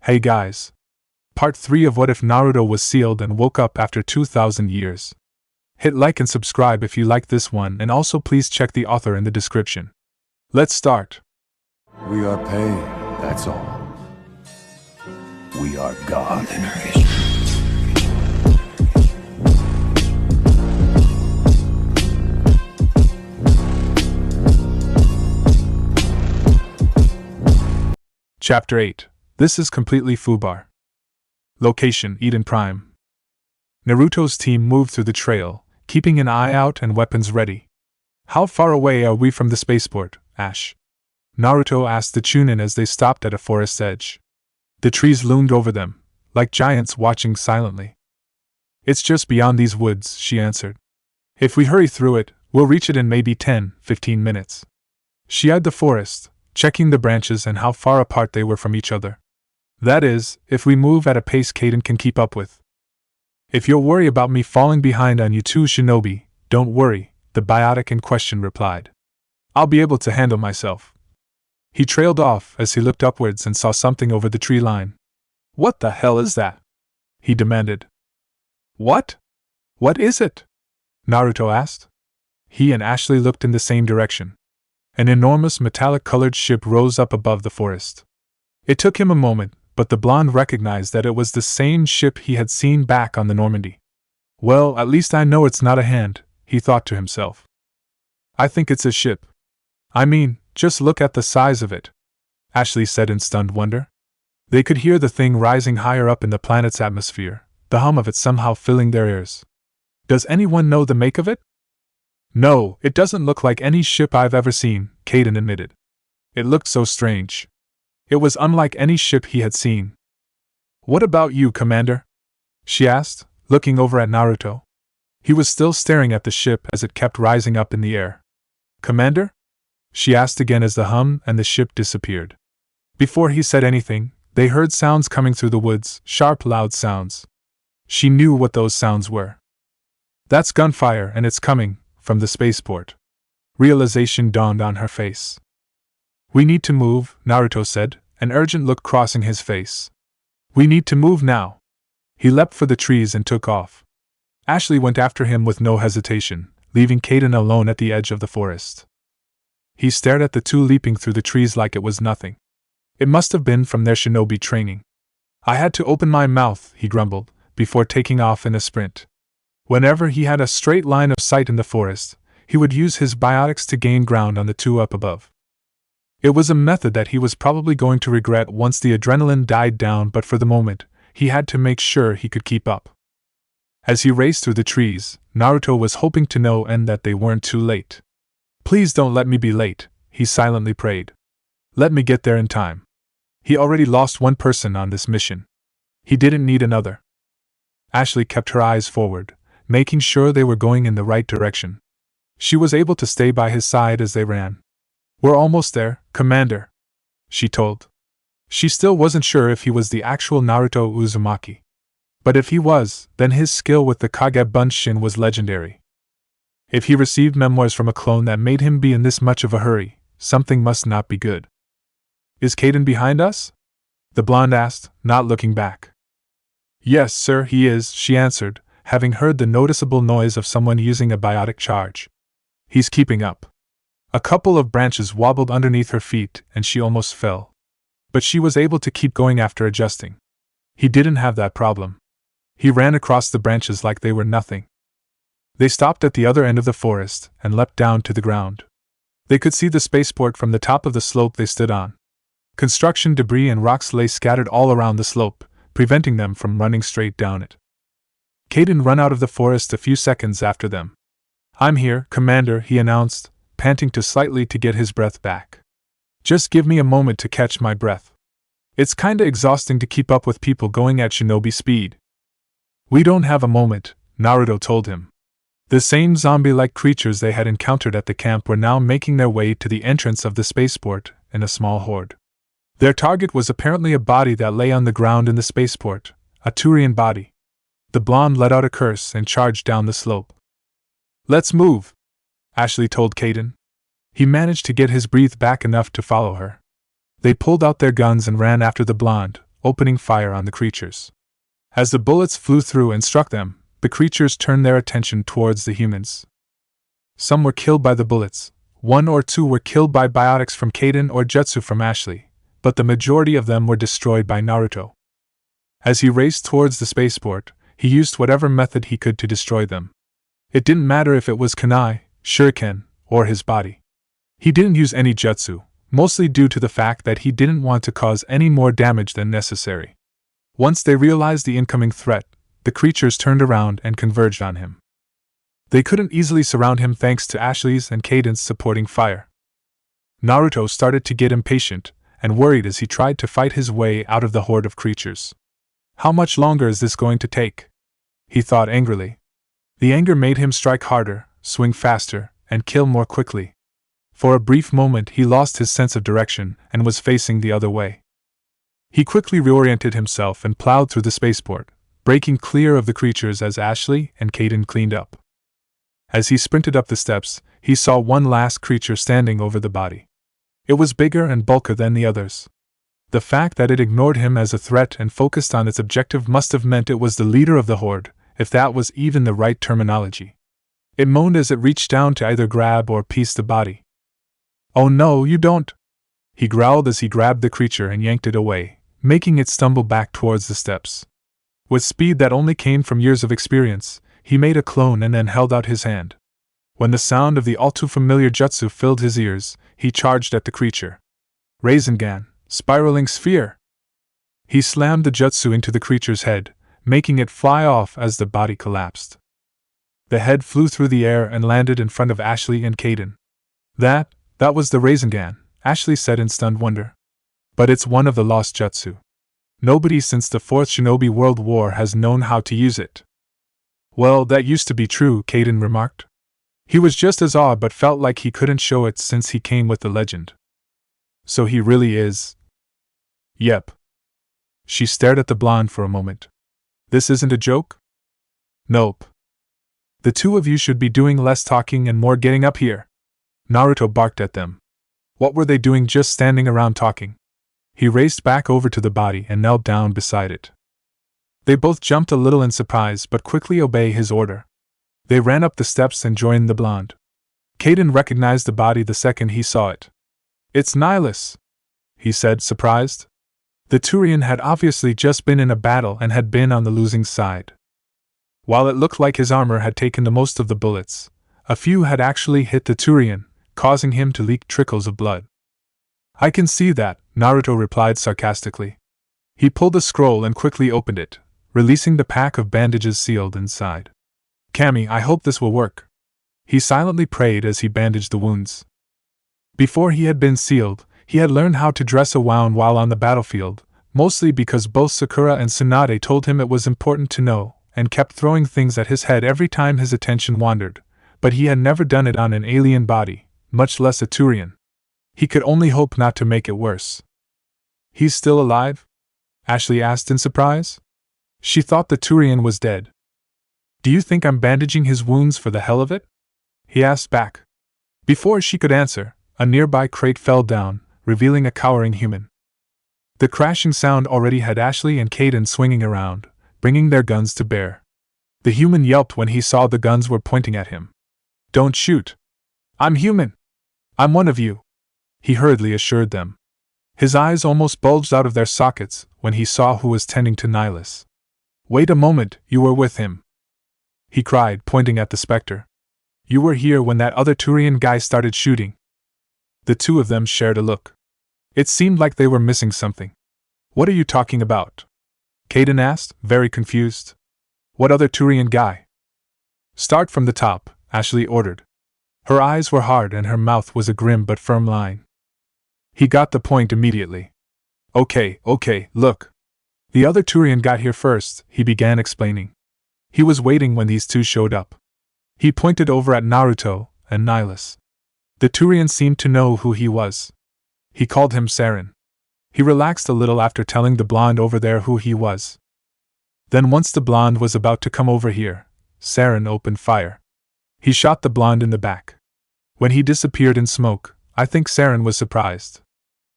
Hey guys. Part 3 of What If Naruto Was Sealed and Woke Up After 2000 Years. Hit like and subscribe if you like this one, and also please check the author in the description. Let's start. We are pain, that's all. We are God. Chapter 8. This is completely FUBAR. Location: Eden Prime. Naruto's team moved through the trail, keeping an eye out and weapons ready. How far away are we from the spaceport, Ash? Naruto asked the Chunin as they stopped at a forest edge. The trees loomed over them, like giants watching silently. It's just beyond these woods, she answered. If we hurry through it, we'll reach it in maybe 10-15 minutes. She eyed the forest, checking the branches and how far apart they were from each other. That is, if we move at a pace Kaden can keep up with. If you'll worry about me falling behind on you two shinobi, don't worry, the biotic in question replied. I'll be able to handle myself. He trailed off as he looked upwards and saw something over the tree line. What the hell is that? He demanded. What? What is it? Naruto asked. He and Ashley looked in the same direction. An enormous metallic-colored ship rose up above the forest. It took him a moment, but the blonde recognized that it was the same ship he had seen back on the Normandy. Well, at least I know it's not a hand, he thought to himself. I think it's a ship. I mean, just look at the size of it, Ashley said in stunned wonder. They could hear the thing rising higher up in the planet's atmosphere, the hum of it somehow filling their ears. Does anyone know the make of it? No, it doesn't look like any ship I've ever seen, Kaden admitted. It looked so strange. It was unlike any ship he had seen. What about you, Commander? She asked, looking over at Naruto. He was still staring at the ship as it kept rising up in the air. Commander? She asked again as the hum and the ship disappeared. Before he said anything, they heard sounds coming through the woods, sharp, loud sounds. She knew what those sounds were. That's gunfire, and it's coming from the spaceport. Realization dawned on her face. We need to move, Naruto said, an urgent look crossing his face. We need to move now. He leapt for the trees and took off. Ashley went after him with no hesitation, leaving Kaden alone at the edge of the forest. He stared at the two leaping through the trees like it was nothing. It must have been from their shinobi training. I had to open my mouth, he grumbled, before taking off in a sprint. Whenever he had a straight line of sight in the forest, he would use his biotics to gain ground on the two up above. It was a method that he was probably going to regret once the adrenaline died down, but for the moment, he had to make sure he could keep up. As he raced through the trees, Naruto was hoping to no end that they weren't too late. Please don't let me be late, he silently prayed. Let me get there in time. He already lost one person on this mission. He didn't need another. Ashley kept her eyes forward, making sure they were going in the right direction. She was able to stay by his side as they ran. We're almost there, Commander, she told. She still wasn't sure if he was the actual Naruto Uzumaki. But if he was, then his skill with the Kage Bunshin was legendary. If he received memoirs from a clone that made him be in this much of a hurry, something must not be good. Is Kaden behind us? The blonde asked, not looking back. Yes, sir, he is, she answered, having heard the noticeable noise of someone using a biotic charge. He's keeping up. A couple of branches wobbled underneath her feet and she almost fell. But she was able to keep going after adjusting. He didn't have that problem. He ran across the branches like they were nothing. They stopped at the other end of the forest and leapt down to the ground. They could see the spaceport from the top of the slope they stood on. Construction debris and rocks lay scattered all around the slope, preventing them from running straight down it. Kaden ran out of the forest a few seconds after them. I'm here, Commander, he announced, panting slightly to get his breath back. Just give me a moment to catch my breath. It's kinda exhausting to keep up with people going at shinobi speed. We don't have a moment, Naruto told him. The same zombie-like creatures they had encountered at the camp were now making their way to the entrance of the spaceport in a small horde. Their target was apparently a body that lay on the ground in the spaceport, a Turian body. The blonde let out a curse and charged down the slope. Let's move, Ashley told Kaden. He managed to get his breath back enough to follow her. They pulled out their guns and ran after the blonde, opening fire on the creatures. As the bullets flew through and struck them, the creatures turned their attention towards the humans. Some were killed by the bullets, 1 or 2 were killed by biotics from Kaden or Jutsu from Ashley, but the majority of them were destroyed by Naruto. As he raced towards the spaceport, he used whatever method he could to destroy them. It didn't matter if it was kunai, shuriken, or his body. He didn't use any jutsu, mostly due to the fact that he didn't want to cause any more damage than necessary. Once they realized the incoming threat, the creatures turned around and converged on him. They couldn't easily surround him thanks to Ashley's and Caden's supporting fire. Naruto started to get impatient and worried as he tried to fight his way out of the horde of creatures. How much longer is this going to take? He thought angrily. The anger made him strike harder, swing faster, and kill more quickly. For a brief moment he lost his sense of direction and was facing the other way. He quickly reoriented himself and plowed through the spaceport, breaking clear of the creatures as Ashley and Caden cleaned up. As he sprinted up the steps, he saw one last creature standing over the body. It was bigger and bulkier than the others. The fact that it ignored him as a threat and focused on its objective must have meant it was the leader of the horde, if that was even the right terminology. It moaned as it reached down to either grab or piece the body. "Oh no, you don't!" he growled as he grabbed the creature and yanked it away, making it stumble back towards the steps. With speed that only came from years of experience, he made a clone and then held out his hand. When the sound of the all-too-familiar jutsu filled his ears, he charged at the creature. Rasengan, spiraling sphere! He slammed the jutsu into the creature's head, making it fly off as the body collapsed. The head flew through the air and landed in front of Ashley and Caden. That was the Rasengan, Ashley said in stunned wonder. But it's one of the lost jutsu. Nobody since the Fourth Shinobi World War has known how to use it. Well, that used to be true, Caden remarked. He was just as awed but felt like he couldn't show it since he came with the legend. So he really is? Yep. She stared at the blonde for a moment. This isn't a joke? Nope. The two of you should be doing less talking and more getting up here. Naruto barked at them. What were they doing just standing around talking? He raced back over to the body and knelt down beside it. They both jumped a little in surprise but quickly obeyed his order. They ran up the steps and joined the blonde. Caden recognized the body the second he saw it. It's Nihilus, he said, surprised. The Turian had obviously just been in a battle and had been on the losing side. While it looked like his armor had taken the most of the bullets, a few had actually hit the Turian, causing him to leak trickles of blood. I can see that, Naruto replied sarcastically. He pulled a scroll and quickly opened it, releasing the pack of bandages sealed inside. Kami, I hope this will work. He silently prayed as he bandaged the wounds. Before he had been sealed, he had learned how to dress a wound while on the battlefield, mostly because both Sakura and Tsunade told him it was important to know, and kept throwing things at his head every time his attention wandered, but he had never done it on an alien body, much less a Turian. He could only hope not to make it worse. He's still alive? Ashley asked in surprise. She thought the Turian was dead. Do you think I'm bandaging his wounds for the hell of it? He asked back. Before she could answer, a nearby crate fell down, revealing a cowering human. The crashing sound already had Ashley and Caden swinging around, bringing their guns to bear. The human yelped when he saw the guns were pointing at him. Don't shoot. I'm human. I'm one of you, he hurriedly assured them. His eyes almost bulged out of their sockets when he saw who was tending to Nihilus. Wait a moment, you were with him, he cried, pointing at the Spectre. You were here when that other Turian guy started shooting. The two of them shared a look. It seemed like they were missing something. What are you talking about? Caden asked, very confused. What other Turian guy? Start from the top, Ashley ordered. Her eyes were hard and her mouth was a grim but firm line. He got the point immediately. Okay, look. The other Turian got here first, he began explaining. He was waiting when these two showed up. He pointed over at Naruto and Nihilus. The Turian seemed to know who he was. He called him Sarin. He relaxed a little after telling the blonde over there who he was. Then once the blonde was about to come over here, Sarin opened fire. He shot the blonde in the back. When he disappeared in smoke, I think Sarin was surprised.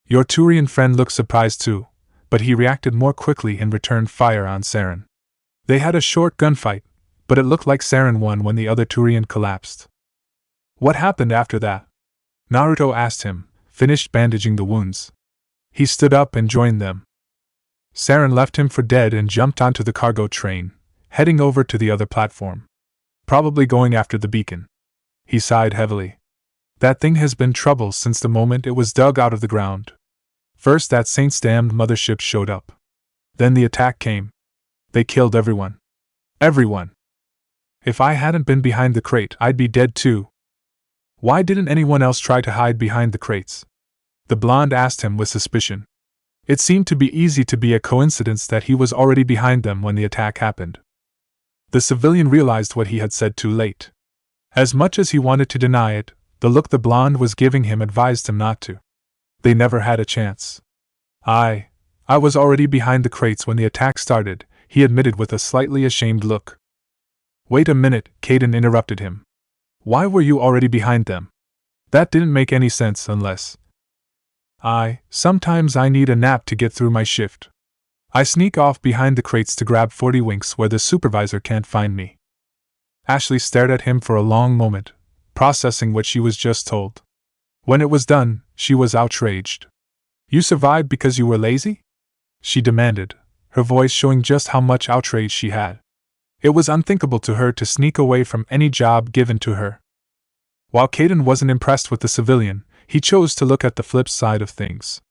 Your Turian friend looked surprised too, but he reacted more quickly and returned fire on Sarin. They had a short gunfight, but it looked like Sarin won when the other Turian collapsed. What happened after that? Naruto asked him, finished bandaging the wounds. He stood up and joined them. Sarin left him for dead and jumped onto the cargo train, heading over to the other platform. Probably going after the beacon. He sighed heavily. That thing has been trouble since the moment it was dug out of the ground. First that Saint's damned mothership showed up. Then the attack came. They killed everyone. Everyone. If I hadn't been behind the crate, I'd be dead too. Why didn't anyone else try to hide behind the crates? The blonde asked him with suspicion. It seemed to be easy to be a coincidence that he was already behind them when the attack happened. The civilian realized what he had said too late. As much as he wanted to deny it, the look the blonde was giving him advised him not to. They never had a chance. I was already behind the crates when the attack started, he admitted with a slightly ashamed look. Wait a minute, Caden interrupted him. Why were you already behind them? That didn't make any sense unless... Sometimes I need a nap to get through my shift. I sneak off behind the crates to grab 40 winks where the supervisor can't find me. Ashley stared at him for a long moment, processing what she was just told. When it was done, she was outraged. You survived because you were lazy? She demanded, her voice showing just how much outrage she had. It was unthinkable to her to sneak away from any job given to her. While Caden wasn't impressed with the civilian, he chose to look at the flip side of things.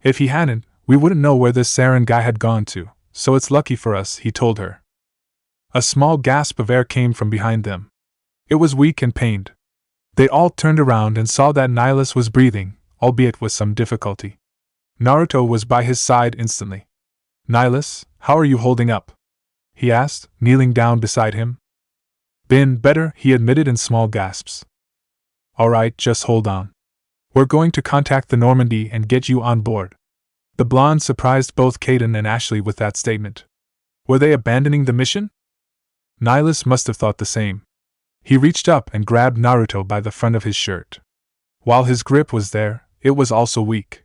If he hadn't, we wouldn't know where this Sarin guy had gone to, so it's lucky for us, he told her. A small gasp of air came from behind them. It was weak and pained. They all turned around and saw that Nihilus was breathing, albeit with some difficulty. Naruto was by his side instantly. Nihilus, how are you holding up? He asked, kneeling down beside him. Been better, he admitted in small gasps. Alright, just hold on. We're going to contact the Normandy and get you on board. The blonde surprised both Caden and Ashley with that statement. Were they abandoning the mission? Nihilus must have thought the same. He reached up and grabbed Naruto by the front of his shirt. While his grip was there, it was also weak.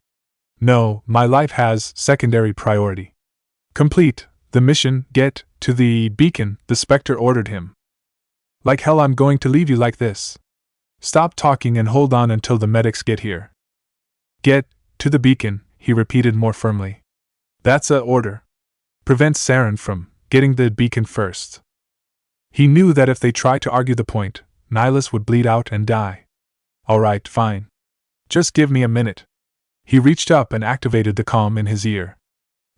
No, my life has secondary priority. Complete the mission, get to the beacon, the Spectre ordered him. Like hell I'm going to leave you like this. Stop talking and hold on until the medics get here. Get to the beacon, he repeated more firmly. That's a order. Prevent Sarin from getting the beacon first. He knew that if they tried to argue the point, Nihilus would bleed out and die. Alright, fine. Just give me a minute. He reached up and activated the comm in his ear.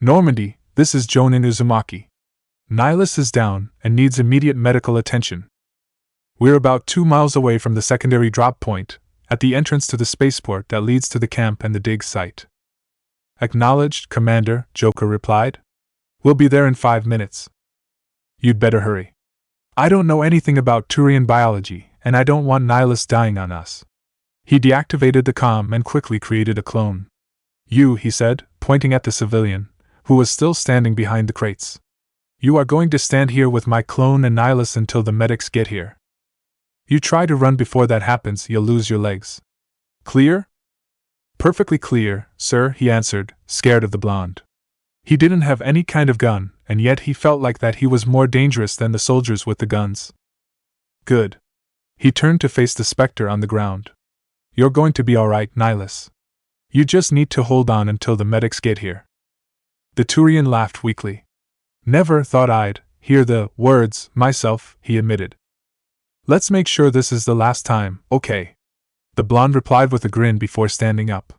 Normandy, this is Jonin Uzumaki. Nihilus is down and needs immediate medical attention. We're about 2 miles away from the secondary drop point, at the entrance to the spaceport that leads to the camp and the dig site. Acknowledged, Commander, Joker replied. We'll be there in 5 minutes. You'd better hurry. I don't know anything about Turian biology, and I don't want Nihilus dying on us. He deactivated the comm and quickly created a clone. You, he said, pointing at the civilian, who was still standing behind the crates. You are going to stand here with my clone and Nihilus until the medics get here. You try to run before that happens, you'll lose your legs. Clear? Perfectly clear, sir, he answered, scared of the blonde. He didn't have any kind of gun, and yet he felt like that he was more dangerous than the soldiers with the guns. Good. He turned to face the Spectre on the ground. You're going to be alright, Nihilus. You just need to hold on until the medics get here. The Turian laughed weakly. Never thought I'd hear the words myself, he admitted. Let's make sure this is the last time, okay? The blonde replied with a grin before standing up.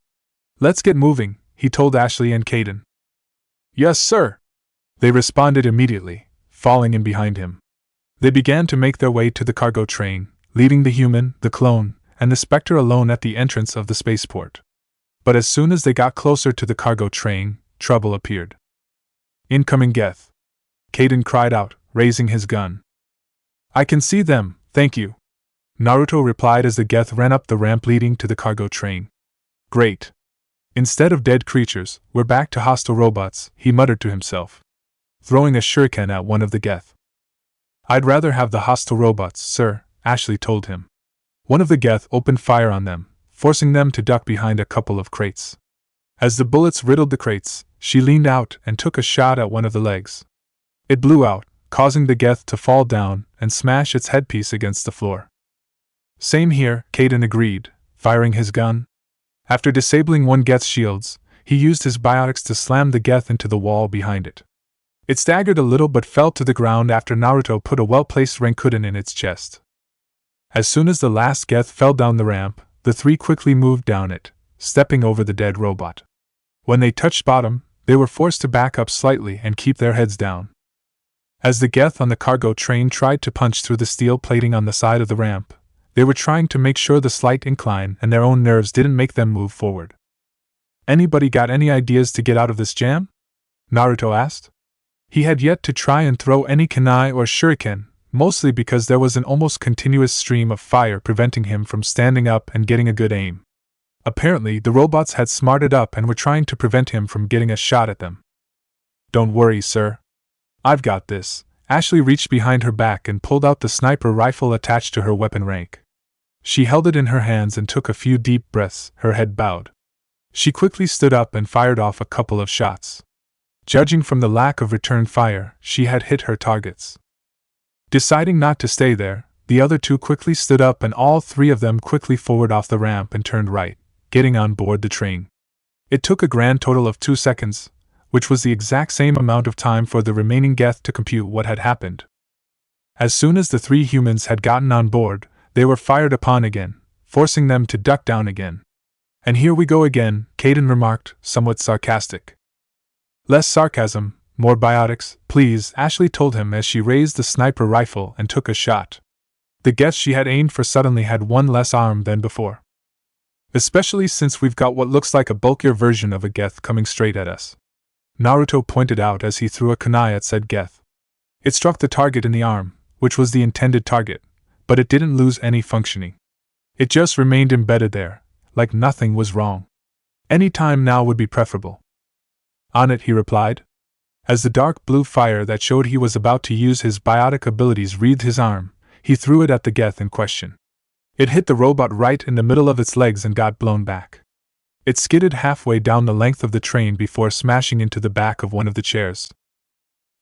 Let's get moving, he told Ashley and Caden. Yes, sir. They responded immediately, falling in behind him. They began to make their way to the cargo train, leaving the human, the clone, and the Spectre alone at the entrance of the spaceport. But as soon as they got closer to the cargo train, trouble appeared. Incoming Geth. Caden cried out, raising his gun. I can see them, thank you. Naruto replied as the Geth ran up the ramp leading to the cargo train. Great. Instead of dead creatures, we're back to hostile robots, he muttered to himself, throwing a shuriken at one of the Geth. I'd rather have the hostile robots, sir, Ashley told him. One of the Geth opened fire on them, forcing them to duck behind a couple of crates. As the bullets riddled the crates, she leaned out and took a shot at one of the legs. It blew out, causing the Geth to fall down and smash its headpiece against the floor. Same here, Caden agreed, firing his gun. After disabling one Geth's shields, he used his biotics to slam the Geth into the wall behind it. It staggered a little but fell to the ground after Naruto put a well-placed Rankuden in its chest. As soon as the last Geth fell down the ramp, the three quickly moved down it, stepping over the dead robot. When they touched bottom, they were forced to back up slightly and keep their heads down. As the Geth on the cargo train tried to punch through the steel plating on the side of the ramp, they were trying to make sure the slight incline and their own nerves didn't make them move forward. Anybody got any ideas to get out of this jam? Naruto asked. He had yet to try and throw any kunai or shuriken, mostly because there was an almost continuous stream of fire preventing him from standing up and getting a good aim. Apparently, the robots had smarted up and were trying to prevent him from getting a shot at them. Don't worry, sir. I've got this. Ashley reached behind her back and pulled out the sniper rifle attached to her weapon rank. She held it in her hands and took a few deep breaths, her head bowed. She quickly stood up and fired off a couple of shots. Judging from the lack of return fire, she had hit her targets. Deciding not to stay there, the other two quickly stood up and all three of them quickly forward off the ramp and turned right, getting on board the train. It took a grand total of 2 seconds, which was the exact same amount of time for the remaining Geth to compute what had happened. As soon as the three humans had gotten on board, they were fired upon again, forcing them to duck down again. And here we go again, Caden remarked, somewhat sarcastic. Less sarcasm, more biotics, please, Ashley told him as she raised the sniper rifle and took a shot. The Geth she had aimed for suddenly had one less arm than before. Especially since we've got what looks like a bulkier version of a Geth coming straight at us. Naruto pointed out as he threw a kunai at said Geth. It struck the target in the arm, which was the intended target, but it didn't lose any functioning. It just remained embedded there, like nothing was wrong. Any time now would be preferable. On it, he replied. As the dark blue fire that showed he was about to use his biotic abilities wreathed his arm, he threw it at the Geth in question. It hit the robot right in the middle of its legs and got blown back. It skidded halfway down the length of the train before smashing into the back of one of the chairs.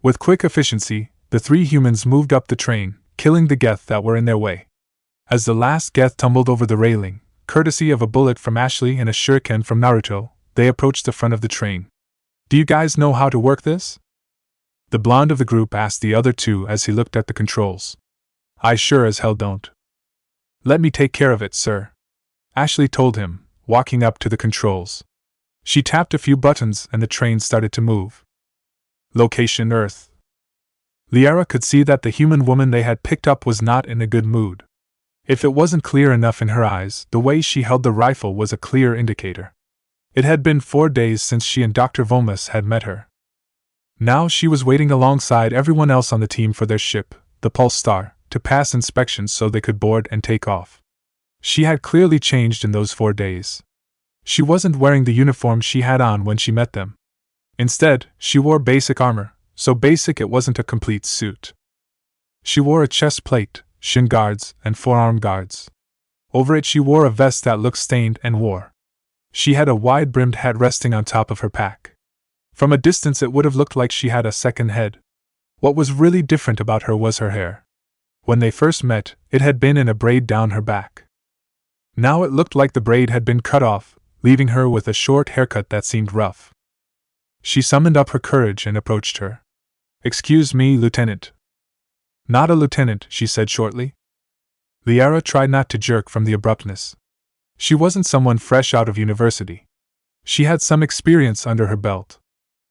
With quick efficiency, the three humans moved up the train, killing the Geth that were in their way. As the last Geth tumbled over the railing, courtesy of a bullet from Ashley and a shuriken from Naruto, they approached the front of the train. Do you guys know how to work this? The blonde of the group asked the other two as he looked at the controls. I sure as hell don't. Let me take care of it, sir. Ashley told him, walking up to the controls. She tapped a few buttons and the train started to move. Location Earth. Liara could see that the human woman they had picked up was not in a good mood. If it wasn't clear enough in her eyes, the way she held the rifle was a clear indicator. It had been 4 days since she and Dr. Vomus had met her. Now she was waiting alongside everyone else on the team for their ship, the Pulse Star, to pass inspections so they could board and take off. She had clearly changed in those 4 days. She wasn't wearing the uniform she had on when she met them. Instead, she wore basic armor, so basic it wasn't a complete suit. She wore a chest plate, shin guards, and forearm guards. Over it she wore a vest that looked stained and wore. She had a wide-brimmed hat resting on top of her pack. From a distance it would have looked like she had a second head. What was really different about her was her hair. When they first met, it had been in a braid down her back. Now it looked like the braid had been cut off, leaving her with a short haircut that seemed rough. She summoned up her courage and approached her. Excuse me, Lieutenant. Not a lieutenant, she said shortly. Liara tried not to jerk from the abruptness. She wasn't someone fresh out of university. She had some experience under her belt.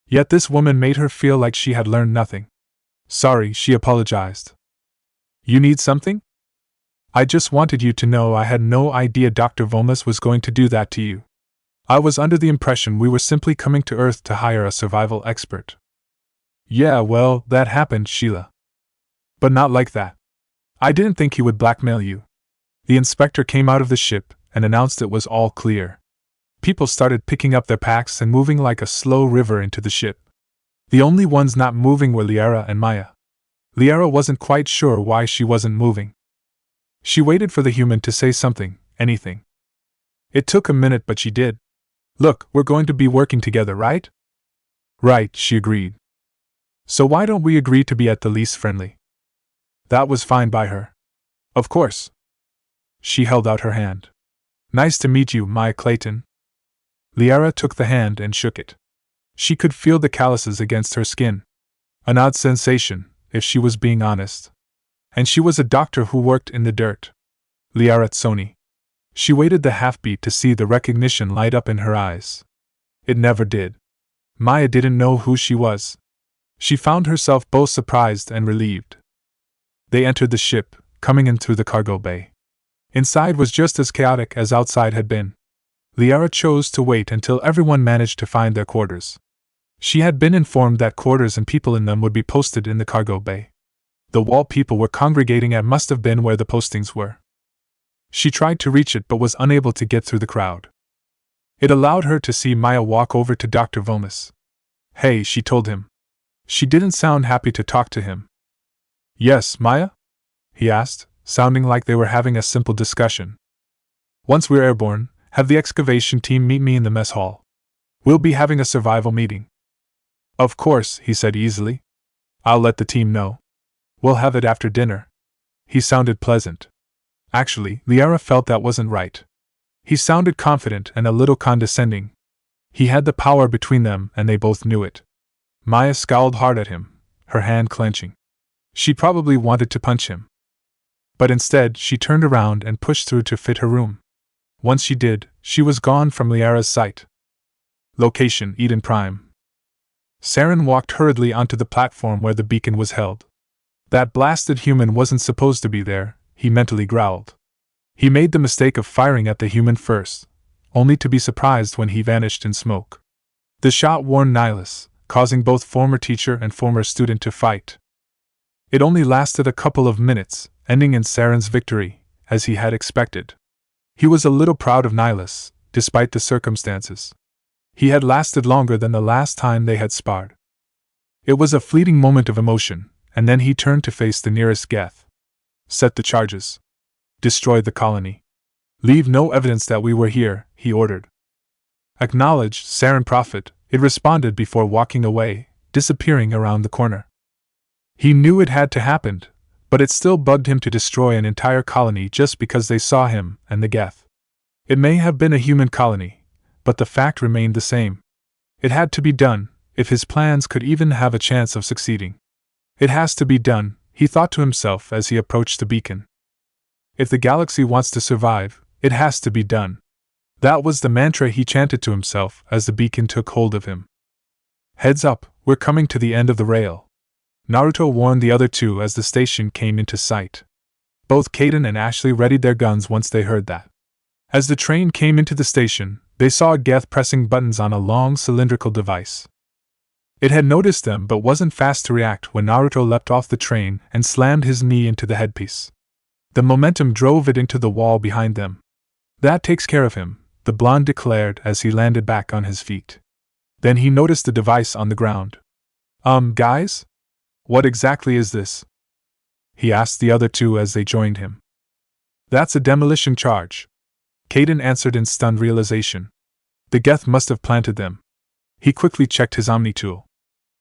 Yet this woman made her feel like she had learned nothing. Sorry, she apologized. You need something? I just wanted you to know I had no idea Dr. Vomus was going to do that to you. I was under the impression we were simply coming to Earth to hire a survival expert. Yeah, well, that happened, Sheila. But not like that. I didn't think he would blackmail you. The inspector came out of the ship and announced it was all clear. People started picking up their packs and moving like a slow river into the ship. The only ones not moving were Liara and Maya. Liara wasn't quite sure why she wasn't moving. She waited for the human to say something, anything. It took a minute, but she did. Look, we're going to be working together, right? Right, she agreed. So why don't we agree to be at the least friendly? That was fine by her. Of course. She held out her hand. Nice to meet you, Maya Clayton. Liara took the hand and shook it. She could feel the calluses against her skin. An odd sensation, if she was being honest. And she was a doctor who worked in the dirt. Liara Tsoni. She waited the half-beat to see the recognition light up in her eyes. It never did. Maya didn't know who she was. She found herself both surprised and relieved. They entered the ship, coming in through the cargo bay. Inside was just as chaotic as outside had been. Liara chose to wait until everyone managed to find their quarters. She had been informed that quarters and people in them would be posted in the cargo bay. The wall people were congregating at must have been where the postings were. She tried to reach it but was unable to get through the crowd. It allowed her to see Maya walk over to Dr. Vomis. Hey, she told him. She didn't sound happy to talk to him. Yes, Maya? He asked, sounding like they were having a simple discussion. Once we're airborne, have the excavation team meet me in the mess hall. We'll be having a survival meeting. Of course, he said easily. I'll let the team know. We'll have it after dinner. He sounded pleasant. Actually, Liara felt that wasn't right. He sounded confident and a little condescending. He had the power between them and they both knew it. Maya scowled hard at him, her hand clenching. She probably wanted to punch him. But instead, she turned around and pushed through to fit her room. Once she did, she was gone from Liara's sight. Location: Eden Prime. Sarin walked hurriedly onto the platform where the beacon was held. That blasted human wasn't supposed to be there, he mentally growled. He made the mistake of firing at the human first, only to be surprised when he vanished in smoke. The shot warned Nihilus, causing both former teacher and former student to fight. It only lasted a couple of minutes, ending in Sarin's victory, as he had expected. He was a little proud of Nihilus, despite the circumstances. He had lasted longer than the last time they had sparred. It was a fleeting moment of emotion, and then he turned to face the nearest Geth. Set the charges. Destroy the colony. Leave no evidence that we were here, he ordered. Acknowledged, Sarin Prophet, it responded before walking away, disappearing around the corner. He knew it had to happen, but it still bugged him to destroy an entire colony just because they saw him and the Geth. It may have been a human colony, but the fact remained the same. It had to be done, if his plans could even have a chance of succeeding. It has to be done, he thought to himself as he approached the beacon. If the galaxy wants to survive, it has to be done. That was the mantra he chanted to himself as the beacon took hold of him. Heads up, we're coming to the end of the rail. Naruto warned the other two as the station came into sight. Both Kaden and Ashley readied their guns once they heard that. As the train came into the station, they saw a Geth pressing buttons on a long cylindrical device. It had noticed them but wasn't fast to react when Naruto leapt off the train and slammed his knee into the headpiece. The momentum drove it into the wall behind them. That takes care of him, the blonde declared as he landed back on his feet. Then he noticed the device on the ground. Guys? What exactly is this? He asked the other two as they joined him. That's a demolition charge. Kaden answered in stunned realization. The Geth must have planted them. He quickly checked his Omni tool.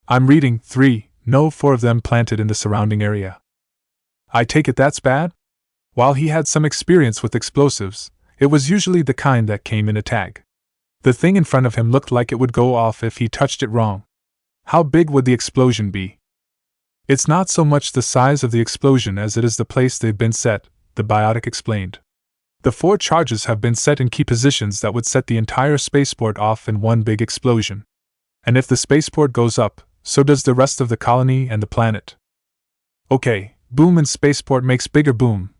I'm reading 3, no 4 of them planted in the surrounding area. I take it that's bad? While he had some experience with explosives, it was usually the kind that came in a tag. The thing in front of him looked like it would go off if he touched it wrong. How big would the explosion be? It's not so much the size of the explosion as it is the place they've been set, the biotic explained. The 4 charges have been set in key positions that would set the entire spaceport off in one big explosion. And if the spaceport goes up, so does the rest of the colony and the planet. Okay, boom in spaceport makes bigger boom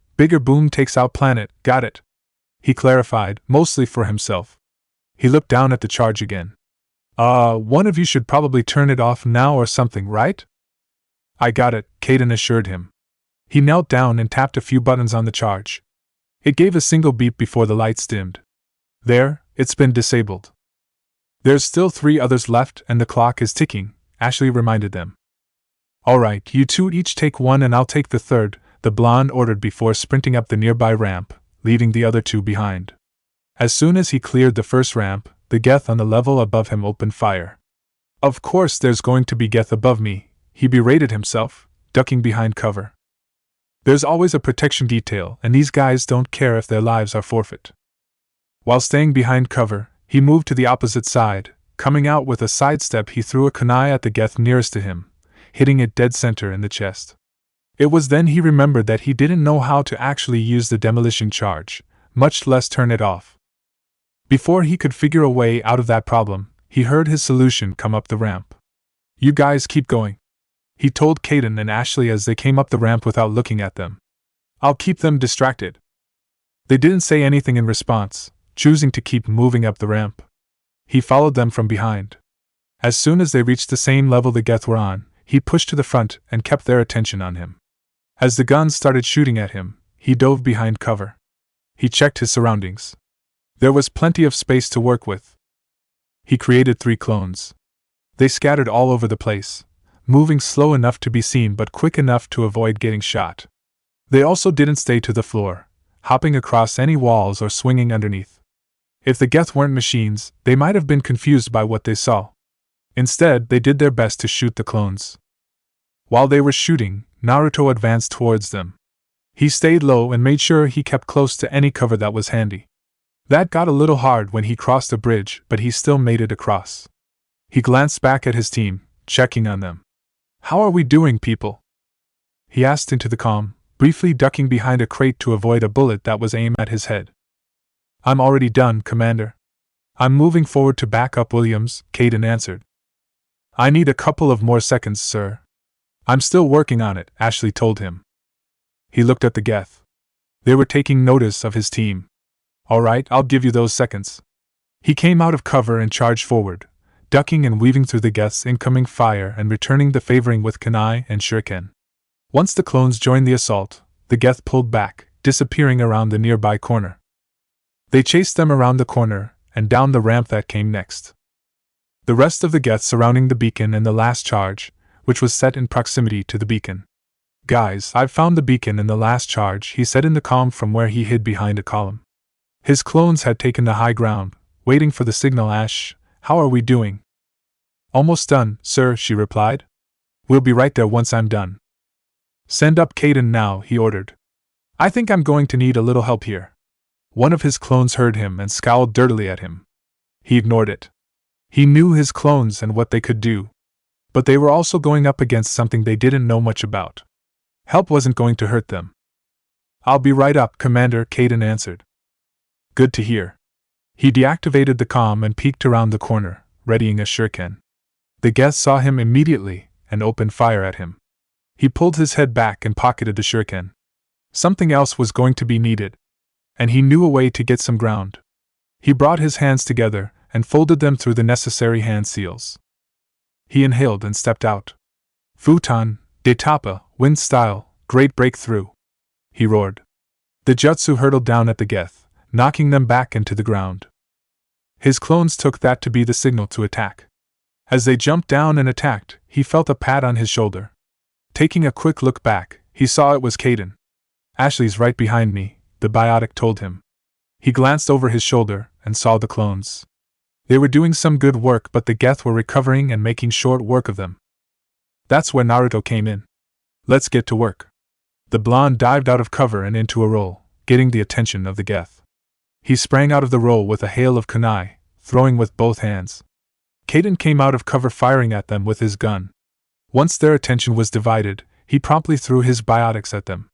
takes out planet, got it? He clarified, mostly for himself. He looked down at the charge again. One of you should probably turn it off now or something, right? I got it, Kaden assured him. He knelt down and tapped a few buttons on the charge. It gave a single beep before the lights dimmed. There, it's been disabled. There's still 3 others left and the clock is ticking, Ashley reminded them. Alright, you two each take one and I'll take the third, the blonde ordered before sprinting up the nearby ramp, leaving the other 2 behind. As soon as he cleared the first ramp, the Geth on the level above him opened fire. Of course there's going to be Geth above me, he berated himself, ducking behind cover. There's always a protection detail, and these guys don't care if their lives are forfeit. While staying behind cover, he moved to the opposite side. Coming out with a sidestep, he threw a kunai at the Geth nearest to him, hitting it dead center in the chest. It was then he remembered that he didn't know how to actually use the demolition charge, much less turn it off. Before he could figure a way out of that problem, he heard his solution come up the ramp. "You guys keep going," he told Caden and Ashley as they came up the ramp without looking at them. "I'll keep them distracted." They didn't say anything in response, choosing to keep moving up the ramp. He followed them from behind. As soon as they reached the same level the Geth were on, he pushed to the front and kept their attention on him. As the guns started shooting at him, he dove behind cover. He checked his surroundings. There was plenty of space to work with. He created 3 clones. They scattered all over the place, moving slow enough to be seen but quick enough to avoid getting shot. They also didn't stay to the floor, hopping across any walls or swinging underneath. If the Geth weren't machines, they might have been confused by what they saw. Instead, they did their best to shoot the clones. While they were shooting, Naruto advanced towards them. He stayed low and made sure he kept close to any cover that was handy. That got a little hard when he crossed a bridge, but he still made it across. He glanced back at his team, checking on them. "How are we doing, people?" he asked into the calm, briefly ducking behind a crate to avoid a bullet that was aimed at his head. "I'm already done, Commander. I'm moving forward to back up Williams," Caden answered. "I need a couple of more seconds, sir." "I'm still working on it," Ashley told him. He looked at the Geth. They were taking notice of his team. "All right, I'll give you those seconds." He came out of cover and charged forward, ducking and weaving through the Geth's incoming fire and returning the favoring with kunai and shuriken. Once the clones joined the assault, the Geth pulled back, disappearing around the nearby corner. They chased them around the corner and down the ramp that came next. The rest of the Geth surrounding the beacon and the last charge, which was set in proximity to the beacon. "Guys, I've found the beacon and the last charge," he said in the calm from where he hid behind a column. His clones had taken the high ground, waiting for the signal. "Ash, how are we doing?" "Almost done, sir," she replied. "We'll be right there once I'm done." "Send up Caden now," he ordered. "I think I'm going to need a little help here." One of his clones heard him and scowled dirtily at him. He ignored it. He knew his clones and what they could do. But they were also going up against something they didn't know much about. Help wasn't going to hurt them. "I'll be right up, Commander," Caden answered. "Good to hear." He deactivated the comm and peeked around the corner, readying a shuriken. The Geth saw him immediately and opened fire at him. He pulled his head back and pocketed the shuriken. Something else was going to be needed, and he knew a way to get some ground. He brought his hands together and folded them through the necessary hand seals. He inhaled and stepped out. "Futon, de Tapa, wind style, great breakthrough," he roared. The Jutsu hurtled down at the Geth, knocking them back into the ground. His clones took that to be the signal to attack. As they jumped down and attacked, he felt a pat on his shoulder. Taking a quick look back, he saw it was Caden. "Ashley's right behind me," the biotic told him. He glanced over his shoulder and saw the clones. They were doing some good work, but the Geth were recovering and making short work of them. That's where Naruto came in. "Let's get to work." The blonde dived out of cover and into a roll, getting the attention of the Geth. He sprang out of the roll with a hail of kunai, throwing with both hands. Caden came out of cover firing at them with his gun. Once their attention was divided, he promptly threw his biotics at them.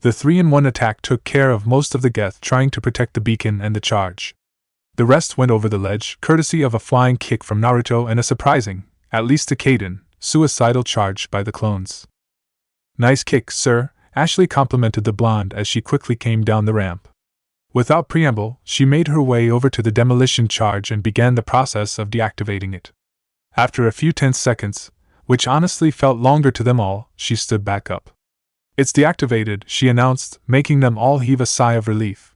The 3-in-1 attack took care of most of the Geth trying to protect the beacon and the charge. The rest went over the ledge, courtesy of a flying kick from Naruto and a surprising, at least to Caden, suicidal charge by the clones. "Nice kick, sir," Ashley complimented the blonde as she quickly came down the ramp. Without preamble, she made her way over to the demolition charge and began the process of deactivating it. After a few tense seconds, which honestly felt longer to them all, she stood back up. "It's deactivated," she announced, making them all heave a sigh of relief.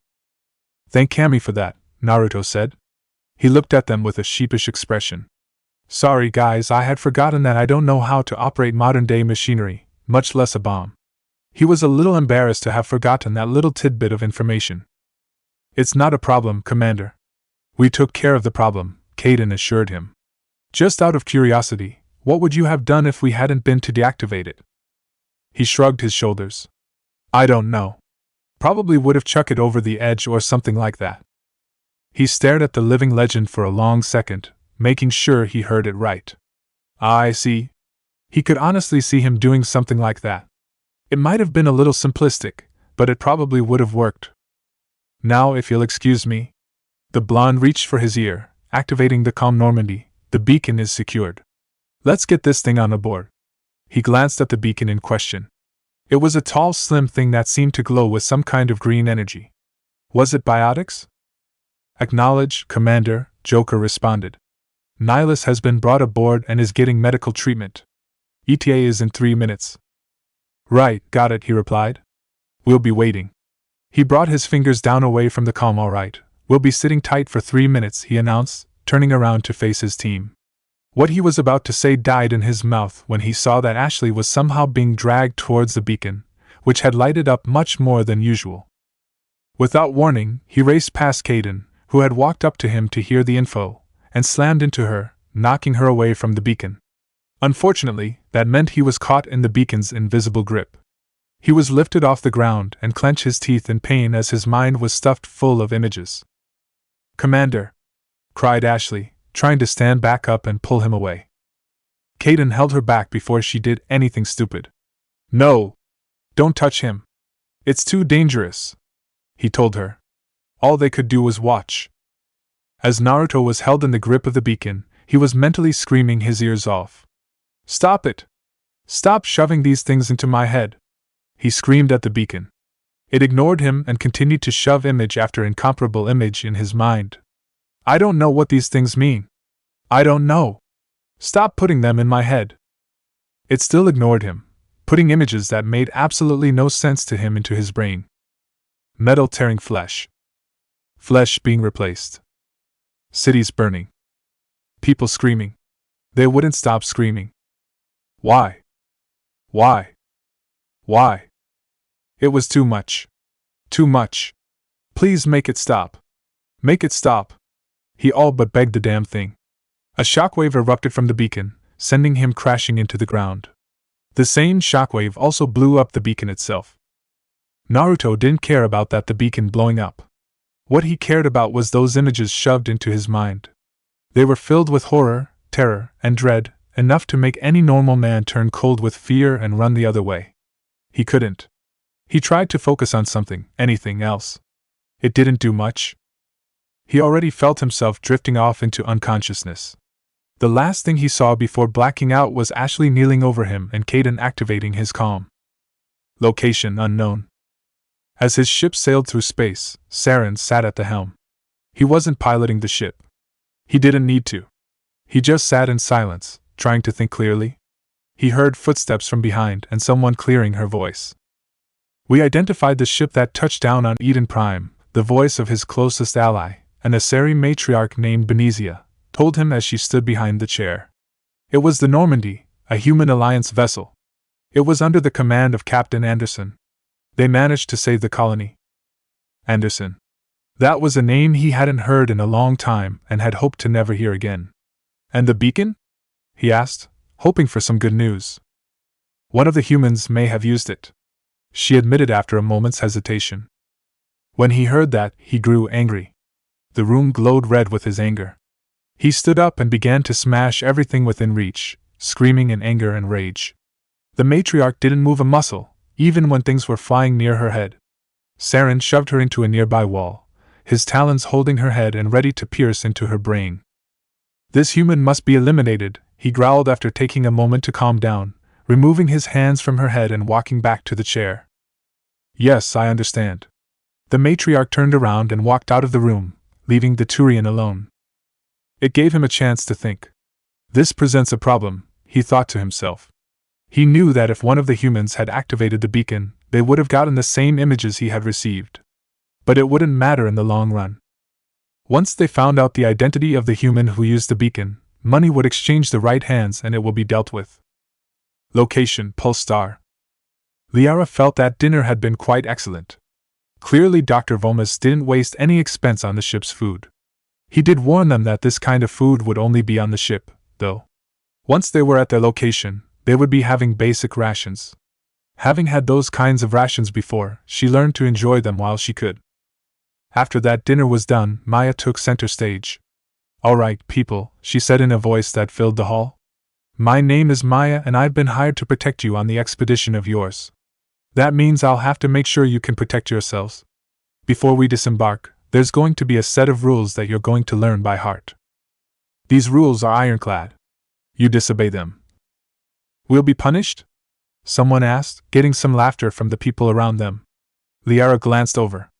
"Thank Kami for that," Naruto said. He looked at them with a sheepish expression. "Sorry guys, I had forgotten that I don't know how to operate modern-day machinery, much less a bomb." He was a little embarrassed to have forgotten that little tidbit of information. "It's not a problem, Commander. We took care of the problem, Caden assured him. Just out of curiosity, what would you have done if we hadn't been to deactivate it? He shrugged his shoulders. I don't know. Probably would have chucked it over the edge or something like that. He stared at the living legend for a long second, making sure he heard it right. I see. He could honestly see him doing something like that. It might have been a little simplistic, but it probably would have worked. Now, if you'll excuse me. The blonde reached for his ear, activating the comm Normandy. The beacon is secured. Let's get this thing on aboard. He glanced at the beacon in question. It was a tall, slim thing that seemed to glow with some kind of green energy. Was it biotics? Acknowledge, Commander, Joker responded. Nihilus has been brought aboard and is getting medical treatment. ETA is in 3 minutes. Right, got it, he replied. We'll be waiting. He brought his fingers down away from the comm. All right, we'll be sitting tight for 3 minutes, he announced, turning around to face his team. What he was about to say died in his mouth when he saw that Ashley was somehow being dragged towards the beacon, which had lighted up much more than usual. Without warning, he raced past Caden, who had walked up to him to hear the info, and slammed into her, knocking her away from the beacon. Unfortunately, that meant he was caught in the beacon's invisible grip. He was lifted off the ground and clenched his teeth in pain as his mind was stuffed full of images. Commander! Cried Ashley, trying to stand back up and pull him away. Caden held her back before she did anything stupid. No! Don't touch him. It's too dangerous, he told her. All they could do was watch. As Naruto was held in the grip of the beacon, he was mentally screaming his ears off. Stop it! Stop shoving these things into my head! He screamed at the beacon. It ignored him and continued to shove image after incomparable image in his mind. I don't know what these things mean. I don't know. Stop putting them in my head. It still ignored him, putting images that made absolutely no sense to him into his brain. Metal tearing flesh. Flesh being replaced. Cities burning. People screaming. They wouldn't stop screaming. Why? Why? Why? It was too much. Too much. Please make it stop. Make it stop. He all but begged the damn thing. A shockwave erupted from the beacon, sending him crashing into the ground. The same shockwave also blew up the beacon itself. Naruto didn't care about the beacon blowing up. What he cared about was those images shoved into his mind. They were filled with horror, terror, and dread, enough to make any normal man turn cold with fear and run the other way. He couldn't. He tried to focus on something, anything else. It didn't do much. He already felt himself drifting off into unconsciousness. The last thing he saw before blacking out was Ashley kneeling over him and Caden activating his comm. Location unknown. As his ship sailed through space, Sarin sat at the helm. He wasn't piloting the ship. He didn't need to. He just sat in silence, trying to think clearly. He heard footsteps from behind and someone clearing her voice. We identified the ship that touched down on Eden Prime, the voice of his closest ally, an Asari matriarch named Benezia, told him as she stood behind the chair. It was the Normandy, a human alliance vessel. It was under the command of Captain Anderson. They managed to save the colony. Anderson. That was a name he hadn't heard in a long time and had hoped to never hear again. And the beacon? He asked, hoping for some good news. One of the humans may have used it, she admitted after a moment's hesitation. When he heard that, he grew angry. The room glowed red with his anger. He stood up and began to smash everything within reach, screaming in anger and rage. The matriarch didn't move a muscle, even when things were flying near her head. Sarin shoved her into a nearby wall, his talons holding her head and ready to pierce into her brain. This human must be eliminated, he growled after taking a moment to calm down, removing his hands from her head and walking back to the chair. Yes, I understand. The matriarch turned around and walked out of the room, leaving the Turian alone. It gave him a chance to think. This presents a problem, he thought to himself. He knew that if one of the humans had activated the beacon, they would have gotten the same images he had received. But it wouldn't matter in the long run. Once they found out the identity of the human who used the beacon, money would exchange the right hands and it will be dealt with. Location: Polestar. Liara felt that dinner had been quite excellent. Clearly Dr. Vomus didn't waste any expense on the ship's food. He did warn them that this kind of food would only be on the ship, though. Once they were at their location, they would be having basic rations. Having had those kinds of rations before, she learned to enjoy them while she could. After that dinner was done, Maya took center stage. "All right, people," she said in a voice that filled the hall. "My name is Maya and I've been hired to protect you on the expedition of yours. That means I'll have to make sure you can protect yourselves. Before we disembark, there's going to be a set of rules that you're going to learn by heart. These rules are ironclad. You disobey them. We'll be punished?" someone asked, getting some laughter from the people around them. Liara glanced over.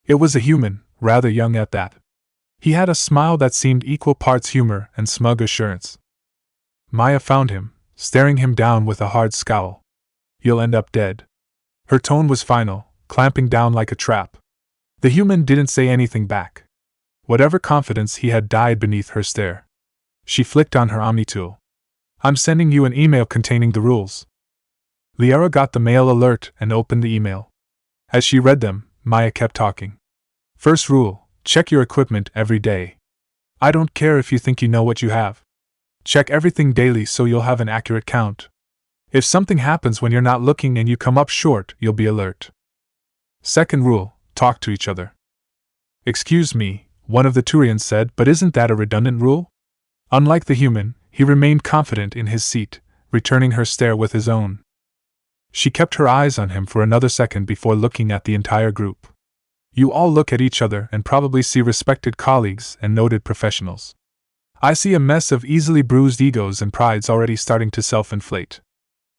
It was a human, rather young at that. He had a smile that seemed equal parts humor and smug assurance. Maya found him, staring him down with a hard scowl. "You'll end up dead." Her tone was final, clamping down like a trap. The human didn't say anything back. Whatever confidence he had died beneath her stare. She flicked on her Omni tool. "I'm sending you an email containing the rules." Liara got the mail alert and opened the email. As she read them, Maya kept talking. "First rule, check your equipment every day. I don't care if you think you know what you have. Check everything daily so you'll have an accurate count. If something happens when you're not looking and you come up short, you'll be alert. Second rule, talk to each other." "Excuse me," one of the Turians said, "but isn't that a redundant rule?" Unlike the human, he remained confident in his seat, returning her stare with his own. She kept her eyes on him for another second before looking at the entire group. "You all look at each other and probably see respected colleagues and noted professionals. I see a mess of easily bruised egos and prides already starting to self-inflate.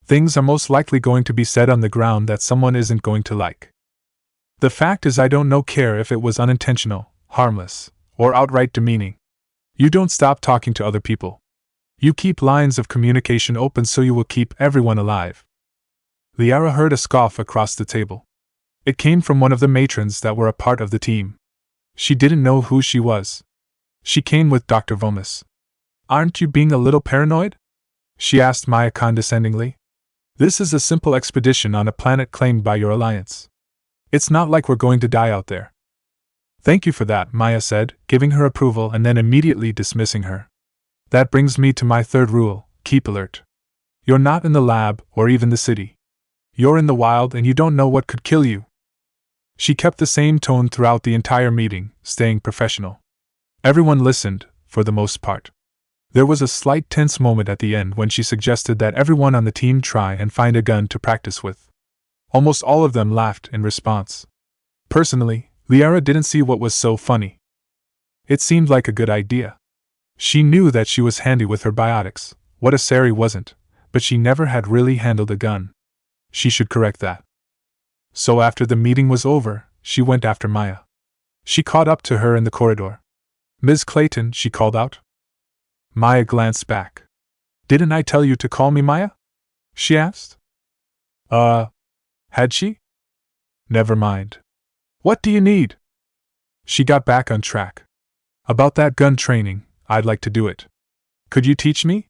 Things are most likely going to be said on the ground that someone isn't going to like. The fact is I don't care if it was unintentional, harmless, or outright demeaning. You don't stop talking to other people. You keep lines of communication open so you will keep everyone alive." Liara heard a scoff across the table. It came from one of the matrons that were a part of the team. She didn't know who she was. She came with Dr. Vomus. "Aren't you being a little paranoid?" she asked Maya condescendingly. "This is a simple expedition on a planet claimed by your alliance. It's not like we're going to die out there." "Thank you for that," Maya said, giving her approval and then immediately dismissing her. "That brings me to my third rule, keep alert. You're not in the lab, or even the city. You're in the wild and you don't know what could kill you." She kept the same tone throughout the entire meeting, staying professional. Everyone listened, for the most part. There was a slight tense moment at the end when she suggested that everyone on the team try and find a gun to practice with. Almost all of them laughed in response. Personally, Liara didn't see what was so funny. It seemed like a good idea. She knew that she was handy with her biotics, what a Sari wasn't, but she never had really handled a gun. She should correct that. So after the meeting was over, she went after Maya. She caught up to her in the corridor. "Ms. Clayton," she called out. Maya glanced back. "Didn't I tell you to call me Maya?" she asked. Had she? Never mind. "What do you need?" She got back on track. "About that gun training, I'd like to do it. Could you teach me?"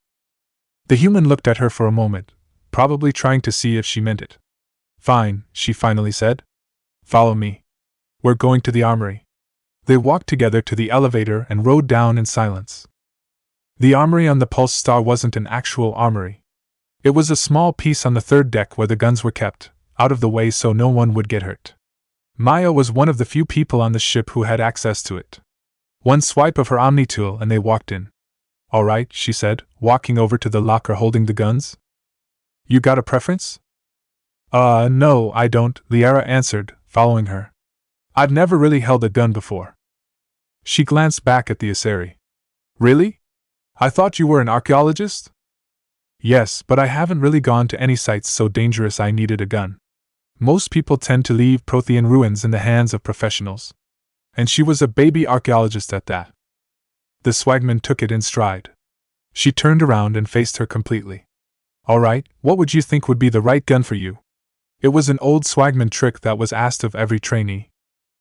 The human looked at her for a moment, probably trying to see if she meant it. "Fine," she finally said. "Follow me. We're going to the armory." They walked together to the elevator and rode down in silence. The armory on the Pulse Star wasn't an actual armory. It was a small piece on the third deck where the guns were kept, out of the way so no one would get hurt. Maya was one of the few people on the ship who had access to it. One swipe of her Omni tool and they walked in. "All right," she said, walking over to the locker holding the guns. "You got a preference?" No, I don't," Liara answered, following her. "I've never really held a gun before." She glanced back at the Asari. "Really? I thought you were an archaeologist?" "Yes, but I haven't really gone to any sites so dangerous I needed a gun. Most people tend to leave Prothean ruins in the hands of professionals. And she was a baby archaeologist at that." The swagman took it in stride. She turned around and faced her completely. "All right, what would you think would be the right gun for you?" It was an old swagman trick that was asked of every trainee.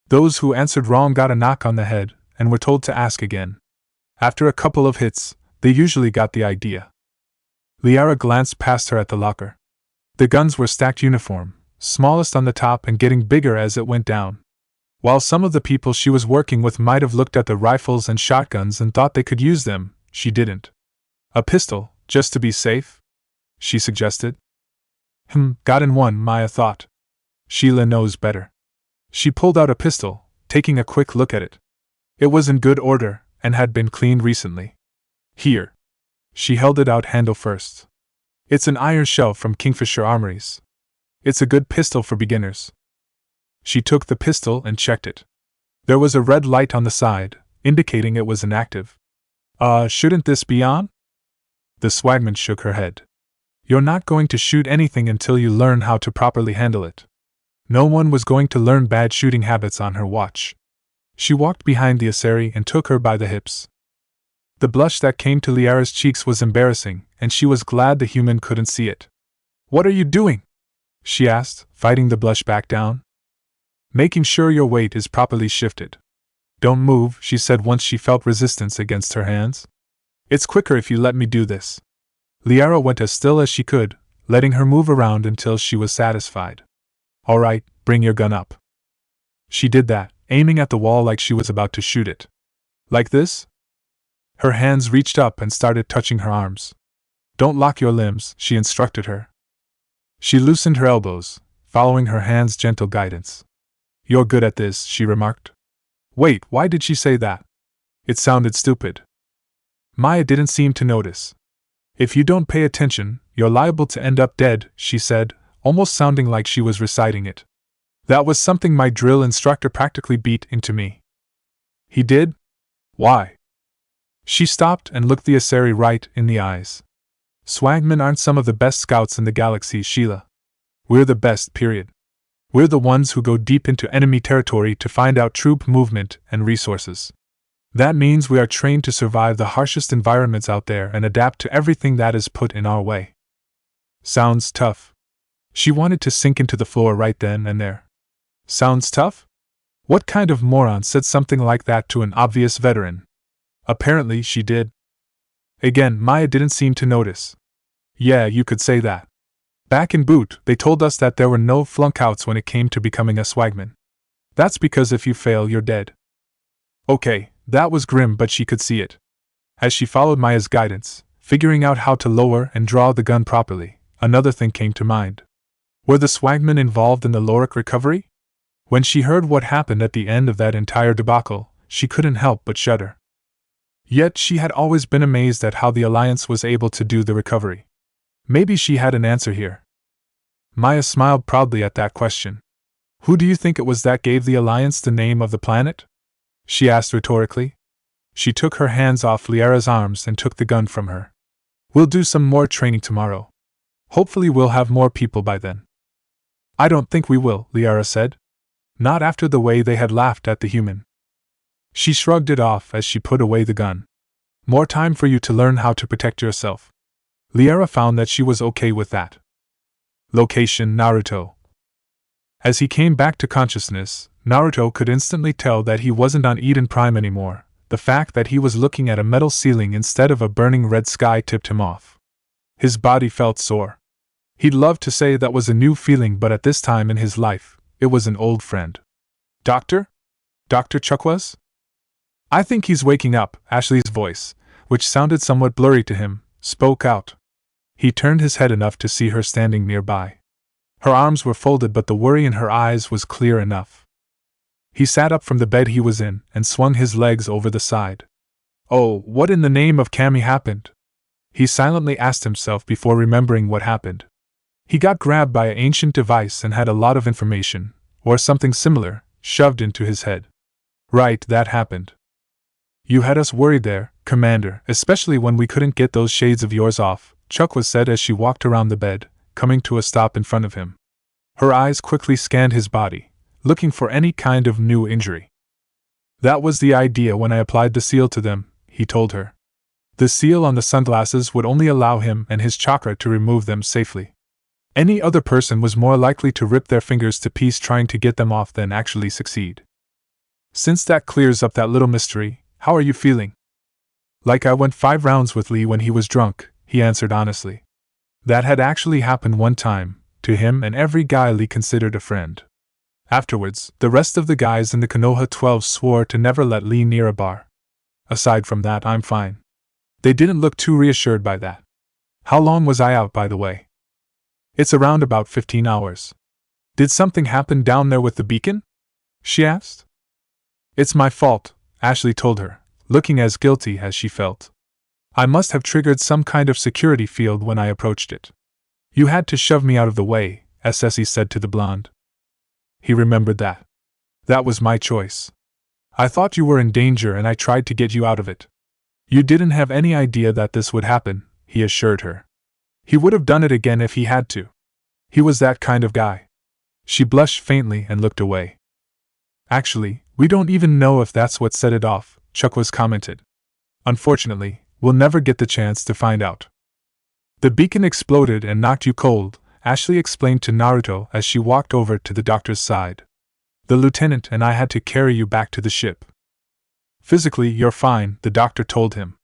Those who answered wrong got a knock on the head, and were told to ask again. After a couple of hits, they usually got the idea. Liara glanced past her at the locker. The guns were stacked uniform, smallest on the top and getting bigger as it went down. While some of the people she was working with might have looked at the rifles and shotguns and thought they could use them, she didn't. A pistol, just to be safe? She suggested. Got in one, Maya thought. Sheila knows better. She pulled out a pistol, taking a quick look at it. It was in good order, and had been cleaned recently. Here. She held it out handle first. It's an iron shell from Kingfisher Armories. It's a good pistol for beginners. She took the pistol and checked it. There was a red light on the side, indicating it was inactive. Shouldn't this be on? The swagman shook her head. You're not going to shoot anything until you learn how to properly handle it. No one was going to learn bad shooting habits on her watch. She walked behind the Asari and took her by the hips. The blush that came to Liara's cheeks was embarrassing, and she was glad the human couldn't see it. What are you doing? She asked, fighting the blush back down. Making sure your weight is properly shifted. Don't move, she said once she felt resistance against her hands. It's quicker if you let me do this. Liara went as still as she could, letting her move around until she was satisfied. All right, bring your gun up. She did that, aiming at the wall like she was about to shoot it. Like this? Her hands reached up and started touching her arms. Don't lock your limbs, she instructed her. She loosened her elbows, following her hand's gentle guidance. You're good at this, she remarked. Wait, why did she say that? It sounded stupid. Maya didn't seem to notice. If you don't pay attention, you're liable to end up dead, she said, almost sounding like she was reciting it. That was something my drill instructor practically beat into me. He did? Why? She stopped and looked the Asari right in the eyes. Swagmen aren't some of the best scouts in the galaxy, Sheila. We're the best, period. We're the ones who go deep into enemy territory to find out troop movement and resources. That means we are trained to survive the harshest environments out there and adapt to everything that is put in our way. Sounds tough. She wanted to sink into the floor right then and there. Sounds tough? What kind of moron said something like that to an obvious veteran? Apparently she did. Again, Maya didn't seem to notice. Yeah, you could say that. Back in Boot, they told us that there were no flunkouts when it came to becoming a swagman. That's because if you fail, you're dead. Okay, that was grim, but she could see it. As she followed Maya's guidance, figuring out how to lower and draw the gun properly, another thing came to mind. Were the swagmen involved in the Lorik recovery? When she heard what happened at the end of that entire debacle, she couldn't help but shudder. Yet she had always been amazed at how the Alliance was able to do the recovery. Maybe she had an answer here. Maya smiled proudly at that question. Who do you think it was that gave the Alliance the name of the planet? She asked rhetorically. She took her hands off Liara's arms and took the gun from her. We'll do some more training tomorrow. Hopefully we'll have more people by then. I don't think we will, Liara said. Not after the way they had laughed at the human. She shrugged it off as she put away the gun. More time for you to learn how to protect yourself. Liara found that she was okay with that. Location: Naruto. As he came back to consciousness, Naruto could instantly tell that he wasn't on Eden Prime anymore. The fact that he was looking at a metal ceiling instead of a burning red sky tipped him off. His body felt sore. He'd love to say that was a new feeling, but at this time in his life, it was an old friend. Doctor? Dr. Chukwas? I think he's waking up, Ashley's voice, which sounded somewhat blurry to him, spoke out. He turned his head enough to see her standing nearby. Her arms were folded, but the worry in her eyes was clear enough. He sat up from the bed he was in and swung his legs over the side. Oh, what in the name of Kami happened? He silently asked himself before remembering what happened. He got grabbed by an ancient device and had a lot of information, or something similar, shoved into his head. Right, that happened. You had us worried there, Commander, especially when we couldn't get those shades of yours off, Chukwas said as she walked around the bed, coming to a stop in front of him. Her eyes quickly scanned his body, looking for any kind of new injury. That was the idea when I applied the seal to them, he told her. The seal on the sunglasses would only allow him and his chakra to remove them safely. Any other person was more likely to rip their fingers to pieces trying to get them off than actually succeed. Since that clears up that little mystery, how are you feeling? Like I went 5 rounds with Lee when he was drunk, he answered honestly. That had actually happened one time, to him and every guy Lee considered a friend. Afterwards, the rest of the guys in the Konoha 12 swore to never let Lee near a bar. Aside from that, I'm fine. They didn't look too reassured by that. How long was I out, by the way? It's around about 15 hours. Did something happen down there with the beacon? She asked. It's my fault, Ashley told her, looking as guilty as she felt. I must have triggered some kind of security field when I approached it. You had to shove me out of the way, SSE said to the blonde. He remembered that. That was my choice. I thought you were in danger and I tried to get you out of it. You didn't have any idea that this would happen, he assured her. He would have done it again if he had to. He was that kind of guy. She blushed faintly and looked away. Actually, we don't even know if that's what set it off, Chukwas commented. Unfortunately, we'll never get the chance to find out. The beacon exploded and knocked you cold, Ashley explained to Naruto as she walked over to the doctor's side. The lieutenant and I had to carry you back to the ship. Physically, you're fine, the doctor told him.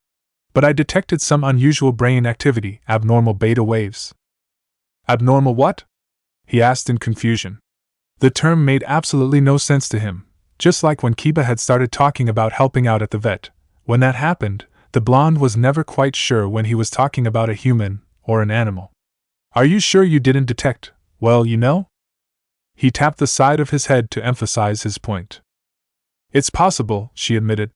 But I detected some unusual brain activity, abnormal beta waves. Abnormal what? He asked in confusion. The term made absolutely no sense to him, just like when Kiba had started talking about helping out at the vet. When that happened, the blonde was never quite sure when he was talking about a human or an animal. Are you sure you didn't detect, well, you know? He tapped the side of his head to emphasize his point. It's possible, she admitted.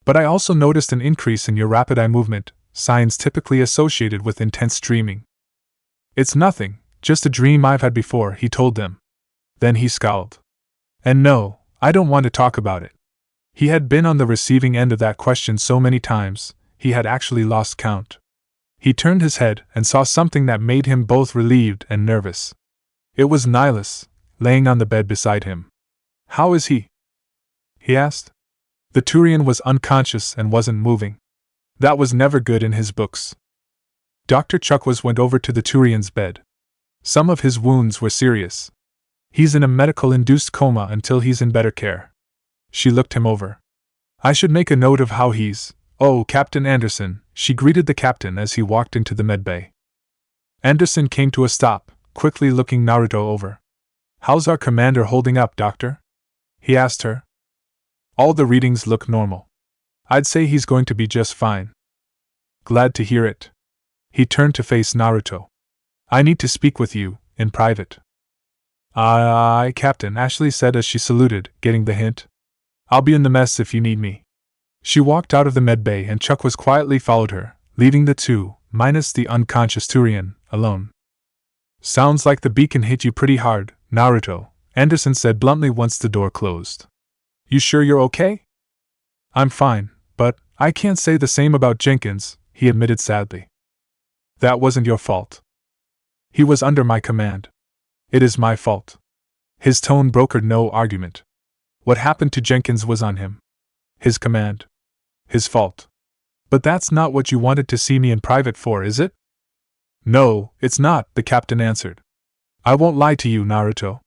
But I also noticed an increase in your rapid eye movement, signs typically associated with intense dreaming. It's nothing, just a dream I've had before, he told them. Then he scowled. And no, I don't want to talk about it. He had been on the receiving end of that question so many times, he had actually lost count. He turned his head and saw something that made him both relieved and nervous. It was Nihilus, laying on the bed beside him. How is he? He asked. The Turian was unconscious and wasn't moving. That was never good in his books. Dr. Chukwas went over to the Turian's bed. Some of his wounds were serious. He's in a medical-induced coma until he's in better care. She looked him over. I should make a note of how he's. Oh, Captain Anderson, she greeted the captain as he walked into the medbay. Anderson came to a stop, quickly looking Naruto over. How's our commander holding up, doctor? He asked her. All the readings look normal. I'd say he's going to be just fine. Glad to hear it. He turned to face Naruto. I need to speak with you, in private. Aye, Captain, Ashley said as she saluted, getting the hint. I'll be in the mess if you need me. She walked out of the medbay and Chukwas quietly followed her, leaving the two, minus the unconscious Turian, alone. Sounds like the beacon hit you pretty hard, Naruto, Anderson said bluntly once the door closed. You sure you're okay? I'm fine, but I can't say the same about Jenkins, he admitted sadly. That wasn't your fault. He was under my command. It is my fault. His tone brokered no argument. What happened to Jenkins was on him. His command. His fault. But that's not what you wanted to see me in private for, is it? No, it's not, the captain answered. I won't lie to you, Naruto.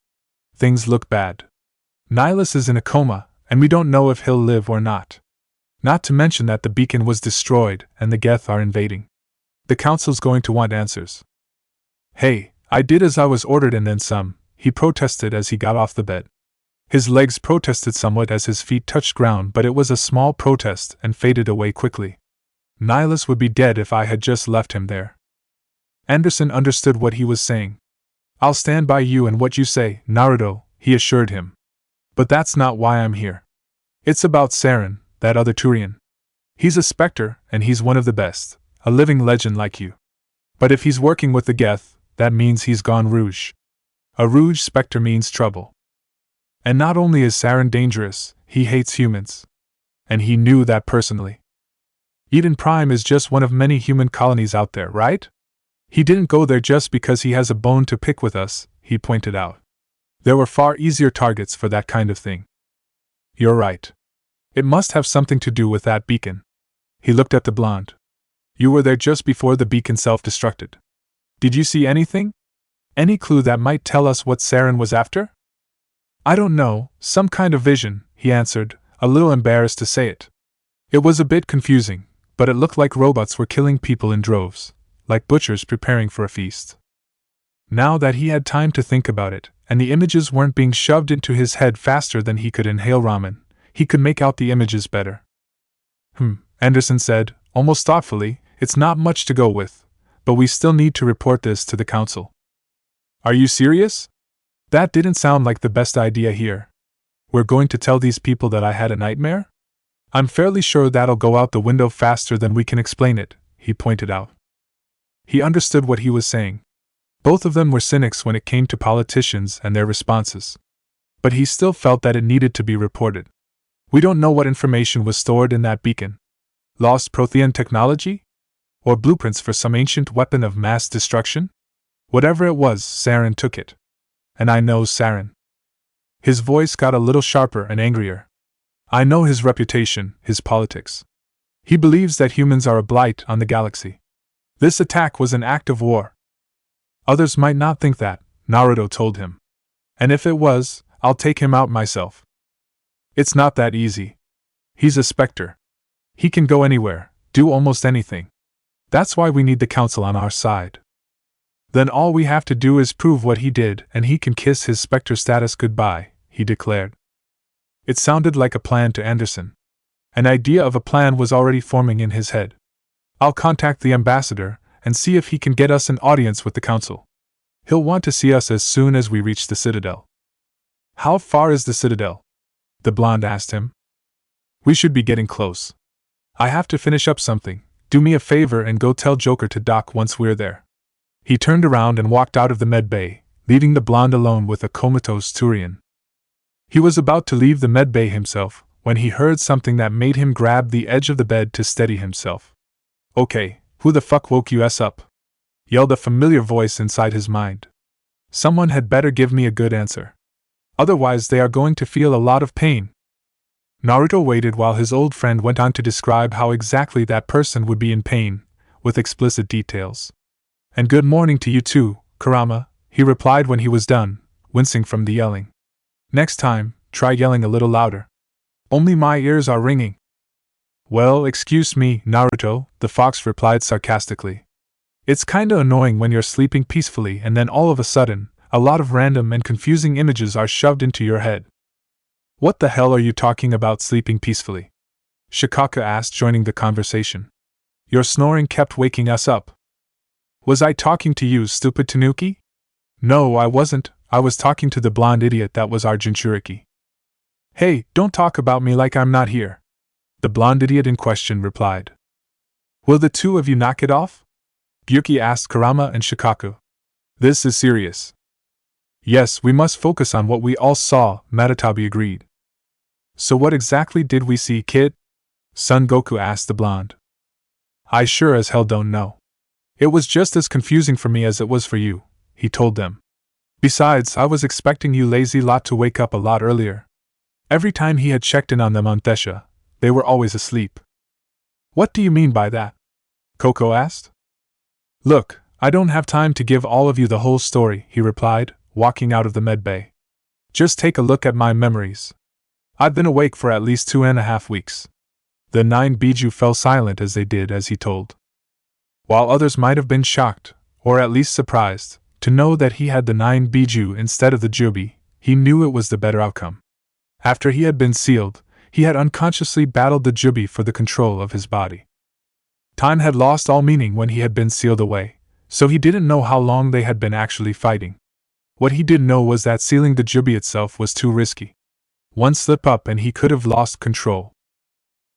Things look bad. Nihilus is in a coma, and we don't know if he'll live or not. Not to mention that the beacon was destroyed and the Geth are invading. The council's going to want answers. Hey, I did as I was ordered and then some, he protested as he got off the bed. His legs protested somewhat as his feet touched ground, but it was a small protest and faded away quickly. Nihilus would be dead if I had just left him there. Anderson understood what he was saying. I'll stand by you and what you say, Naruto, he assured him. But that's not why I'm here. It's about Sarin, that other Turian. He's a Spectre, and he's one of the best, a living legend like you. But if he's working with the Geth, that means he's gone rouge. A rouge Spectre means trouble. And not only is Sarin dangerous, he hates humans. And he knew that personally. Eden Prime is just one of many human colonies out there, right? He didn't go there just because he has a bone to pick with us, he pointed out. There were far easier targets for that kind of thing. You're right. It must have something to do with that beacon. He looked at the blonde. You were there just before the beacon self-destructed. Did you see anything? Any clue that might tell us what Sarin was after? I don't know, some kind of vision, he answered, a little embarrassed to say it. It was a bit confusing, but it looked like robots were killing people in droves, like butchers preparing for a feast. Now that he had time to think about it, and the images weren't being shoved into his head faster than he could inhale ramen, he could make out the images better. Anderson said, almost thoughtfully, it's not much to go with, but we still need to report this to the council. Are you serious? That didn't sound like the best idea here. We're going to tell these people that I had a nightmare? I'm fairly sure that'll go out the window faster than we can explain it, he pointed out. He understood what he was saying. Both of them were cynics when it came to politicians and their responses. But he still felt that it needed to be reported. We don't know what information was stored in that beacon. Lost Prothean technology? Or blueprints for some ancient weapon of mass destruction? Whatever it was, Sarin took it. And I know Sarin. His voice got a little sharper and angrier. I know his reputation, his politics. He believes that humans are a blight on the galaxy. This attack was an act of war. Others might not think that, Naruto told him. And if it was, I'll take him out myself. It's not that easy. He's a Spectre. He can go anywhere, do almost anything. That's why we need the council on our side. Then all we have to do is prove what he did and he can kiss his Spectre status goodbye, he declared. It sounded like a plan to Anderson. An idea of a plan was already forming in his head. I'll contact the ambassador and see if he can get us an audience with the council. He'll want to see us as soon as we reach the Citadel. How far is the Citadel? The blonde asked him. We should be getting close. I have to finish up something. Do me a favor and go tell Joker to dock once we're there. He turned around and walked out of the med bay, leaving the blonde alone with a comatose Turian. He was about to leave the med bay himself when he heard something that made him grab the edge of the bed to steady himself. Okay, who the fuck woke you up? Yelled a familiar voice inside his mind. Someone had better give me a good answer. Otherwise they are going to feel a lot of pain. Naruto waited while his old friend went on to describe how exactly that person would be in pain, with explicit details. And good morning to you too, Kurama, he replied when he was done, wincing from the yelling. Next time, try yelling a little louder. Only my ears are ringing. Well, excuse me, Naruto, the fox replied sarcastically. It's kinda annoying when you're sleeping peacefully and then all of a sudden, a lot of random and confusing images are shoved into your head. What the hell are you talking about sleeping peacefully? Shikaka asked, joining the conversation. Your snoring kept waking us up. Was I talking to you, stupid Tanuki? No, I wasn't. I was talking to the blonde idiot that was our Jinchuriki. Hey, don't talk about me like I'm not here. The blonde idiot in question replied. Will the two of you knock it off? Gyuki asked Kurama and Shikaku. This is serious. Yes, we must focus on what we all saw, Matatabi agreed. So what exactly did we see, kid? Son Goku asked the blonde. I sure as hell don't know. It was just as confusing for me as it was for you, he told them. Besides, I was expecting you lazy lot to wake up a lot earlier. Every time he had checked in on them on Thesha, they were always asleep. What do you mean by that? Coco asked. Look, I don't have time to give all of you the whole story, he replied, walking out of the med bay. Just take a look at my memories. I've been awake for at least 2.5 weeks. The 9 Biju fell silent as they did as he told. While others might have been shocked, or at least surprised, to know that he had the 9 Biju instead of the Jubi, he knew it was the better outcome. After he had been sealed, he had unconsciously battled the Jubi for the control of his body. Time had lost all meaning when he had been sealed away, so he didn't know how long they had been actually fighting. What he did know was that sealing the Jubi itself was too risky. One slip up and he could have lost control.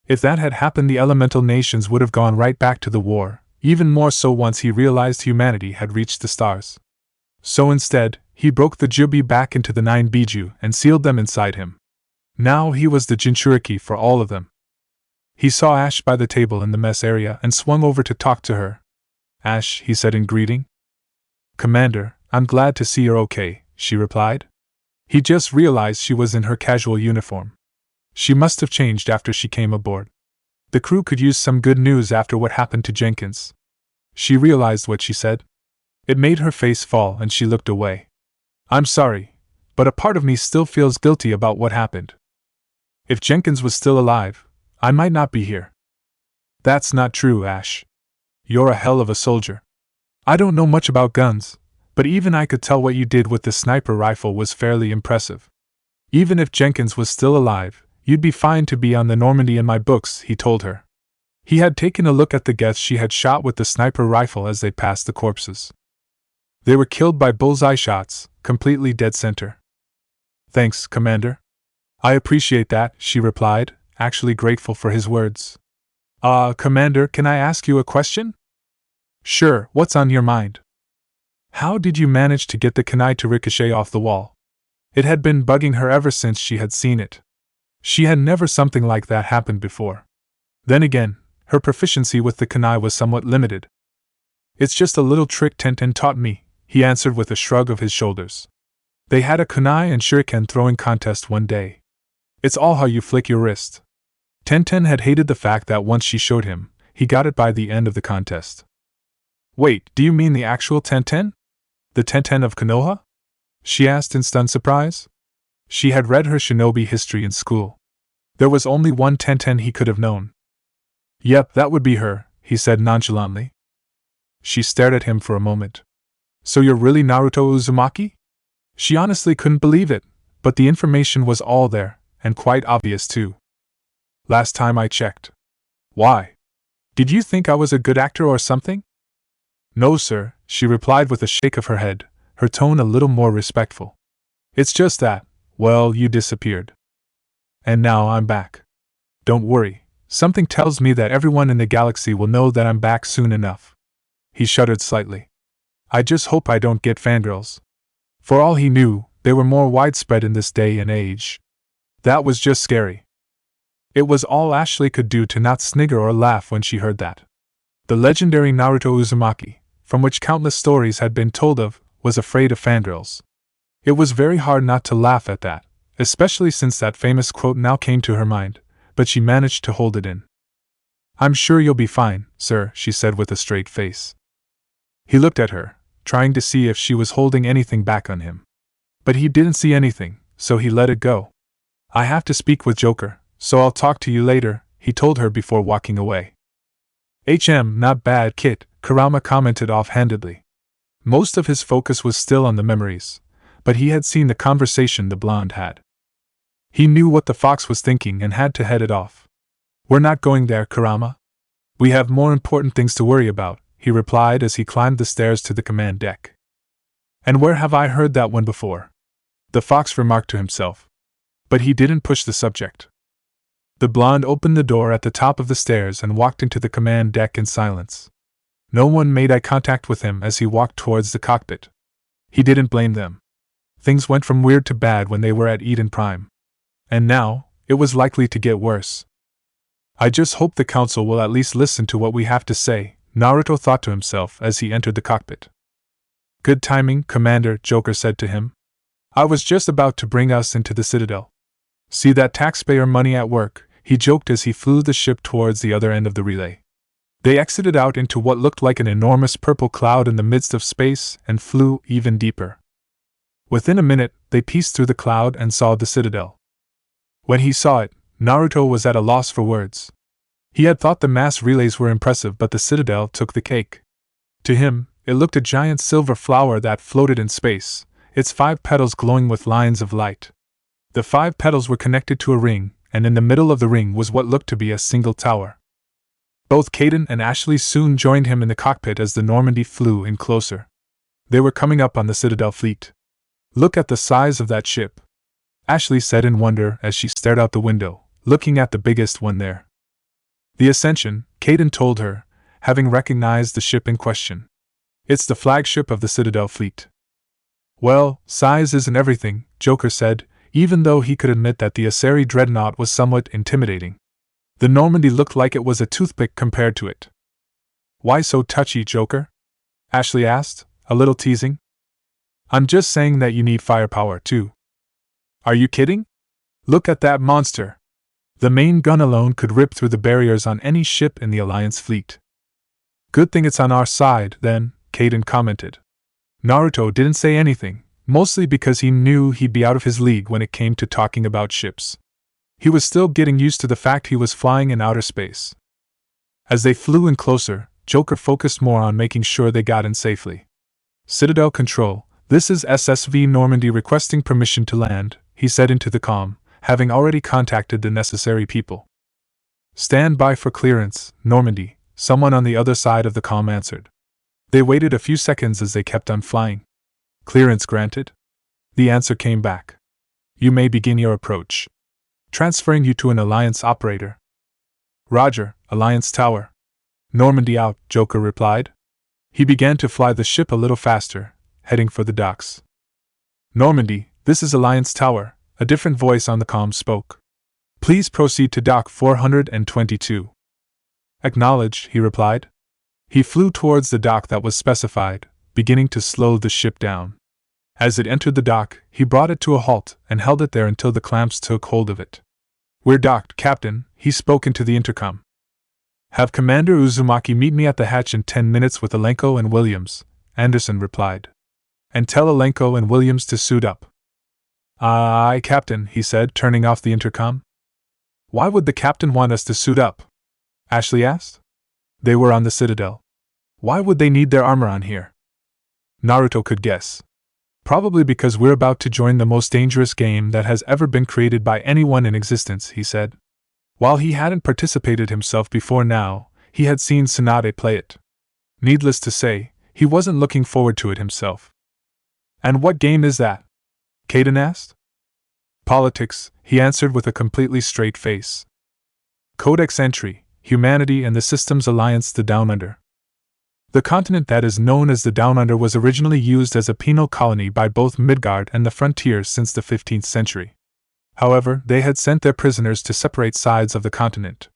If that had happened, the elemental nations would have gone right back to the war, even more so once he realized humanity had reached the stars. So instead, he broke the Jubi back into the 9 Biju and sealed them inside him. Now he was the Jinchuriki for all of them. He saw Ash by the table in the mess area and swung over to talk to her. Ash, he said in greeting. Commander, I'm glad to see you're okay, she replied. He just realized she was in her casual uniform. She must have changed after she came aboard. The crew could use some good news after what happened to Jenkins. She realized what she said. It made her face fall and she looked away. I'm sorry, but a part of me still feels guilty about what happened. If Jenkins was still alive, I might not be here. That's not true, Ash. You're a hell of a soldier. I don't know much about guns, But even I could tell what you did with the sniper rifle was fairly impressive. Even if Jenkins was still alive, you'd be fine to be on the Normandy in my books, he told her. He had taken a look at the guests she had shot with the sniper rifle as they passed the corpses. They were killed by bullseye shots, completely dead center. Thanks, Commander. I appreciate that, she replied, actually grateful for his words. Commander, can I ask you a question? Sure, what's on your mind? How did you manage to get the kunai to ricochet off the wall? It had been bugging her ever since she had seen it. She had never something like that happened before. Then again, her proficiency with the kunai was somewhat limited. It's just a little trick Tenten taught me, he answered with a shrug of his shoulders. They had a kunai and shuriken throwing contest one day. It's all how you flick your wrist. Tenten had hated the fact that once she showed him, he got it by the end of the contest. Wait, do you mean the actual Tenten? The Tenten of Konoha? She asked in stunned surprise. She had read her shinobi history in school. There was only one Tenten he could have known. Yep, that would be her, he said nonchalantly. She stared at him for a moment. So you're really Naruto Uzumaki? She honestly couldn't believe it, but the information was all there, and quite obvious too. Last time I checked. Why? Did you think I was a good actor or something? No, sir, she replied with a shake of her head, her tone a little more respectful. It's just that, well, you disappeared. And now I'm back. Don't worry, something tells me that everyone in the galaxy will know that I'm back soon enough. He shuddered slightly. I just hope I don't get fangirls. For all he knew, they were more widespread in this day and age. That was just scary. It was all Ashley could do to not snigger or laugh when she heard that. The legendary Naruto Uzumaki, from which countless stories had been told of, was afraid of fangirls. It was very hard not to laugh at that, especially since that famous quote now came to her mind, but she managed to hold it in. I'm sure you'll be fine, sir, she said with a straight face. He looked at her, trying to see if she was holding anything back on him. But he didn't see anything, so he let it go. I have to speak with Joker, so I'll talk to you later, he told her before walking away. Not bad, Kit, Kurama commented offhandedly. Most of his focus was still on the memories, but he had seen the conversation the blonde had. He knew what the fox was thinking and had to head it off. We're not going there, Kurama. We have more important things to worry about, he replied as he climbed the stairs to the command deck. And where have I heard that one before? The fox remarked to himself. But he didn't push the subject. The blonde opened the door at the top of the stairs and walked into the command deck in silence. No one made eye contact with him as he walked towards the cockpit. He didn't blame them. Things went from weird to bad when they were at Eden Prime. And now, it was likely to get worse. I just hope the council will at least listen to what we have to say, Naruto thought to himself as he entered the cockpit. Good timing, Commander, Joker said to him. I was just about to bring us into the Citadel. See that taxpayer money at work, he joked as he flew the ship towards the other end of the relay. They exited out into what looked like an enormous purple cloud in the midst of space and flew even deeper. Within a minute, they pieced through the cloud and saw the Citadel. When he saw it, Naruto was at a loss for words. He had thought the mass relays were impressive, but the Citadel took the cake. To him, it looked a giant silver flower that floated in space, its 5 petals glowing with lines of light. The 5 petals were connected to a ring, and in the middle of the ring was what looked to be a single tower. Both Caden and Ashley soon joined him in the cockpit as the Normandy flew in closer. They were coming up on the Citadel fleet. Look at the size of that ship, Ashley said in wonder as she stared out the window, looking at the biggest one there. The Ascension, Caden told her, having recognized the ship in question. It's the flagship of the Citadel fleet. Well, size isn't everything, Joker said, even though he could admit that the Asari dreadnought was somewhat intimidating. The Normandy looked like it was a toothpick compared to it. Why so touchy, Joker? Ashley asked, a little teasing. I'm just saying that you need firepower, too. Are you kidding? Look at that monster. The main gun alone could rip through the barriers on any ship in the Alliance fleet. Good thing it's on our side, then, Caden commented. Naruto didn't say anything, mostly because he knew he'd be out of his league when it came to talking about ships. He was still getting used to the fact he was flying in outer space. As they flew in closer, Joker focused more on making sure they got in safely. Citadel Control, this is SSV Normandy requesting permission to land, he said into the comm, having already contacted the necessary people. Stand by for clearance, Normandy, someone on the other side of the comm answered. They waited a few seconds as they kept on flying. Clearance granted? The answer came back. You may begin your approach. Transferring you to an Alliance operator. Roger, Alliance Tower. Normandy out, Joker replied. He began to fly the ship a little faster, heading for the docks. Normandy, this is Alliance Tower, a different voice on the comm spoke. Please proceed to Dock 422. Acknowledged, he replied. He flew towards the dock that was specified, beginning to slow the ship down. As it entered the dock, he brought it to a halt and held it there until the clamps took hold of it. We're docked, Captain, he spoke into the intercom. Have Commander Uzumaki meet me at the hatch in 10 minutes with Alenko and Williams, Anderson replied. And tell Alenko and Williams to suit up. Aye, Captain, he said, turning off the intercom. Why would the captain want us to suit up? Ashley asked. They were on the Citadel. Why would they need their armor on here? Naruto could guess. Probably because we're about to join the most dangerous game that has ever been created by anyone in existence, he said. While he hadn't participated himself before now, he had seen Tsunade play it. Needless to say, he wasn't looking forward to it himself. And what game is that? Kaden asked. Politics, he answered with a completely straight face. Codex entry, Humanity and the Systems Alliance, the Down Under. The continent that is known as the Down Under was originally used as a penal colony by both Midgard and the Frontiers since the 15th century. However, they had sent their prisoners to separate sides of the continent.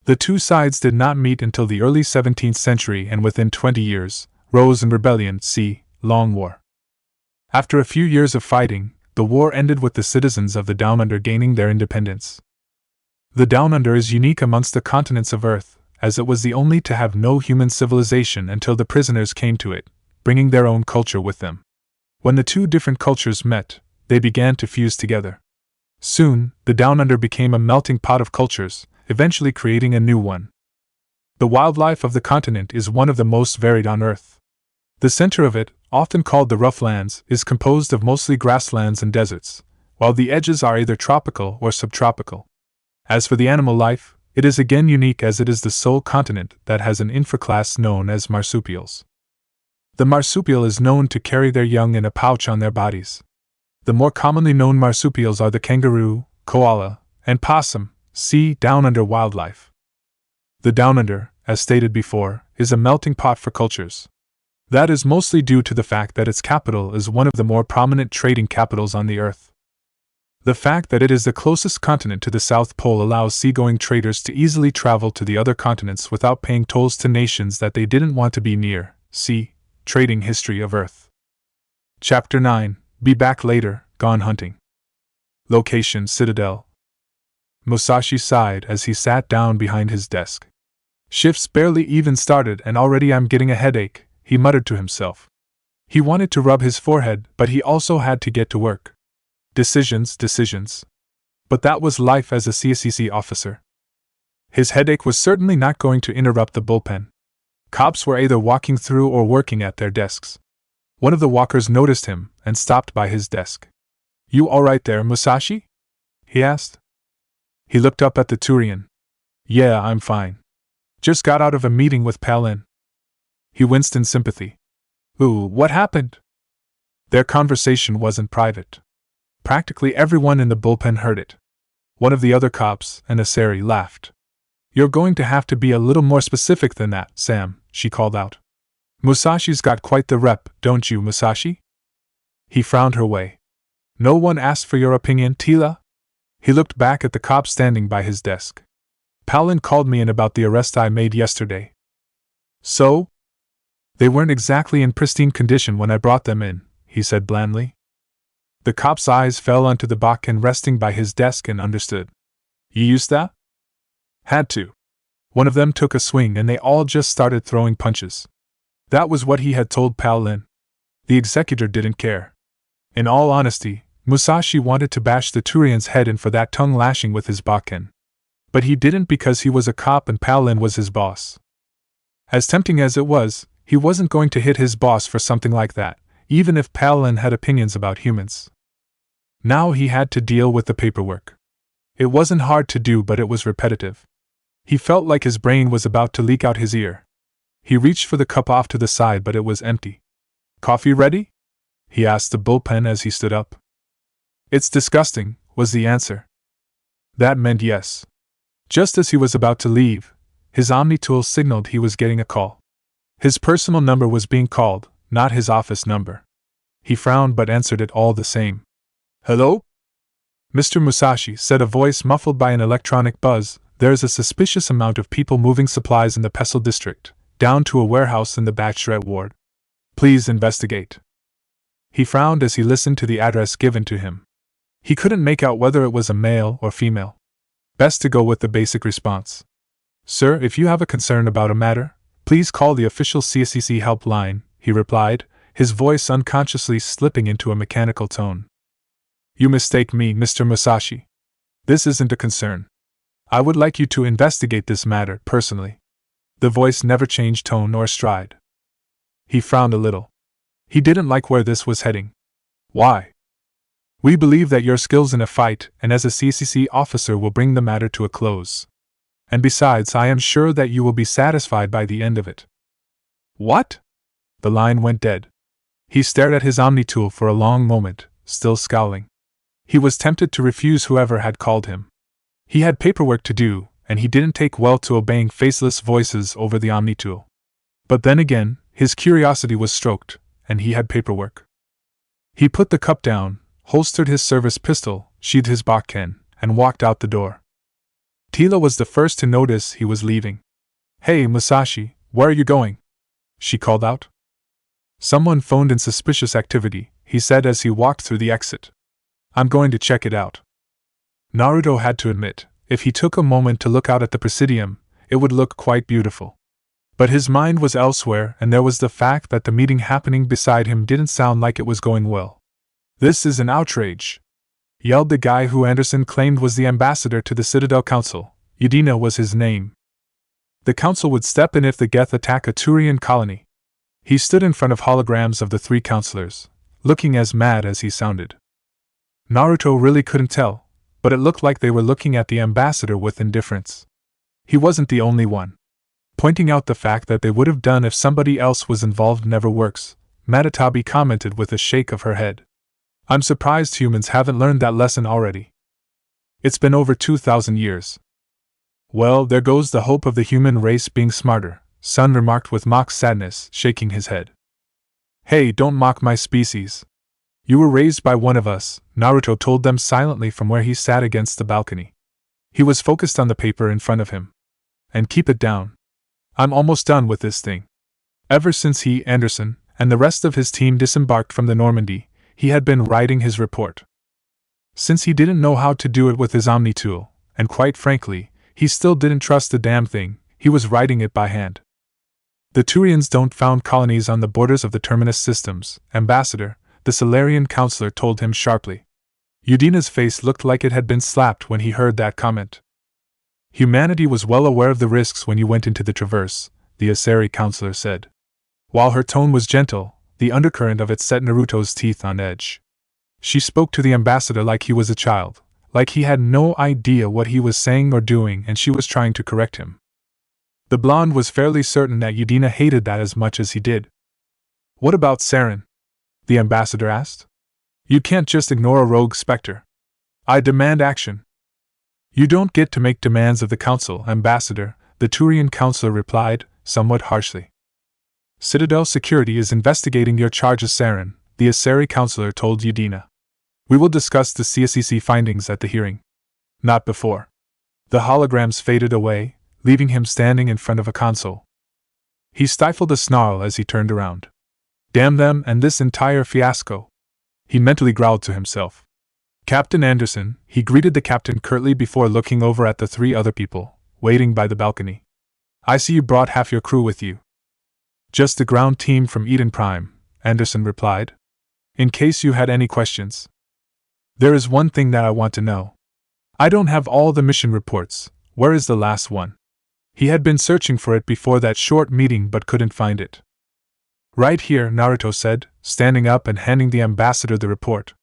The two sides did not meet until the early 17th century, and within 20 years, rose in rebellion, see Long War. After a few years of fighting, the war ended with the citizens of the Down Under gaining their independence. The Down Under is unique amongst the continents of Earth, as it was the only to have no human civilization until the prisoners came to it, bringing their own culture with them. When the two different cultures met, they began to fuse together. Soon, the Down Under became a melting pot of cultures, eventually creating a new one. The wildlife of the continent is one of the most varied on Earth. The center of it, often called the Rough Lands, is composed of mostly grasslands and deserts, while the edges are either tropical or subtropical. As for the animal life, it is again unique, as it is the sole continent that has an infraclass known as marsupials. The marsupial is known to carry their young in a pouch on their bodies. The more commonly known marsupials are the kangaroo, koala, and possum, see Down Under wildlife. The Down Under, as stated before, is a melting pot for cultures. That is mostly due to the fact that its capital is one of the more prominent trading capitals on the Earth. The fact that it is the closest continent to the South Pole allows seagoing traders to easily travel to the other continents without paying tolls to nations that they didn't want to be near, see Trading History of Earth. Chapter 9, Be Back Later, Gone Hunting. Location: Citadel. Musashi sighed as he sat down behind his desk. Shifts barely even started and already I'm getting a headache, he muttered to himself. He wanted to rub his forehead, but he also had to get to work. Decisions. But that was life as a CSCC officer. His headache was certainly not going to interrupt the bullpen. Cops were either walking through or working at their desks. One of the walkers noticed him and stopped by his desk. You all right there, Musashi? He asked. He looked up at the Turian. Yeah, I'm fine. Just got out of a meeting with Palin. He winced in sympathy. Ooh, what happened? Their conversation wasn't private. Practically everyone in the bullpen heard it. One of the other cops, an Asari, laughed. You're going to have to be a little more specific than that, Sam, she called out. Musashi's got quite the rep, don't you, Musashi? He frowned her way. No one asked for your opinion, Tila? He looked back at the cop standing by his desk. Palin called me in about the arrest I made yesterday. So? They weren't exactly in pristine condition when I brought them in, he said blandly. The cop's eyes fell onto the Bakken resting by his desk and understood. You used that? Had to. One of them took a swing and they all just started throwing punches. That was what he had told Palin. The executor didn't care. In all honesty, Musashi wanted to bash the Turian's head in for that tongue lashing with his Bakken. But he didn't because he was a cop and Palin was his boss. As tempting as it was, He wasn't going to hit his boss for something like that, even if Palin had opinions about humans. Now he had to deal with the paperwork. It wasn't hard to do, but it was repetitive. He felt like his brain was about to leak out his ear. He reached for the cup off to the side, but it was empty. "Coffee ready?" he asked the bullpen as he stood up. "It's disgusting," was the answer. That meant yes. Just as he was about to leave, his Omni-tool signaled he was getting a call. His personal number was being called, not his office number. He frowned but answered it all the same. "Hello?" "Mr. Musashi," said a voice muffled by an electronic buzz, "there's a suspicious amount of people moving supplies in the Pestle district, down to a warehouse in the Bachelorette ward. Please investigate." He frowned as he listened to the address given to him. He couldn't make out whether it was a male or female. Best to go with the basic response. "Sir, if you have a concern about a matter, please call the official CSCC helpline," he replied, his voice unconsciously slipping into a mechanical tone. "You mistake me, Mr. Musashi. This isn't a concern. I would like you to investigate this matter personally." The voice never changed tone or stride. He frowned a little. He didn't like where this was heading. "Why?" "We believe that your skills in a fight and as a CCC officer will bring the matter to a close. And besides, I am sure that you will be satisfied by the end of it." "What?" The line went dead. He stared at his Omni-tool for a long moment, still scowling. He was tempted to refuse whoever had called him. He had paperwork to do, and he didn't take well to obeying faceless voices over the Omni-tool. But then again, his curiosity was stroked, and he had paperwork. He put the cup down, holstered his service pistol, sheathed his Bakken, and walked out the door. Tila was the first to notice he was leaving. "Hey, Musashi, where are you going?" she called out. "Someone phoned in suspicious activity," he said as he walked through the exit. "I'm going to check it out." Naruto had to admit, if he took a moment to look out at the Presidium, it would look quite beautiful. But his mind was elsewhere, and there was the fact that the meeting happening beside him didn't sound like it was going well. "This is an outrage!" yelled the guy who Anderson claimed was the ambassador to the Citadel Council. Udina was his name. The council would step in if the Geth attack a Turian colony. He stood in front of holograms of the three counselors, looking as mad as he sounded. Naruto really couldn't tell, but it looked like they were looking at the ambassador with indifference. He wasn't the only one. Pointing out the fact that they would have done if somebody else was involved never works, Matatabi commented with a shake of her head. "I'm surprised humans haven't learned that lesson already. It's been over 2,000 years. Well, there goes the hope of the human race being smarter," Sun remarked with mock sadness, shaking his head. "Hey, don't mock my species. You were raised by one of us," Naruto told them silently from where he sat against the balcony. He was focused on the paper in front of him. "And keep it down. I'm almost done with this thing." Ever since he, Anderson, and the rest of his team disembarked from the Normandy, he had been writing his report. Since he didn't know how to do it with his Omni-tool, and quite frankly, he still didn't trust the damn thing, he was writing it by hand. "The Turians don't found colonies on the borders of the Terminus systems, Ambassador," the Solarian counselor told him sharply. Udina's face looked like it had been slapped when he heard that comment. "Humanity was well aware of the risks when you went into the Traverse," the Asari counselor said. While her tone was gentle, the undercurrent of it set Naruto's teeth on edge. She spoke to the ambassador like he was a child, like he had no idea what he was saying or doing and she was trying to correct him. The blonde was fairly certain that Udina hated that as much as he did. "What about Sarin?" the ambassador asked. "You can't just ignore a rogue Spectre. I demand action." "You don't get to make demands of the council, Ambassador," the Turian counselor replied, somewhat harshly. "Citadel Security is investigating your charges, Sarin," the Asari counselor told Udina. "We will discuss the CSCC findings at the hearing. Not before." The holograms faded away, leaving him standing in front of a console. He stifled a snarl as he turned around. "Damn them and this entire fiasco," he mentally growled to himself. "Captain Anderson," he greeted the captain curtly before looking over at the three other people, waiting by the balcony. "I see you brought half your crew with you." "Just the ground team from Eden Prime," Anderson replied. "In case you had any questions. There is one thing that I want to know. I don't have all the mission reports. Where is the last one?" He had been searching for it before that short meeting but couldn't find it. Right here, Naruto said, standing up and handing the ambassador the report.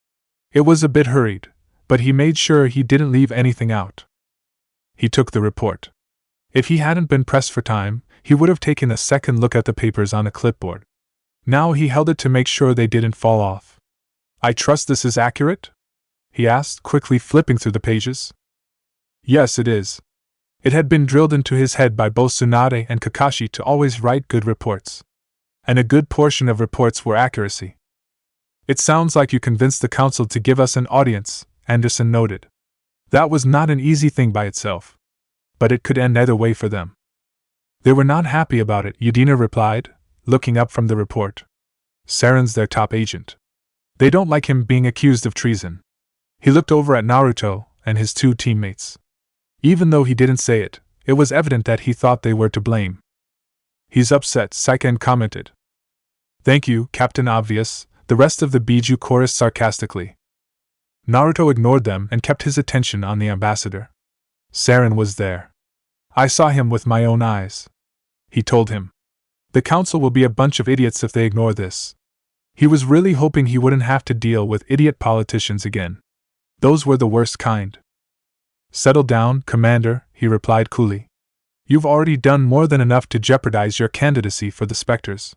It was a bit hurried, but he made sure he didn't leave anything out. He took the report. If he hadn't been pressed for time, he would have taken a second look at the papers on a clipboard. Now he held it to make sure they didn't fall off. I trust this is accurate? He asked, quickly flipping through the pages. Yes, it is. It had been drilled into his head by both Tsunade and Kakashi to always write good reports. And a good portion of reports were accuracy. It sounds like you convinced the council to give us an audience, Anderson noted. That was not an easy thing by itself. But it could end either way for them. They were not happy about it, Udina replied, looking up from the report. Sarin's their top agent. They don't like him being accused of treason. He looked over at Naruto and his two teammates. Even though he didn't say it, it was evident that he thought they were to blame. He's upset, Saiken commented. Thank you, Captain Obvious, the rest of the Biju chorused sarcastically. Naruto ignored them and kept his attention on the ambassador. Sarin was there. I saw him with my own eyes. He told him. The council will be a bunch of idiots if they ignore this. He was really hoping he wouldn't have to deal with idiot politicians again. Those were the worst kind. Settle down, Commander, he replied coolly. You've already done more than enough to jeopardize your candidacy for the Spectres.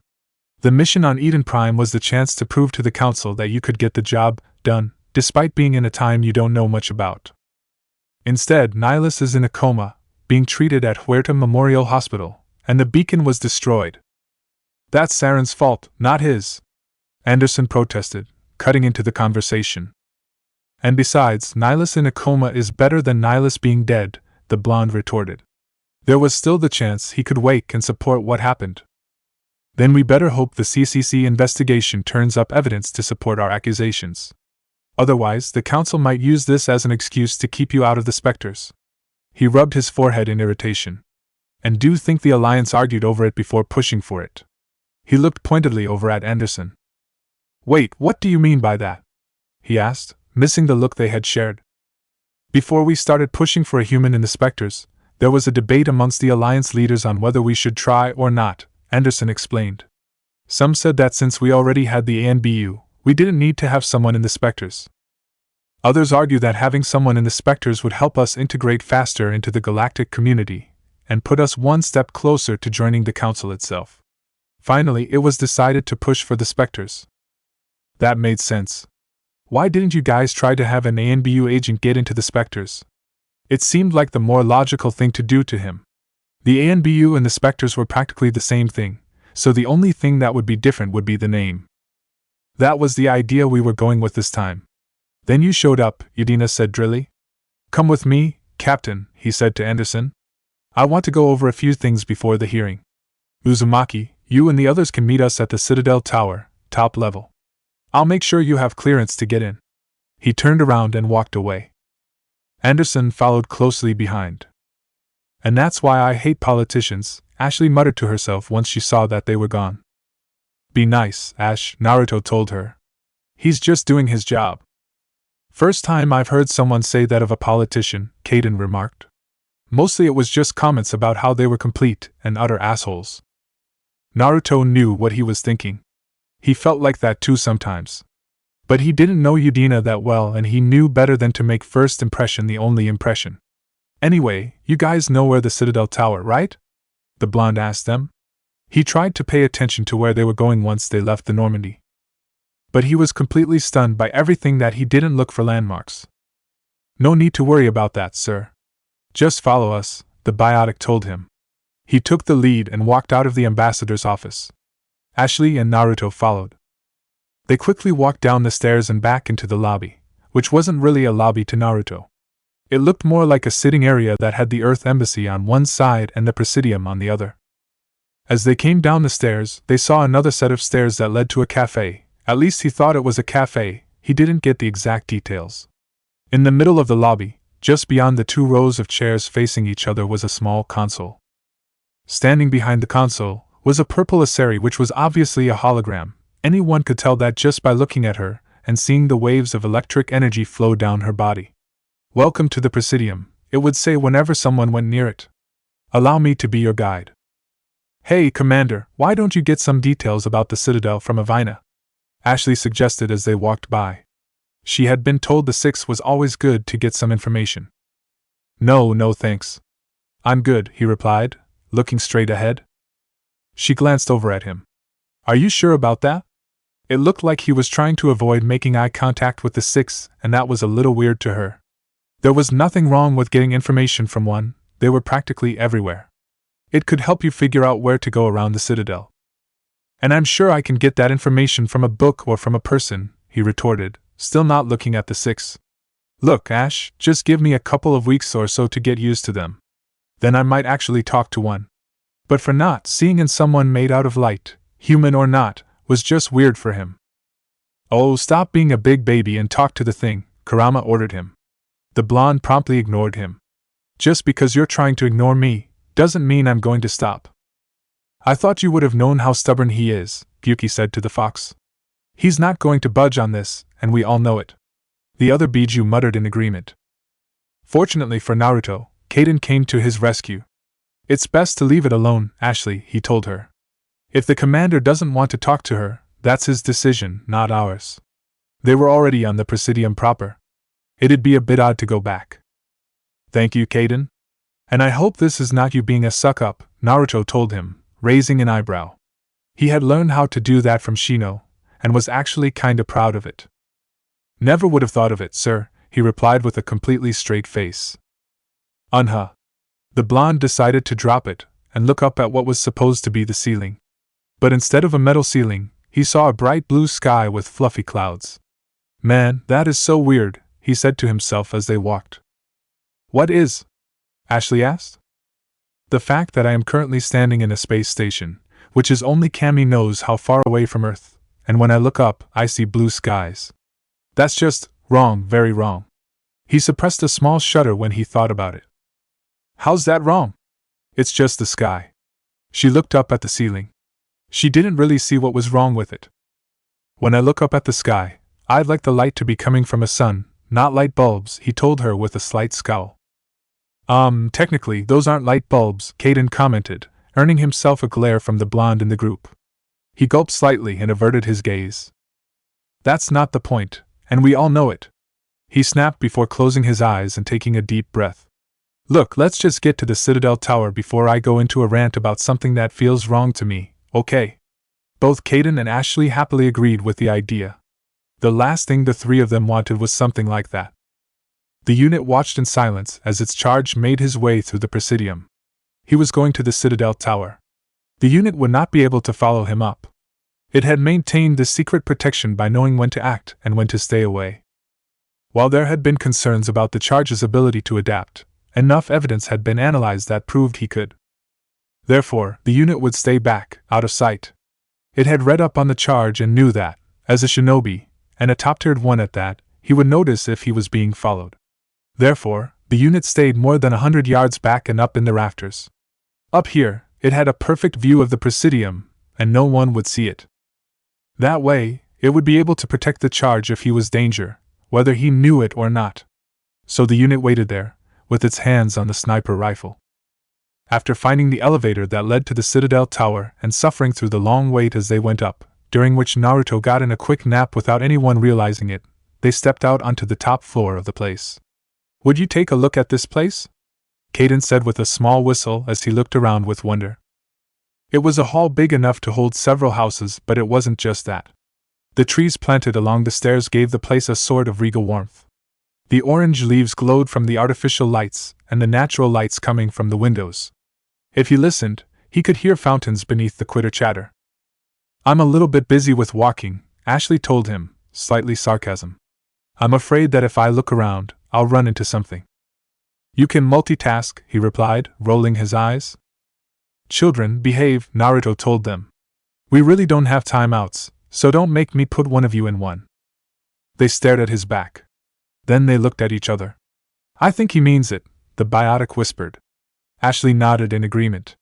The mission on Eden Prime was the chance to prove to the Council that you could get the job done, despite being in a time you don't know much about. Instead, Nihilus is in a coma, being treated at Huerta Memorial Hospital, and the beacon was destroyed. That's Sarin's fault, not his. Anderson protested, cutting into the conversation. And besides, Nihilus in a coma is better than Nihilus being dead, the blonde retorted. There was still the chance he could wake and support what happened. Then we better hope the CCC investigation turns up evidence to support our accusations. Otherwise, the council might use this as an excuse to keep you out of the Spectres. He rubbed his forehead in irritation. And do think the Alliance argued over it before pushing for it. He looked pointedly over at Anderson. Wait, what do you mean by that? He asked, missing the look they had shared. Before we started pushing for a human in the Spectres, there was a debate amongst the Alliance leaders on whether we should try or not, Anderson explained. Some said that since we already had the ANBU, we didn't need to have someone in the Spectres. Others argue that having someone in the Spectres would help us integrate faster into the galactic community, and put us one step closer to joining the Council itself. Finally, it was decided to push for the Spectres. That made sense. Why didn't you guys try to have an ANBU agent get into the Spectres? It seemed like the more logical thing to do to him. The ANBU and the Spectres were practically the same thing, so the only thing that would be different would be the name. That was the idea we were going with this time. Then you showed up, Udina said drily. Come with me, Captain, he said to Anderson. I want to go over a few things before the hearing. Uzumaki, you and the others can meet us at the Citadel Tower, top level. I'll make sure you have clearance to get in. He turned around and walked away. Anderson followed closely behind. And that's why I hate politicians, Ashley muttered to herself once she saw that they were gone. Be nice, Ash, Naruto told her. He's just doing his job. First time I've heard someone say that of a politician, Kaden remarked. Mostly it was just comments about how they were complete and utter assholes. Naruto knew what he was thinking. He felt like that too sometimes. But he didn't know Udina that well, and he knew better than to make first impression the only impression. Anyway, you guys know where the Citadel Tower, right? The blonde asked them. He tried to pay attention to where they were going once they left the Normandy. But he was completely stunned by everything that he didn't look for landmarks. No need to worry about that, sir. Just follow us, the biotic told him. He took the lead and walked out of the ambassador's office. Ashley and Naruto followed. They quickly walked down the stairs and back into the lobby, which wasn't really a lobby to Naruto. It looked more like a sitting area that had the Earth Embassy on one side and the Presidium on the other. As they came down the stairs, they saw another set of stairs that led to a cafe. At least he thought it was a cafe, he didn't get the exact details. In the middle of the lobby, just beyond the 2 rows of chairs facing each other, was a small console. Standing behind the console was a purple Asari, which was obviously a hologram. Anyone could tell that just by looking at her and seeing the waves of electric energy flow down her body. Welcome to the Presidium, it would say whenever someone went near it. Allow me to be your guide. Hey, Commander, why don't you get some details about the Citadel from Avina? Ashley suggested as they walked by. She had been told the Six was always good to get some information. No thanks. I'm good, he replied, looking straight ahead. She glanced over at him. Are you sure about that? It looked like he was trying to avoid making eye contact with the Six, and that was a little weird to her. There was nothing wrong with getting information from one, they were practically everywhere. It could help you figure out where to go around the Citadel. And I'm sure I can get that information from a book or from a person, he retorted, still not looking at the Six. Look, Ash, just give me a couple of weeks or so to get used to them. Then I might actually talk to one. But for not seeing in someone made out of light, human or not, was just weird for him. Oh, stop being a big baby and talk to the thing, Kurama ordered him. The blonde promptly ignored him. Just because you're trying to ignore me, doesn't mean I'm going to stop. I thought you would have known how stubborn he is, Gyuki said to the fox. He's not going to budge on this, and we all know it. The other Biju muttered in agreement. Fortunately for Naruto, Kaden came to his rescue. It's best to leave it alone, Ashley, he told her. If the commander doesn't want to talk to her, that's his decision, not ours. They were already on the Presidium proper. It'd be a bit odd to go back. Thank you, Kaden. And I hope this is not you being a suck-up, Naruto told him, raising an eyebrow. He had learned how to do that from Shino, and was actually kinda proud of it. Never would have thought of it, sir, he replied with a completely straight face. The blonde decided to drop it, and look up at what was supposed to be the ceiling. But instead of a metal ceiling, he saw a bright blue sky with fluffy clouds. Man, that is so weird, he said to himself as they walked. What is? Ashley asked. The fact that I am currently standing in a space station, which is only Kami knows how far away from Earth, and when I look up, I see blue skies. That's just wrong, very wrong. He suppressed a small shudder when he thought about it. How's that wrong? It's just the sky. She looked up at the ceiling. She didn't really see what was wrong with it. When I look up at the sky, I'd like the light to be coming from a sun, not light bulbs, he told her with a slight scowl. Technically, those aren't light bulbs, Kaden commented, earning himself a glare from the blonde in the group. He gulped slightly and averted his gaze. That's not the point, and we all know it. He snapped before closing his eyes and taking a deep breath. Look, let's just get to the Citadel Tower before I go into a rant about something that feels wrong to me, okay? Both Kaden and Ashley happily agreed with the idea. The last thing the three of them wanted was something like that. The unit watched in silence as its charge made his way through the Presidium. He was going to the Citadel Tower. The unit would not be able to follow him up. It had maintained this secret protection by knowing when to act and when to stay away. While there had been concerns about the charge's ability to adapt, enough evidence had been analyzed that proved he could. Therefore, the unit would stay back, out of sight. It had read up on the charge and knew that, as a shinobi, and a top-tiered one at that, he would notice if he was being followed. Therefore, the unit stayed more than 100 yards back and up in the rafters. Up here, it had a perfect view of the Presidium, and no one would see it. That way, it would be able to protect the charge if he was danger, whether he knew it or not. So the unit waited there, with its hands on the sniper rifle. After finding the elevator that led to the Citadel Tower and suffering through the long wait as they went up, during which Naruto got in a quick nap without anyone realizing it, they stepped out onto the top floor of the place. Would you take a look at this place? Kaden said with a small whistle as he looked around with wonder. It was a hall big enough to hold several houses, but it wasn't just that. The trees planted along the stairs gave the place a sort of regal warmth. The orange leaves glowed from the artificial lights and the natural lights coming from the windows. If he listened, he could hear fountains beneath the quitter chatter. I'm a little bit busy with walking, Ashley told him, slightly sarcasm. I'm afraid that if I look around, I'll run into something. You can multitask, he replied, rolling his eyes. Children, behave, Naruto told them. We really don't have timeouts, so don't make me put one of you in one. They stared at his back. Then they looked at each other. I think he means it, the biotic whispered. Ashley nodded in agreement.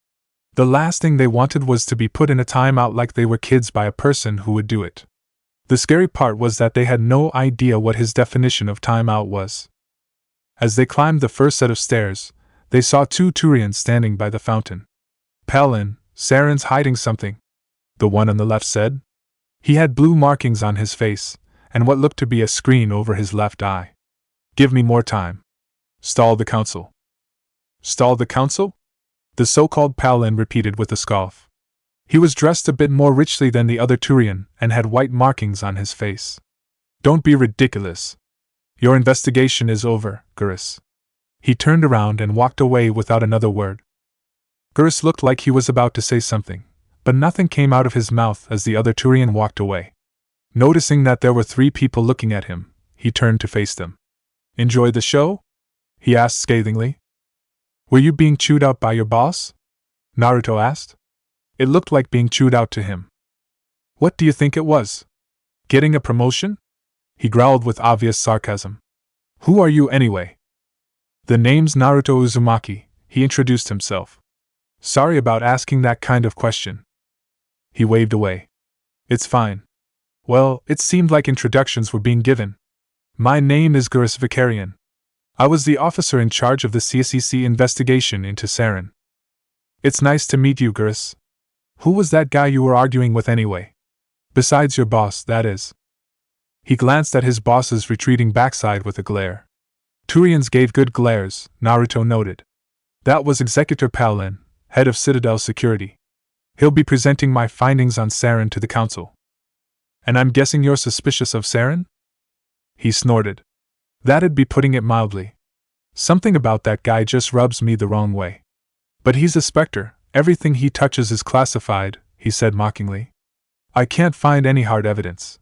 The last thing they wanted was to be put in a timeout like they were kids by a person who would do it. The scary part was that they had no idea what his definition of timeout was. As they climbed the first set of stairs, they saw two Turians standing by the fountain. Palin, Sarin's hiding something, the one on the left said. He had blue markings on his face, and what looked to be a screen over his left eye. Give me more time. Stalled the council. Stalled the council? The so-called Paladin repeated with a scoff. He was dressed a bit more richly than the other Turian and had white markings on his face. Don't be ridiculous. Your investigation is over, Gurus. He turned around and walked away without another word. Gurus looked like he was about to say something, but nothing came out of his mouth as the other Turian walked away. Noticing that there were 3 people looking at him, he turned to face them. Enjoy the show? He asked scathingly. Were you being chewed out by your boss? Naruto asked. It looked like being chewed out to him. What do you think it was? Getting a promotion? He growled with obvious sarcasm. Who are you anyway? The name's Naruto Uzumaki, he introduced himself. Sorry about asking that kind of question. He waved away. It's fine. Well, it seemed like introductions were being given. My name is Gurus Vicarian. I was the officer in charge of the CSEC investigation into Sarin. It's nice to meet you, Gurus. Who was that guy you were arguing with anyway? Besides your boss, that is. He glanced at his boss's retreating backside with a glare. Turians gave good glares, Naruto noted. That was Executor Paladin, head of Citadel security. He'll be presenting my findings on Sarin to the council. And I'm guessing you're suspicious of Sarin? He snorted. That'd be putting it mildly. Something about that guy just rubs me the wrong way. But he's a Spectre, everything he touches is classified, he said mockingly. I can't find any hard evidence.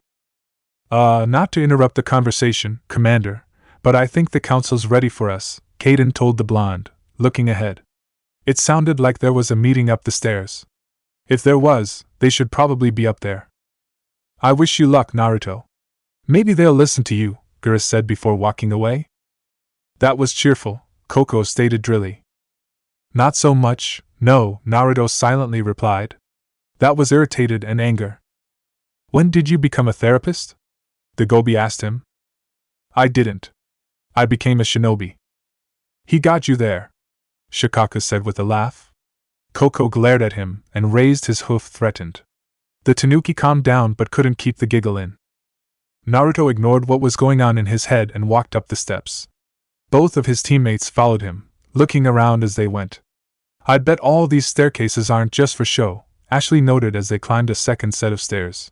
Not to interrupt the conversation, Commander, but I think the council's ready for us, Kaden told the blonde, looking ahead. It sounded like there was a meeting up the stairs. If there was, they should probably be up there. I wish you luck, Naruto. Maybe they'll listen to you, Gurus said before walking away. That was cheerful, Koko stated drily. Not so much, no, Naruto silently replied. That was irritated and anger. When did you become a therapist? The Gobi asked him. I didn't. I became a shinobi. He got you there, Shikaka said with a laugh. Koko glared at him and raised his hoof threatened. The Tanuki calmed down but couldn't keep the giggle in. Naruto ignored what was going on in his head and walked up the steps. Both of his teammates followed him, looking around as they went. I'd bet all these staircases aren't just for show, Ashley noted as they climbed a second set of stairs.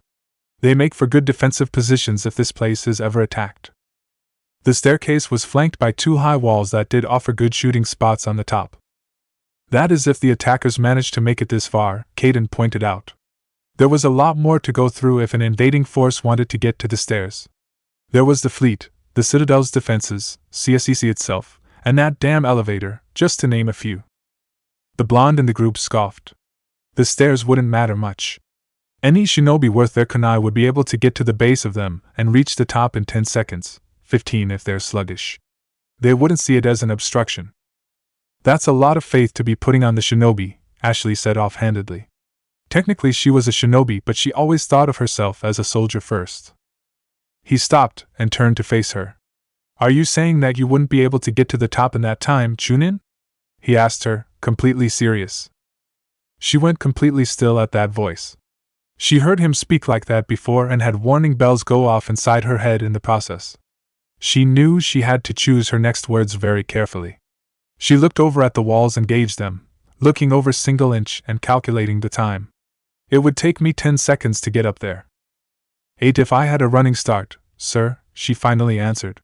They make for good defensive positions if this place is ever attacked. The staircase was flanked by 2 high walls that did offer good shooting spots on the top. That is if the attackers managed to make it this far, Kaden pointed out. There was a lot more to go through if an invading force wanted to get to the stairs. There was the fleet, the Citadel's defenses, CSEC itself, and that damn elevator, just to name a few. The blonde in the group scoffed. The stairs wouldn't matter much. Any shinobi worth their kunai would be able to get to the base of them and reach the top in 10 seconds, 15 if they're sluggish. They wouldn't see it as an obstruction. That's a lot of faith to be putting on the shinobi, Ashley said offhandedly. Technically she was a shinobi, but she always thought of herself as a soldier first. He stopped and turned to face her. Are you saying that you wouldn't be able to get to the top in that time, Chunin? He asked her, completely serious. She went completely still at that voice. She heard him speak like that before and had warning bells go off inside her head in the process. She knew she had to choose her next words very carefully. She looked over at the walls and gauged them, looking over single inch and calculating the time. It would take me 10 seconds to get up there. 8 if I had a running start, sir, she finally answered.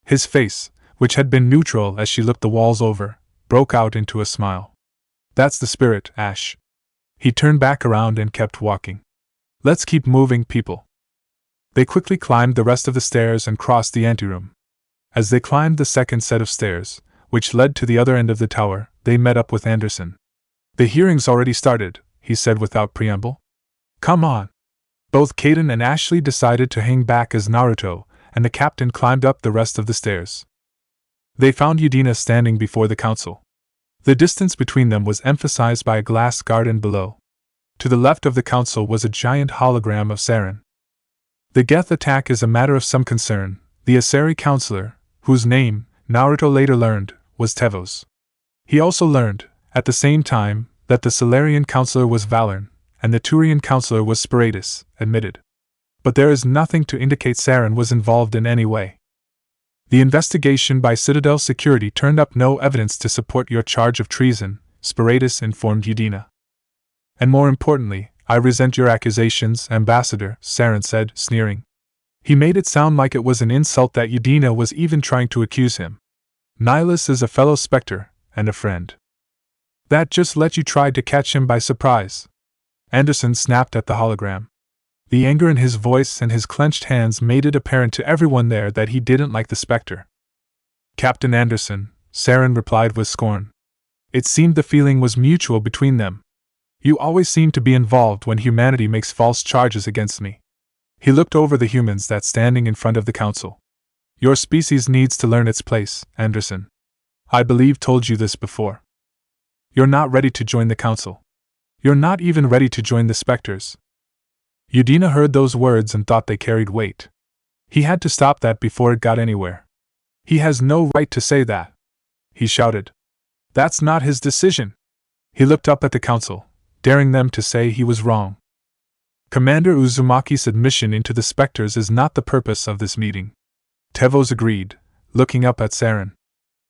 His face, which had been neutral as she looked the walls over, broke out into a smile. That's the spirit, Ash. He turned back around and kept walking. Let's keep moving, people. They quickly climbed the rest of the stairs and crossed the anteroom. As they climbed the second set of stairs, which led to the other end of the tower, they met up with Anderson. The hearing's already started, he said without preamble. Come on. Both Kaden and Ashley decided to hang back as Naruto and the captain climbed up the rest of the stairs. They found Udina standing before the council. The distance between them was emphasized by a glass garden below. To the left of the council was a giant hologram of Sarin. The Geth attack is a matter of some concern, the Asari counselor, whose name, Naruto later learned, was Tevos. He also learned, at the same time, That the Solarian counselor was Valorn, and the Turian counselor was Spiratus, admitted. But there is nothing to indicate Sarin was involved in any way. The investigation by Citadel security turned up no evidence to support your charge of treason, Spiratus informed Udina. And more importantly, I resent your accusations, Ambassador, Sarin said, sneering. He made it sound like it was an insult that Udina was even trying to accuse him. Nihilus is a fellow Spectre, and a friend. That just let you try to catch him by surprise. Anderson snapped at the hologram. The anger in his voice and his clenched hands made it apparent to everyone there that he didn't like the Spectre. Captain Anderson, Sarin replied with scorn. It seemed the feeling was mutual between them. You always seem to be involved when humanity makes false charges against me. He looked over the humans that standing in front of the council. Your species needs to learn its place, Anderson. I believe told you this before. You're not ready to join the council. You're not even ready to join the Spectres. Udina heard those words and thought they carried weight. He had to stop that before it got anywhere. He has no right to say that. He shouted. That's not his decision. He looked up at the council, daring them to say he was wrong. Commander Uzumaki's admission into the Spectres is not the purpose of this meeting. Tevos agreed, looking up at Sarin.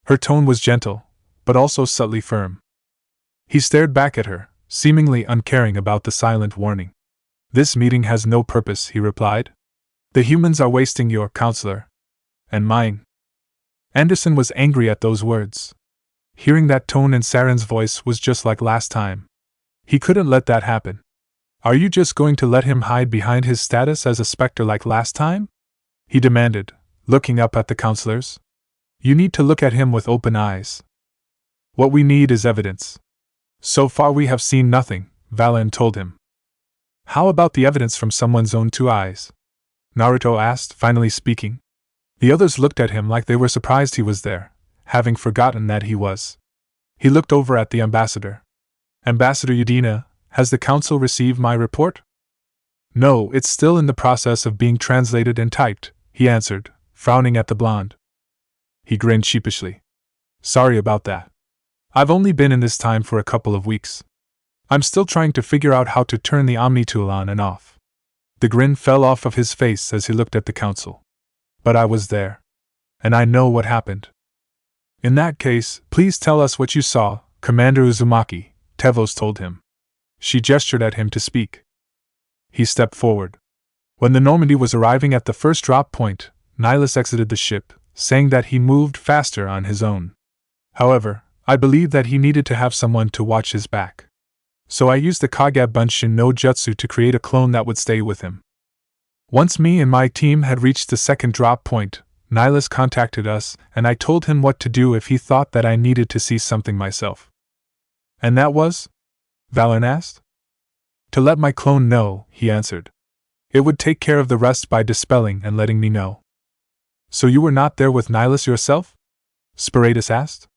Her tone was gentle, but also subtly firm. He stared back at her, seemingly uncaring about the silent warning. This meeting has no purpose, he replied. The humans are wasting your counselor. And mine. Anderson was angry at those words. Hearing that tone in Sarin's voice was just like last time. He couldn't let that happen. Are you just going to let him hide behind his status as a Spectre like last time? He demanded, looking up at the counselors. You need to look at him with open eyes. What we need is evidence. So far we have seen nothing, Valorn told him. How about the evidence from someone's own two eyes? Naruto asked, finally speaking. The others looked at him like they were surprised he was there, having forgotten that he was. He looked over at the ambassador. Ambassador Udina, has the council received my report? No, it's still in the process of being translated and typed, he answered, frowning at the blonde. He grinned sheepishly. Sorry about that. I've only been in this time for a couple of weeks. I'm still trying to figure out how to turn the Omni tool on and off. The grin fell off of his face as he looked at the council. But I was there. And I know what happened. In that case, please tell us what you saw, Commander Uzumaki, Tevos told him. She gestured at him to speak. He stepped forward. When the Normandy was arriving at the first drop point, Nihilus exited the ship, saying that he moved faster on his own. However, I believed that he needed to have someone to watch his back. So I used the Kage Bunshin no Jutsu to create a clone that would stay with him. Once me and my team had reached the second drop point, Nihilus contacted us, and I told him what to do if he thought that I needed to see something myself. And that was? Valorn asked. To let my clone know, he answered. It would take care of the rest by dispelling and letting me know. So you were not there with Nihilus yourself? Spiratus asked.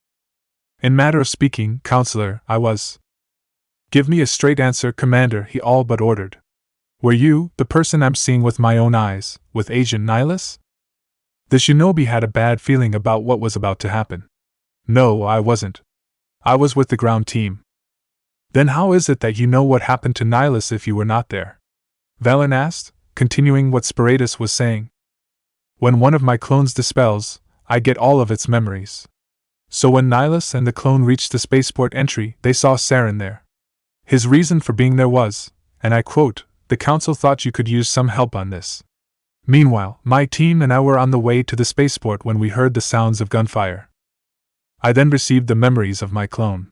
In matter of speaking, Counselor, I was. Give me a straight answer, Commander, he all but ordered. Were you, the person I'm seeing with my own eyes, with Agent Nihilus? The shinobi had a bad feeling about what was about to happen. No, I wasn't. I was with the ground team. Then how is it that you know what happened to Nihilus if you were not there? Valorn asked, continuing what Spiratus was saying. When one of my clones dispels, I get all of its memories. So when Nihilus and the clone reached the spaceport entry, they saw Sarin there. His reason for being there was, and I quote, the council thought you could use some help on this. Meanwhile, my team and I were on the way to the spaceport when we heard the sounds of gunfire. I then received the memories of my clone.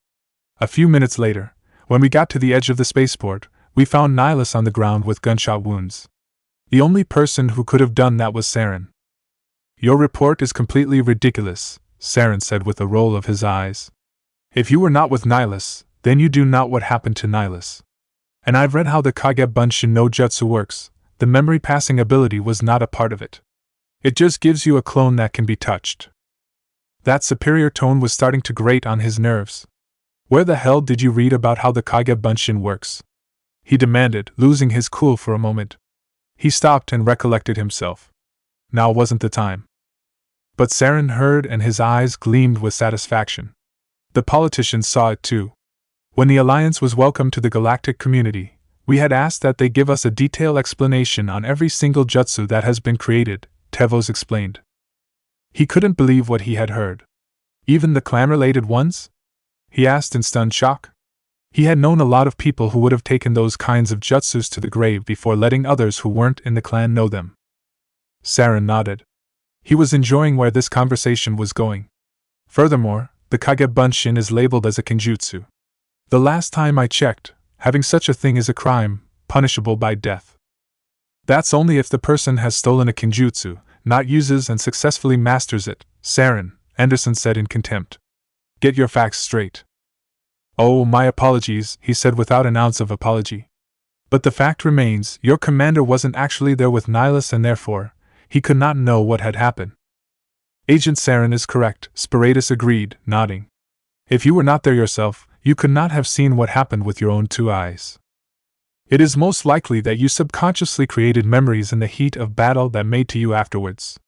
A few minutes later, when we got to the edge of the spaceport, we found Nihilus on the ground with gunshot wounds. The only person who could have done that was Sarin. Your report is completely ridiculous, Sarin said with a roll of his eyes. If you were not with Nihilus, then you do not what happened to Nihilus. And I've read how the Kage Bunshin no Jutsu works. The memory passing ability was not a part of it. It just gives you a clone that can be touched. That superior tone was starting to grate on his nerves. Where the hell did you read about how the Kage Bunshin works? He demanded, losing his cool for a moment. He stopped and recollected himself. Now wasn't the time. But Sarin heard and his eyes gleamed with satisfaction. The politicians saw it too. When the Alliance was welcomed to the galactic community, we had asked that they give us a detailed explanation on every single jutsu that has been created, Tevos explained. He couldn't believe what he had heard. Even the clan-related ones? He asked in stunned shock. He had known a lot of people who would have taken those kinds of jutsus to the grave before letting others who weren't in the clan know them. Sarin nodded. He was enjoying where this conversation was going. Furthermore, the Kage Bunshin is labeled as a kinjutsu. The last time I checked, having such a thing is a crime, punishable by death. That's only if the person has stolen a kinjutsu, not uses and successfully masters it, Sarin, Anderson said in contempt. Get your facts straight. Oh, my apologies, he said without an ounce of apology. But the fact remains, your commander wasn't actually there with Nihilus and therefore, he could not know what had happened. Agent Sarin is correct, Spiratus agreed, nodding. If you were not there yourself, you could not have seen what happened with your own 2 eyes. It is most likely that you subconsciously created memories in the heat of battle that made to you afterwards.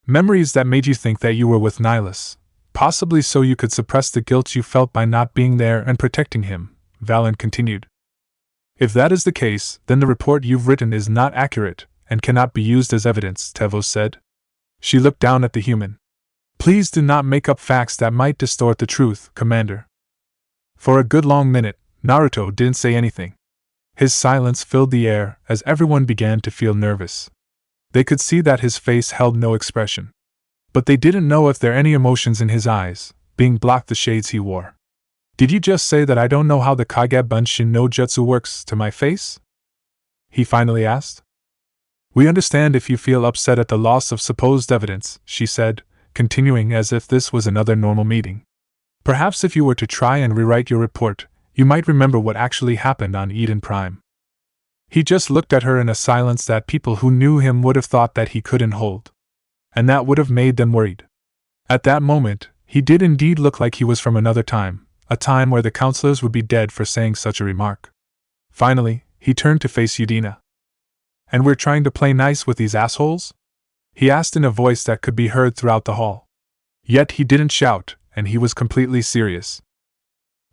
Memories that made you think that you were with Nihilus, possibly so you could suppress the guilt you felt by not being there and protecting him, Valen continued. If that is the case, then the report you've written is not accurate and cannot be used as evidence, Tevos said. She looked down at the human. Please do not make up facts that might distort the truth, Commander. For a good long minute, Naruto didn't say anything. His silence filled the air as everyone began to feel nervous. They could see that his face held no expression. But they didn't know if there were any emotions in his eyes, being blocked the shades he wore. Did you just say that I don't know how the Kage Bunshin no Jutsu works to my face? He finally asked. We understand if you feel upset at the loss of supposed evidence, she said, continuing as if this was another normal meeting. Perhaps if you were to try and rewrite your report, you might remember what actually happened on Eden Prime. He just looked at her in a silence that people who knew him would have thought that he couldn't hold. And that would have made them worried. At that moment, he did indeed look like he was from another time, a time where the counselors would be dead for saying such a remark. Finally, he turned to face Udina. And we're trying to play nice with these assholes? He asked in a voice that could be heard throughout the hall. Yet he didn't shout, and he was completely serious.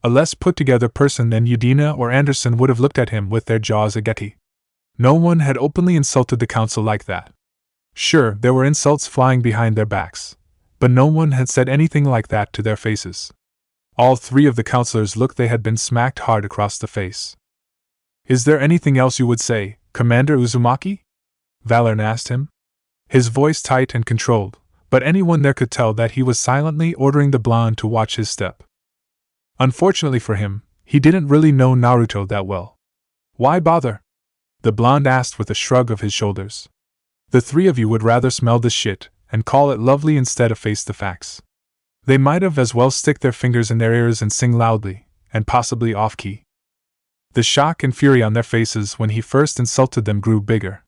A less put-together person than Udina or Anderson would have looked at him with their jaws agape. No one had openly insulted the council like that. Sure, there were insults flying behind their backs, but no one had said anything like that to their faces. All 3 of the counselors looked they had been smacked hard across the face. Is there anything else you would say, Commander Uzumaki? Valorn asked him. His voice tight and controlled, but anyone there could tell that he was silently ordering the blonde to watch his step. Unfortunately for him, he didn't really know Naruto that well. Why bother? The blonde asked with a shrug of his shoulders. The 3 of you would rather smell this shit and call it lovely instead of face the facts. They might have as well stick their fingers in their ears and sing loudly, and possibly off-key. The shock and fury on their faces when he first insulted them grew bigger.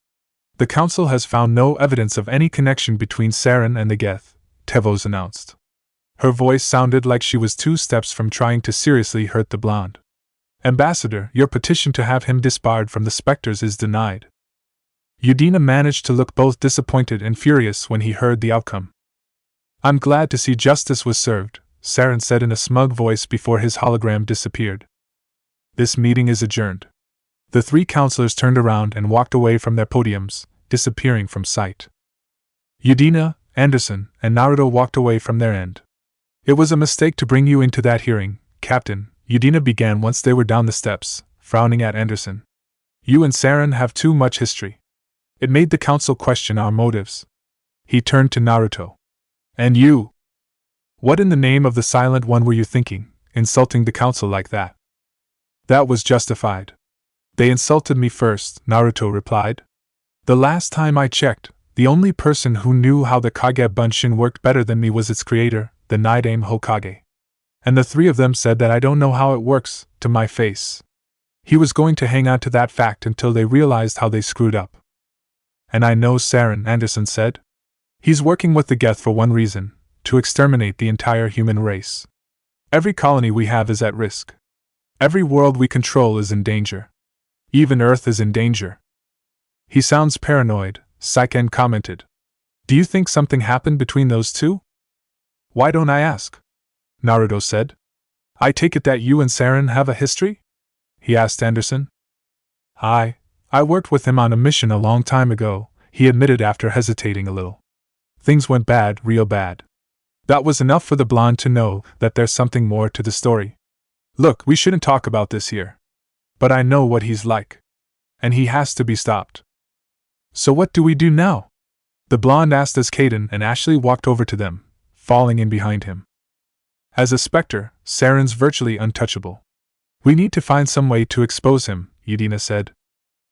The council has found no evidence of any connection between Sarin and the Geth, Tevos announced. Her voice sounded like she was 2 steps from trying to seriously hurt the blonde. Ambassador, your petition to have him disbarred from the Spectres is denied. Udina managed to look both disappointed and furious when he heard the outcome. I'm glad to see justice was served, Sarin said in a smug voice before his hologram disappeared. This meeting is adjourned. The 3 counselors turned around and walked away from their podiums, disappearing from sight. Udina, Anderson, and Naruto walked away from their end. It was a mistake to bring you into that hearing, Captain, Udina began once they were down the steps, frowning at Anderson. You and Sarin have too much history. It made the council question our motives. He turned to Naruto. And you? What in the name of the Silent One were you thinking, insulting the council like that? That was justified. They insulted me first, Naruto replied. The last time I checked, the only person who knew how the Kage Bunshin worked better than me was its creator, the Nidaime Hokage. And the 3 of them said that I don't know how it works, to my face. He was going to hang on to that fact until they realized how they screwed up. And I know Sarin, Anderson said. He's working with the Geth for one reason, to exterminate the entire human race. Every colony we have is at risk. Every world we control is in danger. Even Earth is in danger. He sounds paranoid, Saiken commented. Do you think something happened between those 2? Why don't I ask? Naruto said. I take it that you and Sarin have a history? He asked Anderson. I worked with him on a mission a long time ago, he admitted after hesitating a little. Things went bad, real bad. That was enough for the blonde to know that there's something more to the story. Look, we shouldn't talk about this here. But I know what he's like. And he has to be stopped. So what do we do now? The blonde asked as Caden and Ashley walked over to them, falling in behind him. As a Spectre, Sarin's virtually untouchable. We need to find some way to expose him, Yedina said.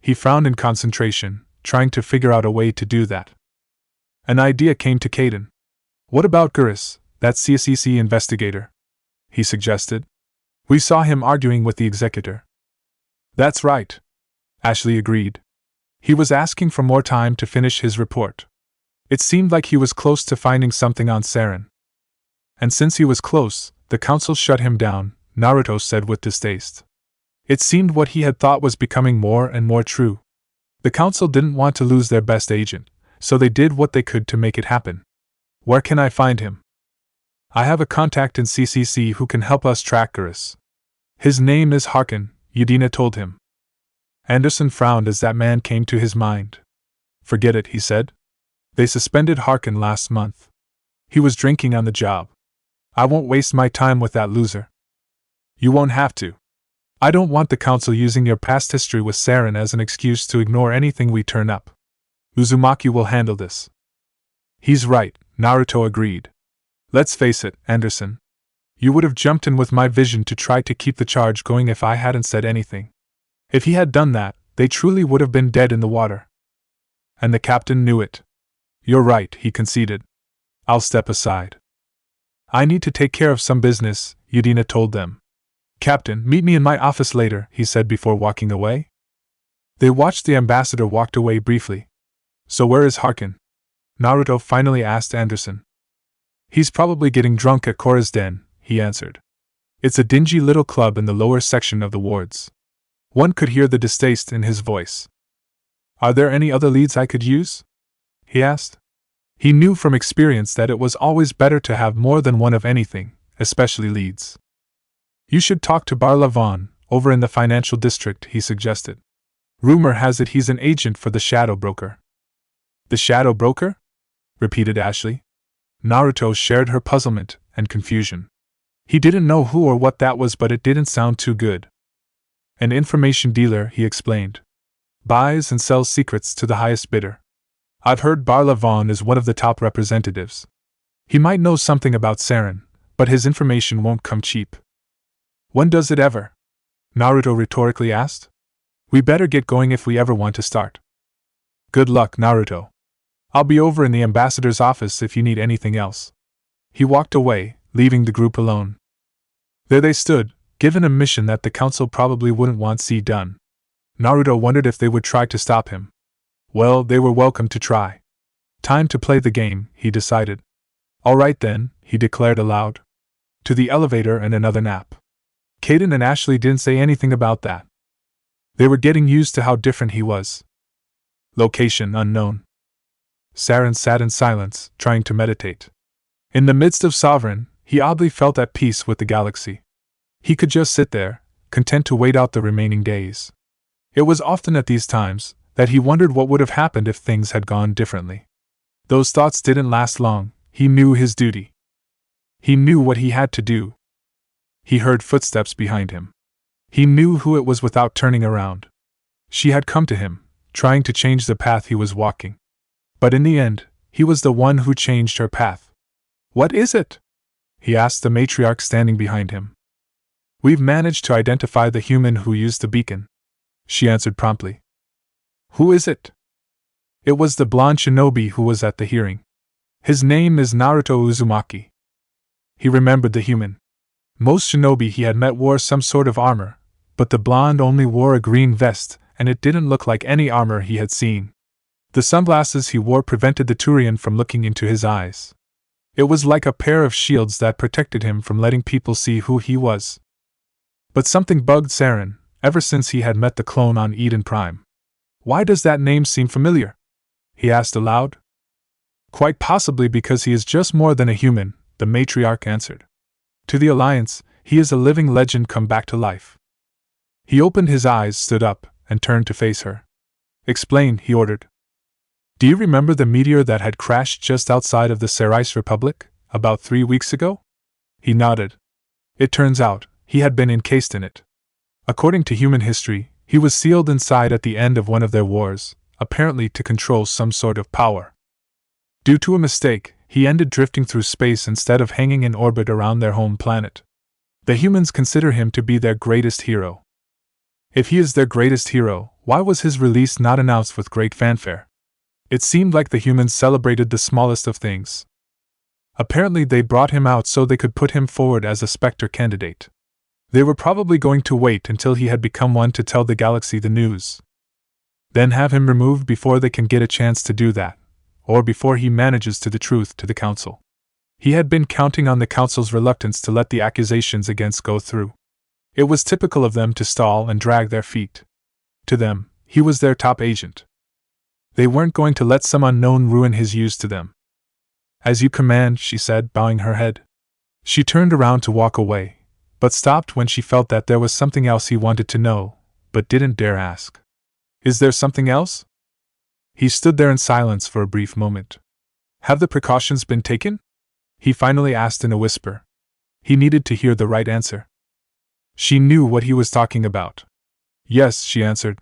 He frowned in concentration, trying to figure out a way to do that. An idea came to Caden. What about Gurus, that CCC investigator? He suggested. We saw him arguing with the executor. That's right. Ashley agreed. He was asking for more time to finish his report. It seemed like he was close to finding something on Sarin. And since he was close, the council shut him down, Naruto said with distaste. It seemed what he had thought was becoming more and more true. The council didn't want to lose their best agent, so they did what they could to make it happen. Where can I find him? I have a contact in CCC who can help us track Gurus. His name is Harkin, Yedina told him. Anderson frowned as that man came to his mind. Forget it, he said. They suspended Harkin last month. He was drinking on the job. I won't waste my time with that loser. You won't have to. I don't want the council using your past history with Sarin as an excuse to ignore anything we turn up. Uzumaki will handle this. He's right, Naruto agreed. Let's face it, Anderson. You would have jumped in with my vision to try to keep the charge going if I hadn't said anything. If he had done that, they truly would have been dead in the water. And the captain knew it. You're right, he conceded. I'll step aside. I need to take care of some business, Yedina told them. Captain, meet me in my office later, he said before walking away. They watched the ambassador walk away briefly. So where is Harkin? Naruto finally asked Anderson. He's probably getting drunk at Korra's den, he answered. It's a dingy little club in the lower section of the wards. One could hear the distaste in his voice. Are there any other leads I could use? He asked. He knew from experience that it was always better to have more than one of anything, especially leads. You should talk to Barlavon, over in the financial district, he suggested. Rumor has it he's an agent for the Shadow Broker. The Shadow Broker? Repeated Ashley. Naruto shared her puzzlement and confusion. He didn't know who or what that was, but it didn't sound too good. An information dealer, he explained. Buys and sells secrets to the highest bidder. I've heard Barlavon is one of the top representatives. He might know something about Sarin, but his information won't come cheap. When does it ever? Naruto rhetorically asked. We better get going if we ever want to start. Good luck, Naruto. I'll be over in the ambassador's office if you need anything else. He walked away, leaving the group alone. There they stood, given a mission that the council probably wouldn't want see done. Naruto wondered if they would try to stop him. Well, they were welcome to try. Time to play the game, he decided. All right then, he declared aloud. To the elevator and another nap. Caden and Ashley didn't say anything about that. They were getting used to how different he was. Location unknown. Sarin sat in silence, trying to meditate. In the midst of Sovereign, he oddly felt at peace with the galaxy. He could just sit there, content to wait out the remaining days. It was often at these times that he wondered what would have happened if things had gone differently. Those thoughts didn't last long. He knew his duty. He knew what he had to do. He heard footsteps behind him. He knew who it was without turning around. She had come to him, trying to change the path he was walking. But in the end, he was the one who changed her path. What is it? He asked the matriarch standing behind him. We've managed to identify the human who used the beacon. She answered promptly. Who is it? It was the blonde shinobi who was at the hearing. His name is Naruto Uzumaki. He remembered the human. Most shinobi he had met wore some sort of armor, but the blonde only wore a green vest, and it didn't look like any armor he had seen. The sunglasses he wore prevented the Turian from looking into his eyes. It was like a pair of shields that protected him from letting people see who he was. But something bugged Sarin, ever since he had met the clone on Eden Prime. Why does that name seem familiar? He asked aloud. Quite possibly because he is just more than a human, the matriarch answered. To the Alliance, he is a living legend come back to life. He opened his eyes, stood up, and turned to face her. Explain, he ordered. Do you remember the meteor that had crashed just outside of the Sarin Republic, about 3 weeks ago? He nodded. It turns out, he had been encased in it. According to human history, he was sealed inside at the end of one of their wars, apparently to control some sort of power. Due to a mistake, he ended drifting through space instead of hanging in orbit around their home planet. The humans consider him to be their greatest hero. If he is their greatest hero, why was his release not announced with great fanfare? It seemed like the humans celebrated the smallest of things. Apparently they brought him out so they could put him forward as a Spectre candidate. They were probably going to wait until he had become one to tell the galaxy the news. Then have him removed before they can get a chance to do that, or before he manages to the truth to the council. He had been counting on the council's reluctance to let the accusations against go through. It was typical of them to stall and drag their feet. To them, he was their top agent. They weren't going to let some unknown ruin his use to them. As you command, she said, bowing her head. She turned around to walk away, but stopped when she felt that there was something else he wanted to know, but didn't dare ask. Is there something else? He stood there in silence for a brief moment. Have the precautions been taken? He finally asked in a whisper. He needed to hear the right answer. She knew what he was talking about. Yes, she answered.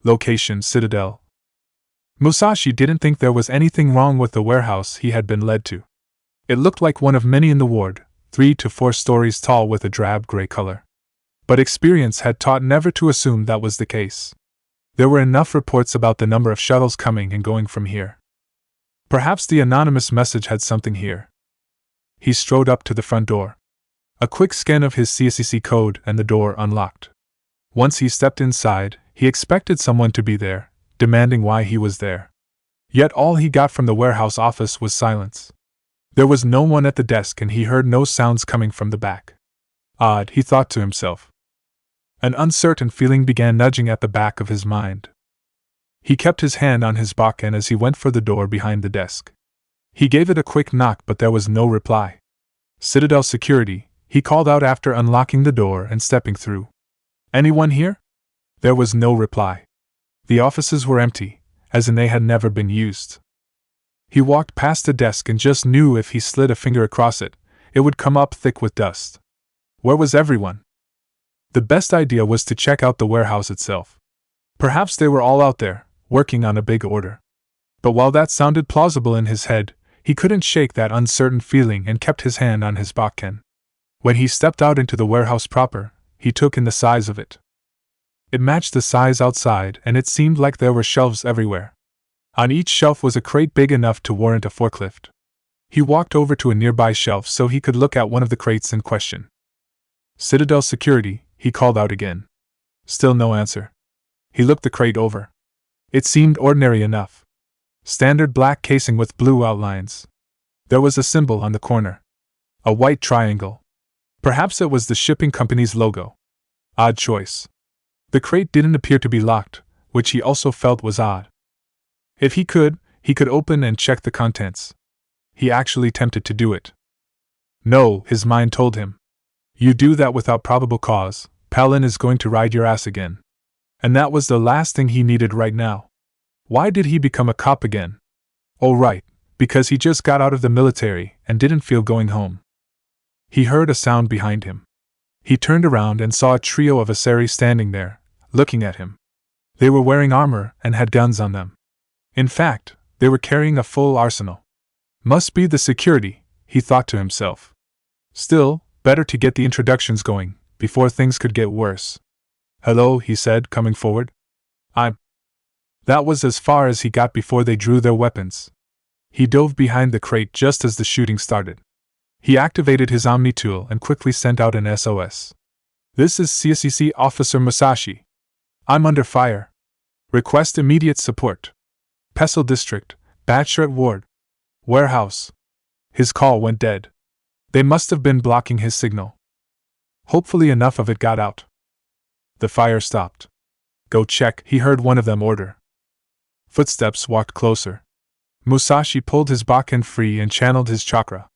Location: Citadel. Musashi didn't think there was anything wrong with the warehouse he had been led to. It looked like one of many in the ward, 3 to 4 stories tall with a drab gray color. But experience had taught never to assume that was the case. There were enough reports about the number of shuttles coming and going from here. Perhaps the anonymous message had something here. He strode up to the front door. A quick scan of his CSCC code and the door unlocked. Once he stepped inside, he expected someone to be there, demanding why he was there. Yet all he got from the warehouse office was silence. There was no one at the desk and he heard no sounds coming from the back. Odd, he thought to himself. An uncertain feeling began nudging at the back of his mind. He kept his hand on his Bakken as he went for the door behind the desk. He gave it a quick knock, but there was no reply. Citadel security, he called out after unlocking the door and stepping through. Anyone here? There was no reply. The offices were empty, as in they had never been used. He walked past the desk and just knew if he slid a finger across it, it would come up thick with dust. Where was everyone? The best idea was to check out the warehouse itself. Perhaps they were all out there, working on a big order. But while that sounded plausible in his head, he couldn't shake that uncertain feeling and kept his hand on his Bakken. When he stepped out into the warehouse proper, he took in the size of it. It matched the size outside, and it seemed like there were shelves everywhere. On each shelf was a crate big enough to warrant a forklift. He walked over to a nearby shelf so he could look at one of the crates in question. Citadel security, he called out again. Still no answer. He looked the crate over. It seemed ordinary enough. Standard black casing with blue outlines. There was a symbol on the corner. A white triangle. Perhaps it was the shipping company's logo. Odd choice. The crate didn't appear to be locked, which he also felt was odd. If he could open and check the contents. He actually tempted to do it. No, his mind told him. You do that without probable cause, Palin is going to ride your ass again. And that was the last thing he needed right now. Why did he become a cop again? Oh right, because he just got out of the military and didn't feel going home. He heard a sound behind him. He turned around and saw a trio of Asari standing there, looking at him. They were wearing armor and had guns on them. In fact, they were carrying a full arsenal. Must be the security, he thought to himself. Still, better to get the introductions going, before things could get worse. Hello, he said, coming forward. That was as far as he got before they drew their weapons. He dove behind the crate just as the shooting started. He activated his Omni tool and quickly sent out an SOS. This is CSCC Officer Musashi. I'm under fire. Request immediate support. Pestle District, Batshret Ward. Warehouse. His call went dead. They must have been blocking his signal. Hopefully enough of it got out. The fire stopped. Go check, he heard one of them order. Footsteps walked closer. Musashi pulled his Bakken free and channeled his chakra.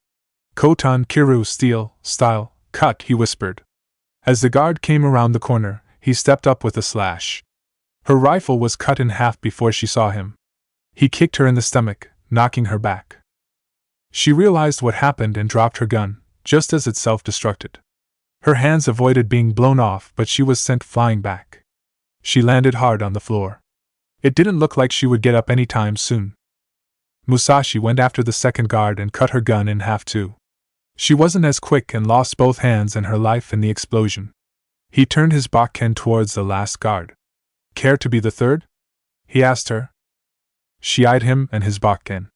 Kotan Kiru style, Cut, he whispered. As the guard came around the corner, he stepped up with a slash. Her rifle was cut in half before she saw him. He kicked her in the stomach, knocking her back. She realized what happened and dropped her gun, just as it self-destructed. Her hands avoided being blown off, but she was sent flying back. She landed hard on the floor. It didn't look like she would get up any time soon. Musashi went after the second guard and cut her gun in half too. She wasn't as quick and lost both hands and her life in the explosion. He turned his Bakken towards the last guard. Care to be the third? He asked her. She eyed him and his Bakken.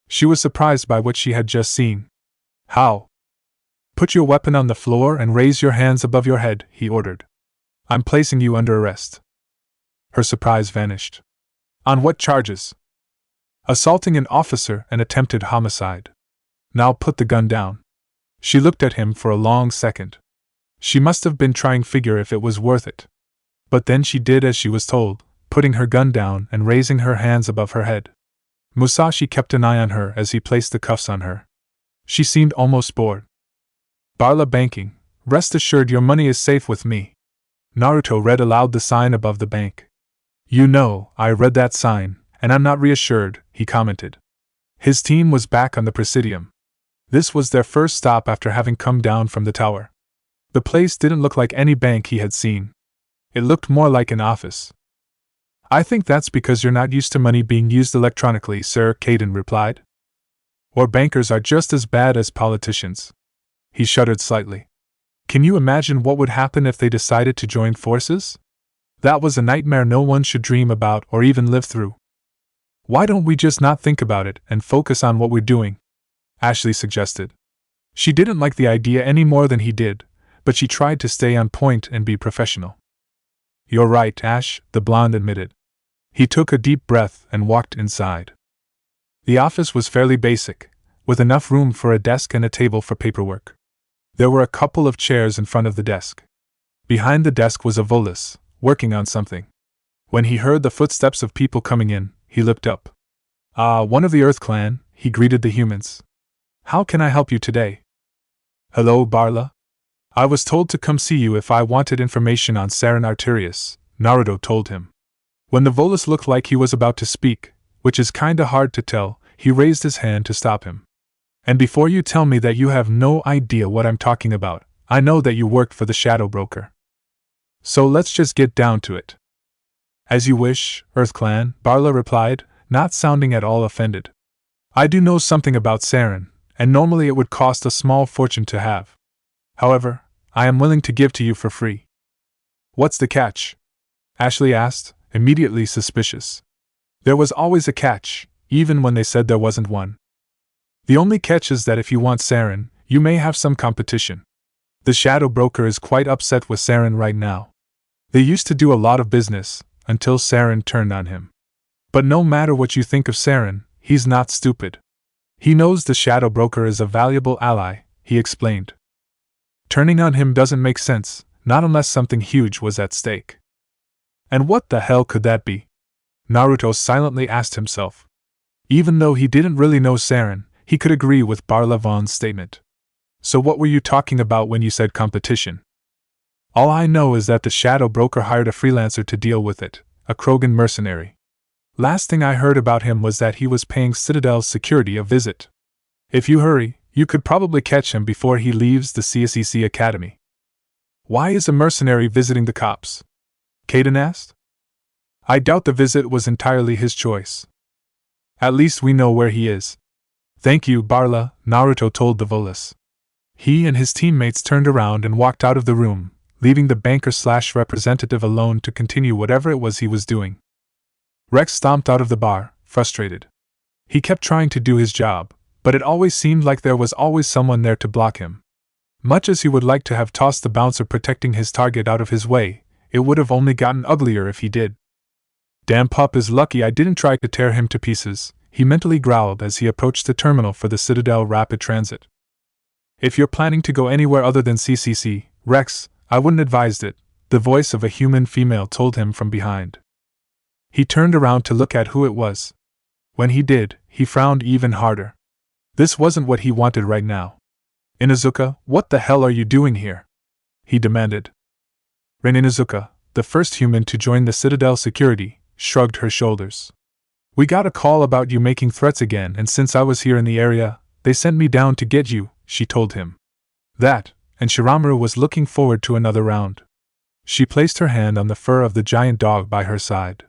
She was surprised by what she had just seen. How? Put your weapon on the floor and raise your hands above your head, he ordered. I'm placing you under arrest. Her surprise vanished. On what charges? Assaulting an officer and attempted homicide. Now put the gun down. She looked at him for a long second. She must have been trying to figure if it was worth it. But then she did as she was told, putting her gun down and raising her hands above her head. Musashi kept an eye on her as he placed the cuffs on her. She seemed almost bored. Barla Banking, rest assured your money is safe with me. Naruto read aloud the sign above the bank. You know, I read that sign, and I'm not reassured, he commented. His team was back on the Presidium. This was their first stop after having come down from the tower. The place didn't look like any bank he had seen. It looked more like an office. I think that's because you're not used to money being used electronically, Sir, Caden replied. Or bankers are just as bad as politicians. He shuddered slightly. Can you imagine what would happen if they decided to join forces? That was a nightmare no one should dream about or even live through. Why don't we just not think about it and focus on what we're doing? Ashley suggested. She didn't like the idea any more than he did, but she tried to stay on point and be professional. You're right, Ash, the blonde admitted. He took a deep breath and walked inside. The office was fairly basic, with enough room for a desk and a table for paperwork. There were a couple of chairs in front of the desk. Behind the desk was a Volus, working on something. When he heard the footsteps of people coming in, he looked up. One of the Earth Clan, he greeted the humans. How can I help you today? Hello, Barla. I was told to come see you if I wanted information on Sarin Arterius, Naruto told him. When the Volus looked like he was about to speak, which is kinda hard to tell, he raised his hand to stop him. And before you tell me that you have no idea what I'm talking about, I know that you worked for the Shadow Broker. So let's just get down to it. As you wish, Earth Clan, Barla replied, not sounding at all offended. I do know something about Sarin, and normally it would cost a small fortune to have. However, I am willing to give to you for free. What's the catch? Ashley asked, immediately suspicious. There was always a catch, even when they said there wasn't one. The only catch is that if you want Sarin, you may have some competition. The Shadow Broker is quite upset with Sarin right now. They used to do a lot of business, until Sarin turned on him. But no matter what you think of Sarin, he's not stupid. He knows the Shadow Broker is a valuable ally, he explained. Turning on him doesn't make sense, not unless something huge was at stake. And what the hell could that be? Naruto silently asked himself. Even though he didn't really know Sarin, he could agree with Barla Vaughn's statement. So what were you talking about when you said competition? All I know is that the Shadow Broker hired a freelancer to deal with it, a Krogan mercenary. Last thing I heard about him was that he was paying Citadel's security a visit. If you hurry, you could probably catch him before he leaves the CSEC Academy. Why is a mercenary visiting the cops? Caden asked. I doubt the visit was entirely his choice. At least we know where he is. Thank you, Barla, Naruto told the Volus. He and his teammates turned around and walked out of the room, leaving the banker/representative alone to continue whatever it was he was doing. Rex stomped out of the bar, frustrated. He kept trying to do his job, but it always seemed like there was always someone there to block him. Much as he would like to have tossed the bouncer protecting his target out of his way, it would have only gotten uglier if he did. Damn pup is lucky I didn't try to tear him to pieces, he mentally growled as he approached the terminal for the Citadel Rapid Transit. If you're planning to go anywhere other than CCC, Rex, I wouldn't advise it, the voice of a human female told him from behind. He turned around to look at who it was. When he did, he frowned even harder. This wasn't what he wanted right now. Inuzuka, what the hell are you doing here? He demanded. Rin Inuzuka, the first human to join the Citadel security, shrugged her shoulders. We got a call about you making threats again, and since I was here in the area, they sent me down to get you, she told him. That, and Shiramaru was looking forward to another round. She placed her hand on the fur of the giant dog by her side.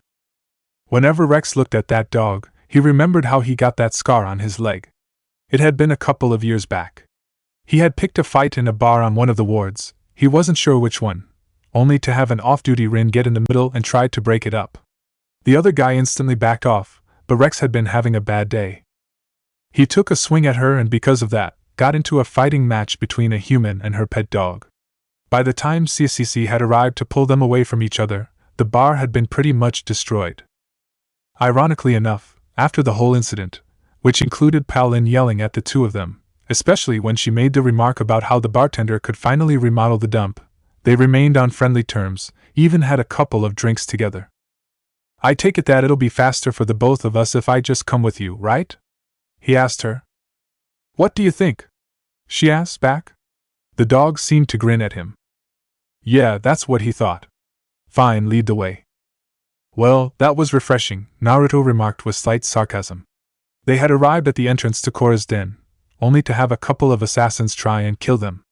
Whenever Rex looked at that dog, he remembered how he got that scar on his leg. It had been a couple of years back. He had picked a fight in a bar on one of the wards, he wasn't sure which one, only to have an off-duty Rin get in the middle and try to break it up. The other guy instantly backed off, but Rex had been having a bad day. He took a swing at her and because of that, got into a fighting match between a human and her pet dog. By the time CCC had arrived to pull them away from each other, the bar had been pretty much destroyed. Ironically enough, after the whole incident, which included Palin yelling at the two of them, especially when she made the remark about how the bartender could finally remodel the dump, they remained on friendly terms, even had a couple of drinks together. I take it that it'll be faster for the both of us if I just come with you, right? He asked her. What do you think? She asked back. The dog seemed to grin at him. Yeah, that's what he thought. Fine, lead the way. Well, that was refreshing, Naruto remarked with slight sarcasm. They had arrived at the entrance to Korra's den, only to have a couple of assassins try and kill them.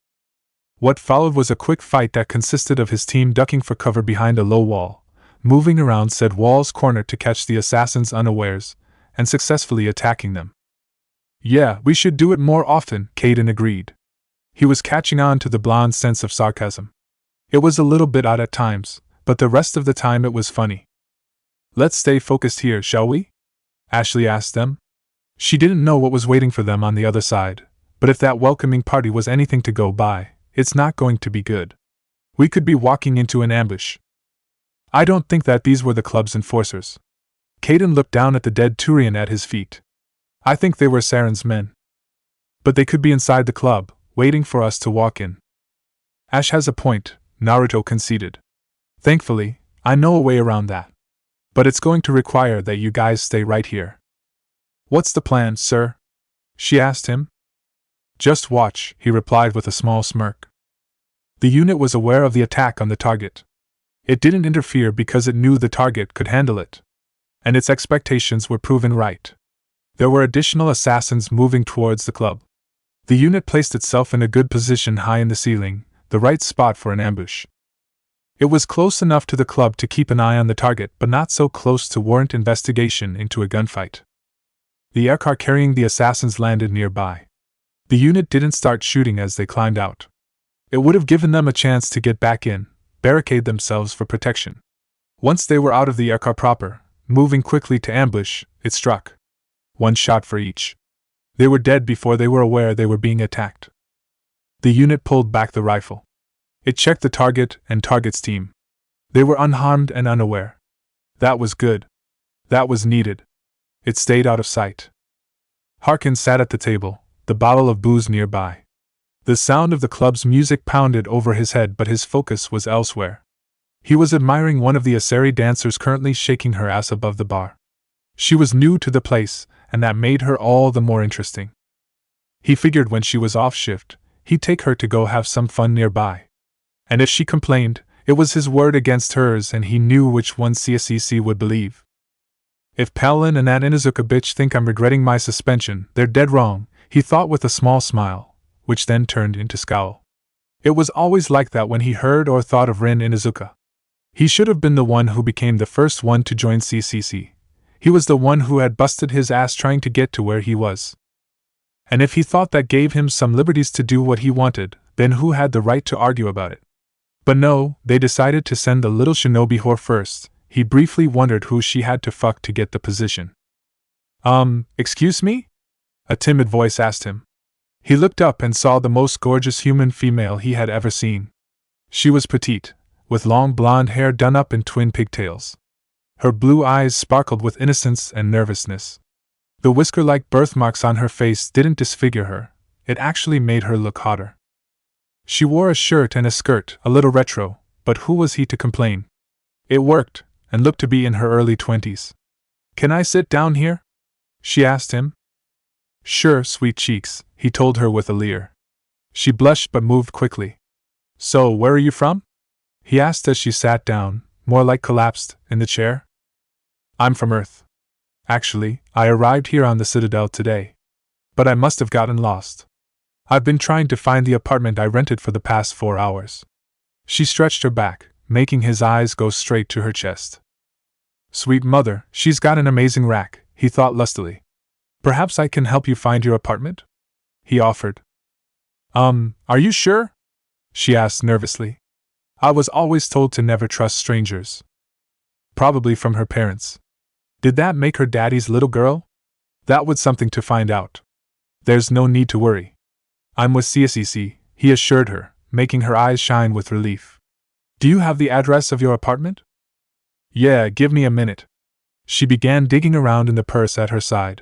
What followed was a quick fight that consisted of his team ducking for cover behind a low wall, moving around said wall's corner to catch the assassins unawares, and successfully attacking them. Yeah, we should do it more often, Caden agreed. He was catching on to the blonde's sense of sarcasm. It was a little bit odd at times, but the rest of the time it was funny. Let's stay focused here, shall we? Ashley asked them. She didn't know what was waiting for them on the other side, but if that welcoming party was anything to go by, it's not going to be good. We could be walking into an ambush. I don't think that these were the club's enforcers. Caden looked down at the dead Turian at his feet. I think they were Sarin's men. But they could be inside the club, waiting for us to walk in. Ash has a point, Naruto conceded. Thankfully, I know a way around that. But it's going to require that you guys stay right here. What's the plan, sir? She asked him. Just watch, he replied with a small smirk. The unit was aware of the attack on the target. It didn't interfere because it knew the target could handle it. And its expectations were proven right. There were additional assassins moving towards the club. The unit placed itself in a good position high in the ceiling, the right spot for an ambush. It was close enough to the club to keep an eye on the target, but not so close to warrant investigation into a gunfight. The aircar carrying the assassins landed nearby. The unit didn't start shooting as they climbed out. It would have given them a chance to get back in, barricade themselves for protection. Once they were out of the aircar proper, moving quickly to ambush, it struck. One shot for each. They were dead before they were aware they were being attacked. The unit pulled back the rifle. It checked the target and target's team. They were unharmed and unaware. That was good. That was needed. It stayed out of sight. Harkin sat at the table, the bottle of booze nearby. The sound of the club's music pounded over his head, but his focus was elsewhere. He was admiring one of the Asari dancers currently shaking her ass above the bar. She was new to the place, and that made her all the more interesting. He figured when she was off shift, he'd take her to go have some fun nearby. And if she complained, it was his word against hers, and he knew which one CSCC would believe. If Palin and that Inuzuka bitch think I'm regretting my suspension, they're dead wrong, he thought with a small smile, which then turned into scowl. It was always like that when he heard or thought of Rin Inuzuka. He should have been the one who became the first one to join CCC. He was the one who had busted his ass trying to get to where he was. And if he thought that gave him some liberties to do what he wanted, then who had the right to argue about it? But no, they decided to send the little shinobi whore first. He briefly wondered who she had to fuck to get the position. Excuse me? A timid voice asked him. He looked up and saw the most gorgeous human female he had ever seen. She was petite, with long blonde hair done up in twin pigtails. Her blue eyes sparkled with innocence and nervousness. The whisker-like birthmarks on her face didn't disfigure her, it actually made her look hotter. She wore a shirt and a skirt, a little retro, but who was he to complain? It worked, and looked to be in her early 20s. Can I sit down here? She asked him. Sure, sweet cheeks, he told her with a leer. She blushed but moved quickly. So, where are you from? He asked as she sat down, more like collapsed, in the chair. I'm from Earth. Actually, I arrived here on the Citadel today. But I must have gotten lost. I've been trying to find the apartment I rented for the past 4 hours. She stretched her back, making his eyes go straight to her chest. Sweet mother, she's got an amazing rack, he thought lustily. Perhaps I can help you find your apartment? He offered. Are you sure? She asked nervously. I was always told to never trust strangers. Probably from her parents. Did that make her daddy's little girl? That was something to find out. There's no need to worry. I'm with CSEC, he assured her, making her eyes shine with relief. Do you have the address of your apartment? Yeah, give me a minute. She began digging around in the purse at her side.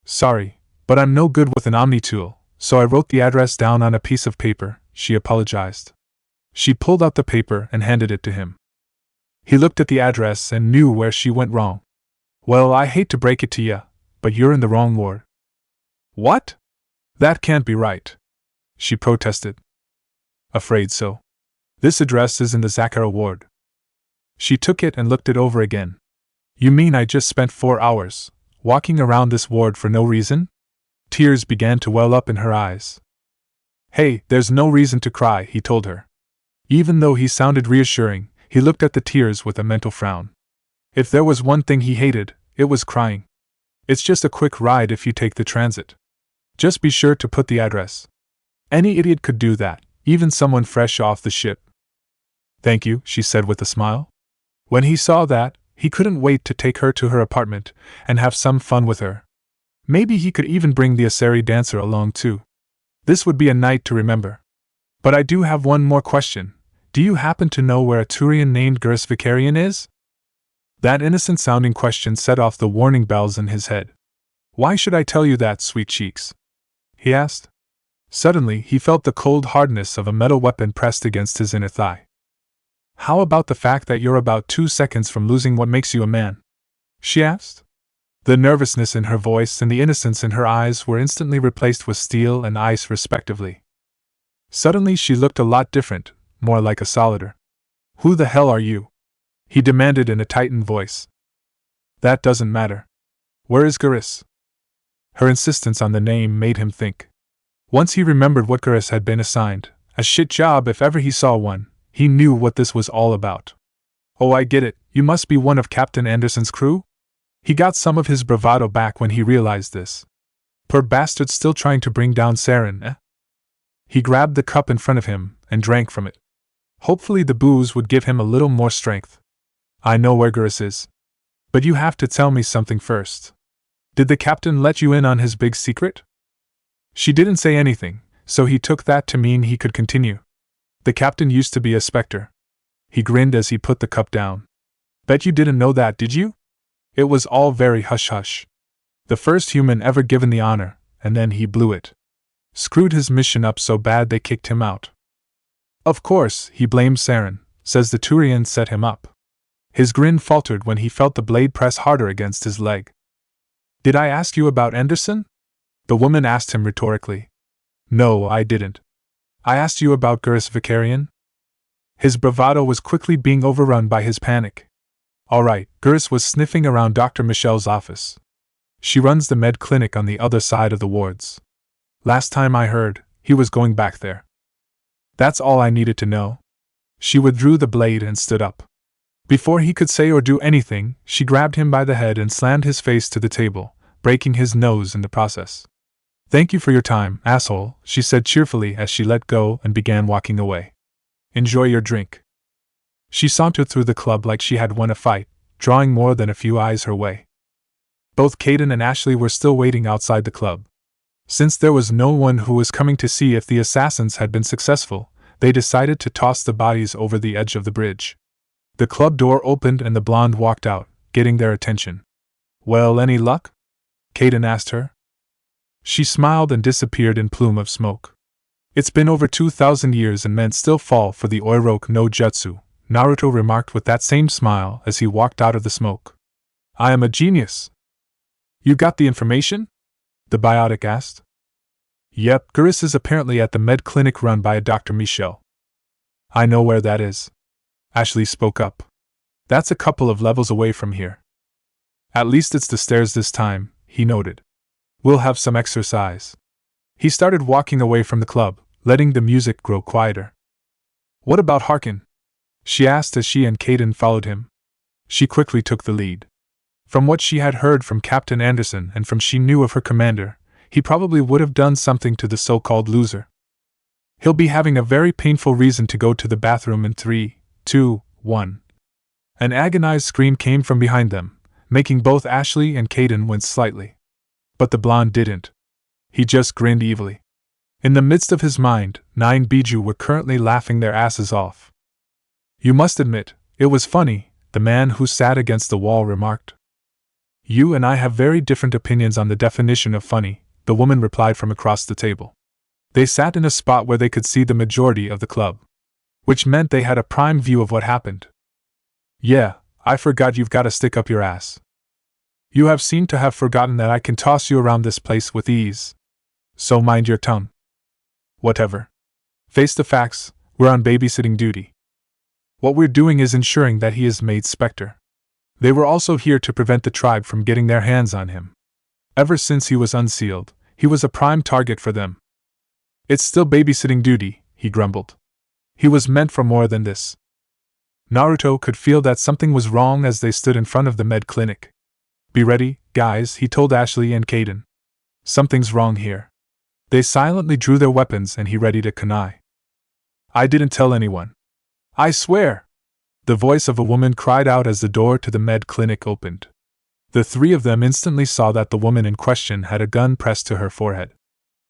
Sorry, but I'm no good with an Omni tool, so I wrote the address down on a piece of paper, she apologized. She pulled out the paper and handed it to him. He looked at the address and knew where she went wrong. Well, I hate to break it to ya, but you're in the wrong ward. What? That can't be right, she protested. Afraid so. This address is in the Zakara ward. She took it and looked it over again. You mean I just spent 4 hours walking around this ward for no reason? Tears began to well up in her eyes. Hey, there's no reason to cry, he told her. Even though he sounded reassuring, he looked at the tears with a mental frown. If there was one thing he hated, it was crying. It's just a quick ride if you take the transit. Just be sure to put the address. Any idiot could do that, even someone fresh off the ship. Thank you, she said with a smile. When he saw that, he couldn't wait to take her to her apartment and have some fun with her. Maybe he could even bring the Asari dancer along too. This would be a night to remember. But I do have one more question. Do you happen to know where a Turian named Gurus Vicarian is? That innocent-sounding question set off the warning bells in his head. Why should I tell you that, sweet cheeks? He asked. Suddenly, he felt the cold hardness of a metal weapon pressed against his inner thigh. How about the fact that you're about 2 seconds from losing what makes you a man? She asked. The nervousness in her voice and the innocence in her eyes were instantly replaced with steel and ice respectively. Suddenly she looked a lot different, more like a solider. Who the hell are you? He demanded in a tightened voice. That doesn't matter. Where is Gurus? Her insistence on the name made him think. Once he remembered what Gurus had been assigned, a shit job if ever he saw one, he knew what this was all about. Oh, I get it, you must be one of Captain Anderson's crew? He got some of his bravado back when he realized this. Poor bastard still trying to bring down Sarin, eh? He grabbed the cup in front of him and drank from it. Hopefully the booze would give him a little more strength. I know where Gurus is. But you have to tell me something first. Did the captain let you in on his big secret? She didn't say anything, so he took that to mean he could continue. The captain used to be a Spectre. He grinned as he put the cup down. Bet you didn't know that, did you? It was all very hush-hush. The first human ever given the honor, and then he blew it. Screwed his mission up so bad they kicked him out. Of course, he blamed Sarin, says the Turian set him up. His grin faltered when he felt the blade press harder against his leg. Did I ask you about Anderson? The woman asked him rhetorically. No, I didn't. I asked you about Gurus Vicarian. His bravado was quickly being overrun by his panic. All right, Gurus was sniffing around Dr. Michelle's office. She runs the med clinic on the other side of the wards. Last time I heard, he was going back there. That's all I needed to know. She withdrew the blade and stood up. Before he could say or do anything, she grabbed him by the head and slammed his face to the table, breaking his nose in the process. Thank you for your time, asshole, she said cheerfully as she let go and began walking away. Enjoy your drink. She sauntered through the club like she had won a fight, drawing more than a few eyes her way. Both Caden and Ashley were still waiting outside the club. Since there was no one who was coming to see if the assassins had been successful, they decided to toss the bodies over the edge of the bridge. The club door opened and the blonde walked out, getting their attention. Well, any luck? Caden asked her. She smiled and disappeared in plume of smoke. It's been over 2,000 years and men still fall for the Oiroke no Jutsu, Naruto remarked with that same smile as he walked out of the smoke. I am a genius. You got the information? The biotic asked. Yep, Gurus is apparently at the med clinic run by a Dr. Michel. I know where that is. Ashley spoke up. That's a couple of levels away from here. At least it's the stairs this time, he noted. We'll have some exercise. He started walking away from the club, letting the music grow quieter. What about Harkin? She asked as she and Caden followed him. She quickly took the lead. From what she had heard from Captain Anderson and from she knew of her commander, he probably would have done something to the so-called loser. He'll be having a very painful reason to go to the bathroom in 3, 2, 1. An agonized scream came from behind them, making both Ashley and Caden wince slightly. But the blonde didn't. He just grinned evilly. In the midst of his mind, 9 Biju were currently laughing their asses off. You must admit, it was funny, the man who sat against the wall remarked. You and I have very different opinions on the definition of funny, the woman replied from across the table. They sat in a spot where they could see the majority of the club, which meant they had a prime view of what happened. Yeah, I forgot you've got a stick up your ass. You have seemed to have forgotten that I can toss you around this place with ease. So mind your tongue. Whatever. Face the facts, we're on babysitting duty. What we're doing is ensuring that he is made Spectre. They were also here to prevent the tribe from getting their hands on him. Ever since he was unsealed, he was a prime target for them. It's still babysitting duty, he grumbled. He was meant for more than this. Naruto could feel that something was wrong as they stood in front of the med clinic. Be ready, guys, he told Ashley and Caden. Something's wrong here. They silently drew their weapons and he readied a kunai. I didn't tell anyone. I swear! The voice of a woman cried out as the door to the med clinic opened. The three of them instantly saw that the woman in question had a gun pressed to her forehead.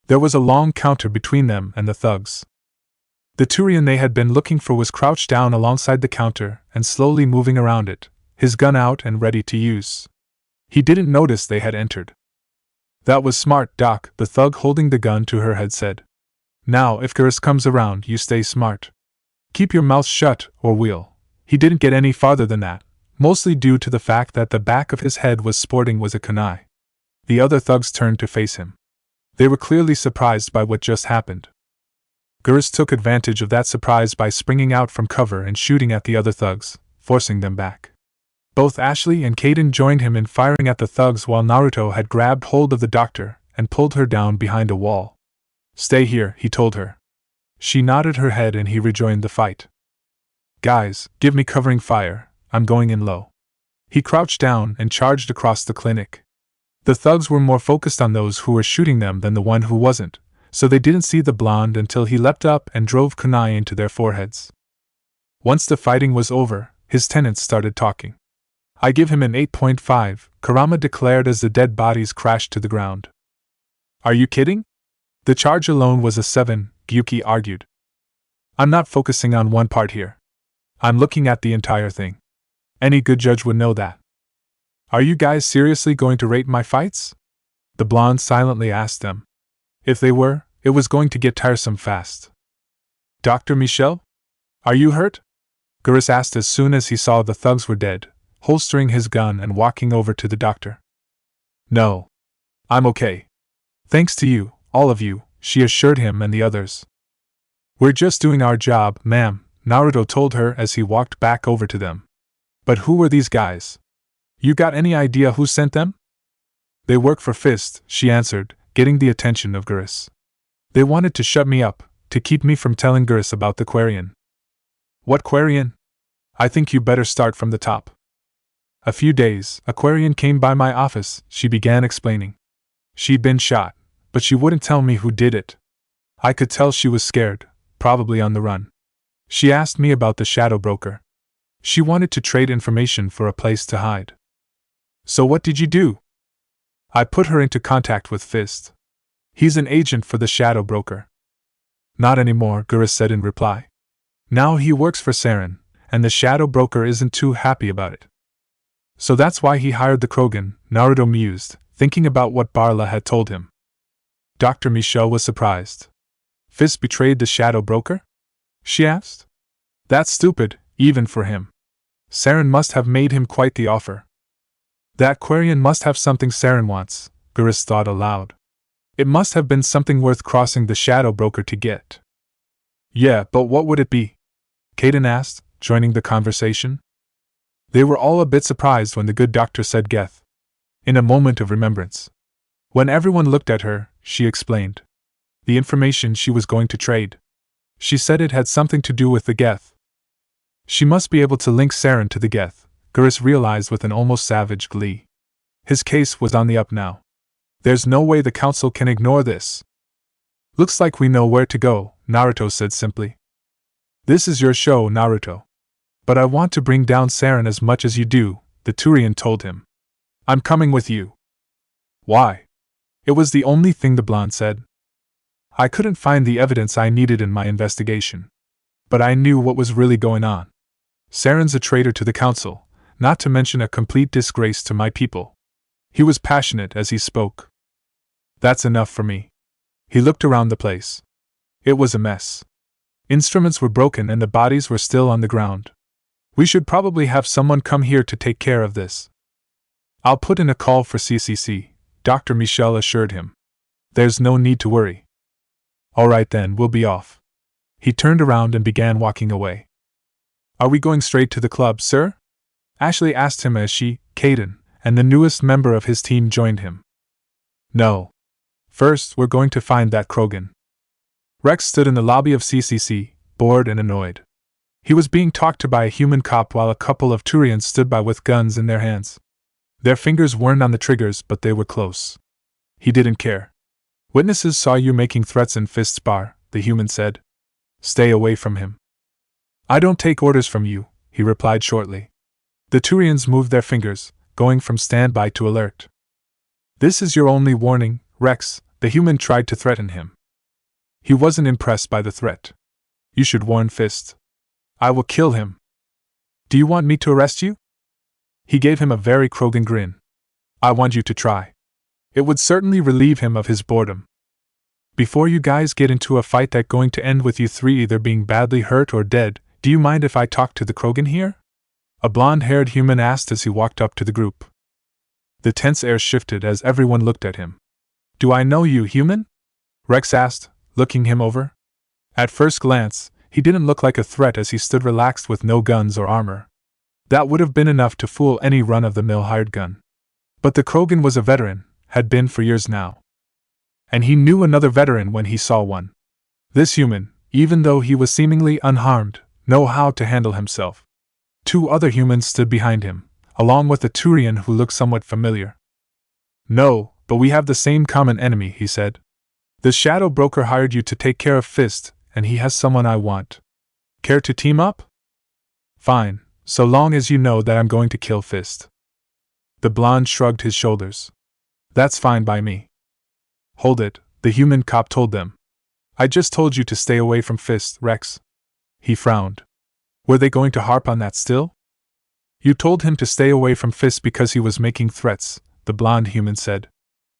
There was a long counter between them and the thugs. The Turian they had been looking for was crouched down alongside the counter and slowly moving around it, his gun out and ready to use. He didn't notice they had entered. That was smart, Doc, the thug holding the gun to her head said. Now if Gurus comes around, you stay smart. Keep your mouth shut, or we'll. He didn't get any farther than that, mostly due to the fact that the back of his head was sporting was a kunai. The other thugs turned to face him. They were clearly surprised by what just happened. Gurus took advantage of that surprise by springing out from cover and shooting at the other thugs, forcing them back. Both Ashley and Caden joined him in firing at the thugs while Naruto had grabbed hold of the doctor and pulled her down behind a wall. Stay here, he told her. She nodded her head and he rejoined the fight. Guys, give me covering fire, I'm going in low. He crouched down and charged across the clinic. The thugs were more focused on those who were shooting them than the one who wasn't, so they didn't see the blonde until he leapt up and drove kunai into their foreheads. Once the fighting was over, his tenants started talking. I give him an 8.5, Kurama declared as the dead bodies crashed to the ground. Are you kidding? The charge alone was a 7, Gyuki argued. I'm not focusing on one part here. I'm looking at the entire thing. Any good judge would know that. Are you guys seriously going to rate my fights? The blonde silently asked them. If they were, it was going to get tiresome fast. Dr. Michel? Are you hurt? Gurus asked as soon as he saw the thugs were dead, holstering his gun and walking over to the doctor. No. I'm okay. Thanks to you, all of you, she assured him and the others. We're just doing our job, ma'am, Naruto told her as he walked back over to them. But who were these guys? You got any idea who sent them? They work for Fist, she answered, getting the attention of Gurus. They wanted to shut me up, to keep me from telling Gurus about the Quarian. What Quarian? I think you better start from the top. A few days, a Quarian came by my office, she began explaining. She'd been shot, but she wouldn't tell me who did it. I could tell she was scared, probably on the run. She asked me about the shadow broker. She wanted to trade information for a place to hide. So what did you do? I put her into contact with Fist. He's an agent for the shadow broker. Not anymore, Gurus said in reply. Now he works for Sarin, and the shadow broker isn't too happy about it. So that's why he hired the Krogan, Naruto mused, thinking about what Barla had told him. Dr. Michel was surprised. Fist betrayed the shadow broker? She asked. That's stupid, even for him. Sarin must have made him quite the offer. That Quarian must have something Sarin wants, Gurus thought aloud. It must have been something worth crossing the shadow broker to get. Yeah, but what would it be? Caden asked, joining the conversation. They were all a bit surprised when the good doctor said Geth. In a moment of remembrance. When everyone looked at her, she explained. The information she was going to trade. She said it had something to do with the Geth. She must be able to link Sarin to the Geth, Gurus realized with an almost savage glee. His case was on the up now. There's no way the council can ignore this. Looks like we know where to go, Naruto said simply. This is your show, Naruto. But I want to bring down Sarin as much as you do, the Turian told him. I'm coming with you. Why? It was the only thing the blonde said. I couldn't find the evidence I needed in my investigation. But I knew what was really going on. Sarin's a traitor to the council, not to mention a complete disgrace to my people. He was passionate as he spoke. That's enough for me. He looked around the place. It was a mess. Instruments were broken and the bodies were still on the ground. We should probably have someone come here to take care of this. I'll put in a call for CCC, Dr. Michel assured him. There's no need to worry. All right then, we'll be off. He turned around and began walking away. Are we going straight to the club, sir? Ashley asked him as she, Caden, and the newest member of his team joined him. No. First, we're going to find that Krogan. Rex stood in the lobby of CCC, bored and annoyed. He was being talked to by a human cop while a couple of Turians stood by with guns in their hands. Their fingers weren't on the triggers, but they were close. He didn't care. Witnesses saw you making threats in Fist's bar, the human said. Stay away from him. I don't take orders from you, he replied shortly. The Turians moved their fingers, going from standby to alert. This is your only warning, Rex, the human tried to threaten him. He wasn't impressed by the threat. You should warn Fist. I will kill him. Do you want me to arrest you? He gave him a very Krogan grin. I want you to try. It would certainly relieve him of his boredom. Before you guys get into a fight that's going to end with you three either being badly hurt or dead, do you mind if I talk to the Krogan here? A blonde-haired human asked as he walked up to the group. The tense air shifted as everyone looked at him. Do I know you, human? Rex asked, looking him over. At first glance, he didn't look like a threat as he stood relaxed with no guns or armor. That would have been enough to fool any run-of-the-mill hired gun. But the Krogan was a veteran, had been for years now. And he knew another veteran when he saw one. This human, even though he was seemingly unharmed, knew how to handle himself. Two other humans stood behind him, along with a Turian who looked somewhat familiar. No, but we have the same common enemy, he said. The shadow broker hired you to take care of Fist, and he has someone I want. Care to team up? Fine, so long as you know that I'm going to kill Fist. The blonde shrugged his shoulders. That's fine by me. Hold it, the human cop told them. I just told you to stay away from Fist, Rex. He frowned. Were they going to harp on that still? You told him to stay away from Fist because he was making threats, the blonde human said.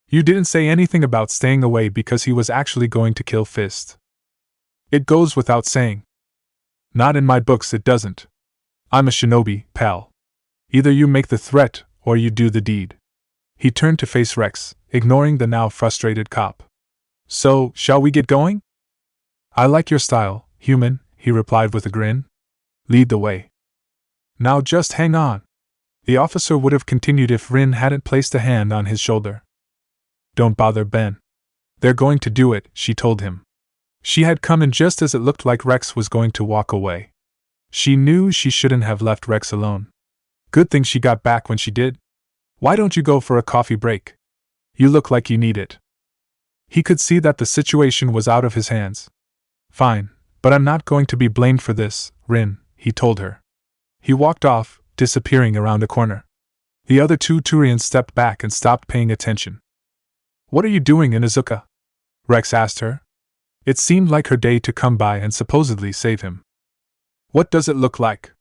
You didn't say anything about staying away because he was actually going to kill Fist. It goes without saying. Not in my books, it doesn't. I'm a shinobi, pal. Either you make the threat, or you do the deed. He turned to face Rex, ignoring the now frustrated cop. So, shall we get going? I like your style, human, he replied with a grin. Lead the way. Now just hang on. The officer would have continued if Rin hadn't placed a hand on his shoulder. Don't bother Ben. They're going to do it, she told him. She had come in just as it looked like Rex was going to walk away. She knew she shouldn't have left Rex alone. Good thing she got back when she did. Why don't you go for a coffee break? You look like you need it. He could see that the situation was out of his hands. Fine, but I'm not going to be blamed for this, Rin, he told her. He walked off, disappearing around a corner. The other two Turians stepped back and stopped paying attention. What are you doing, Inuzuka? Rex asked her. It seemed like her day to come by and supposedly save him. What does it look like?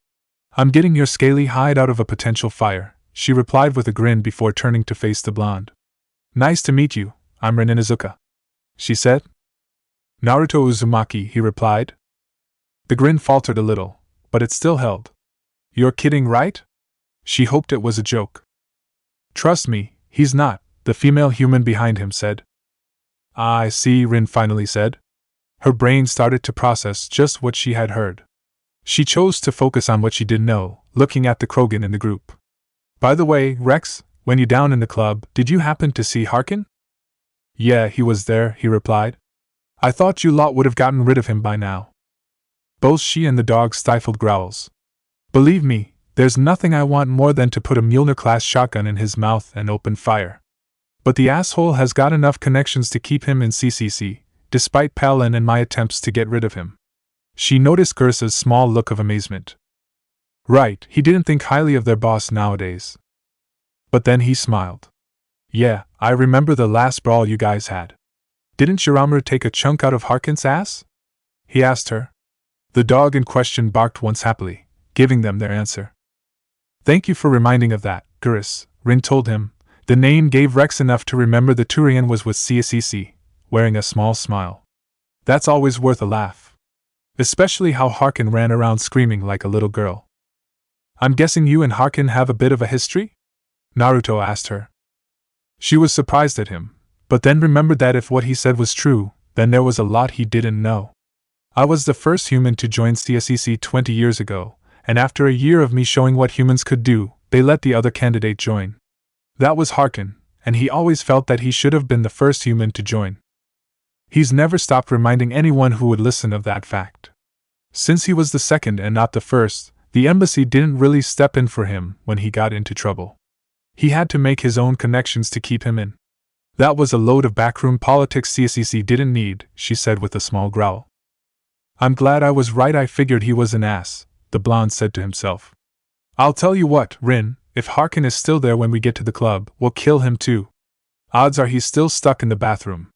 I'm getting your scaly hide out of a potential fire, she replied with a grin before turning to face the blonde. Nice to meet you, I'm Rin Inuzuka, she said. Naruto Uzumaki, he replied. The grin faltered a little, but it still held. You're kidding, right? She hoped it was a joke. Trust me, he's not, the female human behind him said. Ah, I see, Rin finally said. Her brain started to process just what she had heard. She chose to focus on what she did know, looking at the Krogan in the group. By the way, Rex, when you down in the club, did you happen to see Harkin? Yeah, he was there, he replied. I thought you lot would have gotten rid of him by now. Both she and the dog stifled growls. Believe me, there's nothing I want more than to put a Mjolnir-class shotgun in his mouth and open fire. But the asshole has got enough connections to keep him in CCC, despite Palin and my attempts to get rid of him. She noticed Gersa's small look of amazement. Right, he didn't think highly of their boss nowadays. But then he smiled. Yeah, I remember the last brawl you guys had. Didn't Shiramura take a chunk out of Harkin's ass? He asked her. The dog in question barked once happily, giving them their answer. Thank you for reminding of that, Gurus, Rin told him. The name gave Rex enough to remember the Turian was with CCC, wearing a small smile. That's always worth a laugh. Especially how Harkin ran around screaming like a little girl. I'm guessing you and Harkin have a bit of a history? Naruto asked her. She was surprised at him, but then remembered that if what he said was true, then there was a lot he didn't know. I was the first human to join CSCC 20 years ago, and after a year of me showing what humans could do, they let the other candidate join. That was Harkin, and he always felt that he should have been the first human to join. He's never stopped reminding anyone who would listen of that fact. Since he was the second and not the first, the embassy didn't really step in for him when he got into trouble. He had to make his own connections to keep him in. That was a load of backroom politics CSCC didn't need, she said with a small growl. I'm glad I was right, I figured he was an ass, the blonde said to himself. I'll tell you what, Rin, if Harkin is still there when we get to the club, we'll kill him too. Odds are he's still stuck in the bathroom.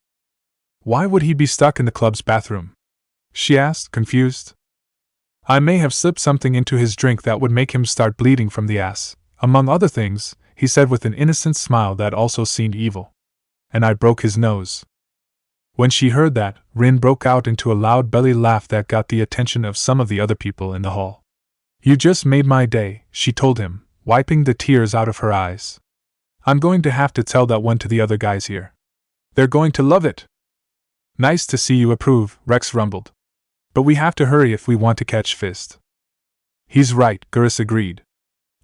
Why would he be stuck in the club's bathroom? She asked, confused. I may have slipped something into his drink that would make him start bleeding from the ass, among other things, he said with an innocent smile that also seemed evil. And I broke his nose. When she heard that, Rin broke out into a loud belly laugh that got the attention of some of the other people in the hall. You just made my day, she told him, wiping the tears out of her eyes. I'm going to have to tell that one to the other guys here. They're going to love it. Nice to see you approve, Rex rumbled. But we have to hurry if we want to catch Fist. He's right, Gurus agreed.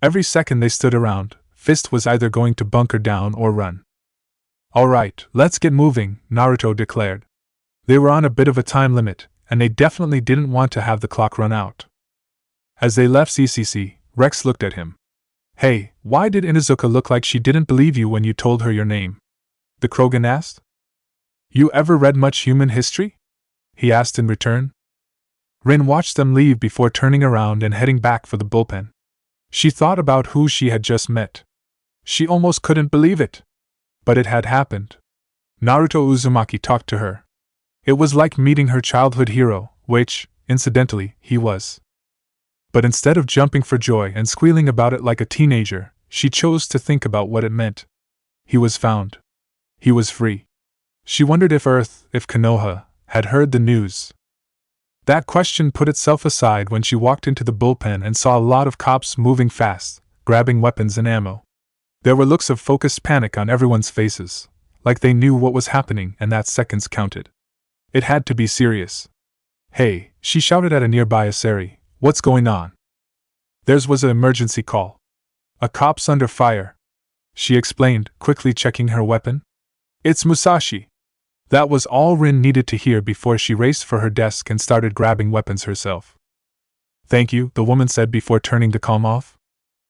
Every second they stood around, Fist was either going to bunker down or run. All right, let's get moving, Naruto declared. They were on a bit of a time limit, and they definitely didn't want to have the clock run out. As they left CCC, Rex looked at him. Hey, why did Inuzuka look like she didn't believe you when you told her your name? The Krogan asked. You ever read much human history? He asked in return. Rin watched them leave before turning around and heading back for the bullpen. She thought about who she had just met. She almost couldn't believe it. But it had happened. Naruto Uzumaki talked to her. It was like meeting her childhood hero, which, incidentally, he was. But instead of jumping for joy and squealing about it like a teenager, she chose to think about what it meant. He was found. He was free. She wondered if Earth, if Konoha, had heard the news. That question put itself aside when she walked into the bullpen and saw a lot of cops moving fast, grabbing weapons and ammo. There were looks of focused panic on everyone's faces, like they knew what was happening and that seconds counted. It had to be serious. Hey, she shouted at a nearby Asari, what's going on? Theirs was an emergency call. A cop's under fire. She explained, quickly checking her weapon. It's Musashi. That was all Rin needed to hear before she raced for her desk and started grabbing weapons herself. Thank you, the woman said before turning to calm off.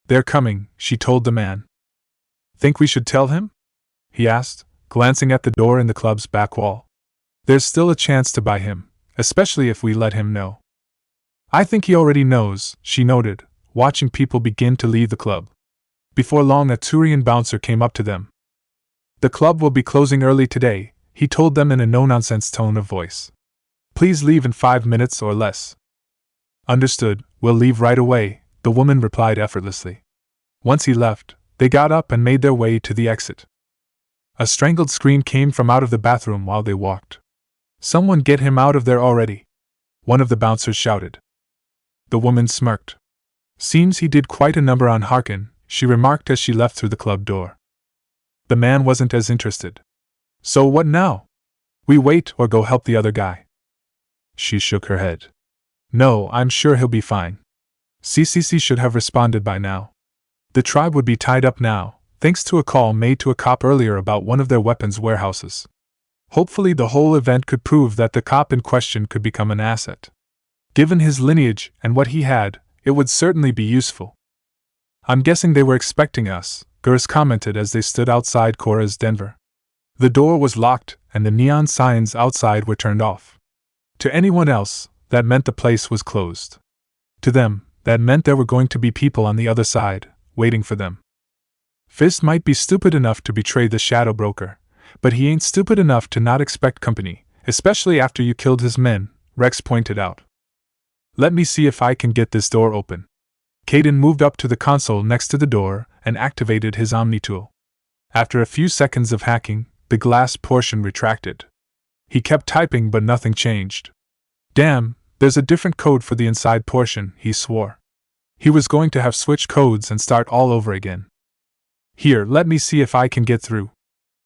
They're coming, she told the man. Think we should tell him? He asked, glancing at the door in the club's back wall. There's still a chance to buy him, especially if we let him know. I think he already knows, she noted, watching people begin to leave the club. Before long a Turian bouncer came up to them. The club will be closing early today, he told them in a no-nonsense tone of voice. Please leave in 5 minutes or less. Understood, we'll leave right away, the woman replied effortlessly. Once he left, they got up and made their way to the exit. A strangled scream came from out of the bathroom while they walked. Someone get him out of there already, one of the bouncers shouted. The woman smirked. Seems he did quite a number on Harkin, she remarked as she left through the club door. The man wasn't as interested. So what now? We wait or go help the other guy. She shook her head. No, I'm sure he'll be fine. CCC should have responded by now. The tribe would be tied up now, thanks to a call made to a cop earlier about one of their weapons warehouses. Hopefully the whole event could prove that the cop in question could become an asset. Given his lineage and what he had, it would certainly be useful. I'm guessing they were expecting us, Gurus commented as they stood outside Cora's Denver. The door was locked, and the neon signs outside were turned off. To anyone else, that meant the place was closed. To them, that meant there were going to be people on the other side, waiting for them. Fist might be stupid enough to betray the shadow broker, but he ain't stupid enough to not expect company, especially after you killed his men, Rex pointed out. Let me see if I can get this door open. Caden moved up to the console next to the door and activated his Omni tool. After a few seconds of hacking, the glass portion retracted. He kept typing but nothing changed. Damn, there's a different code for the inside portion, he swore. He was going to have switch codes and start all over again. Here, let me see if I can get through,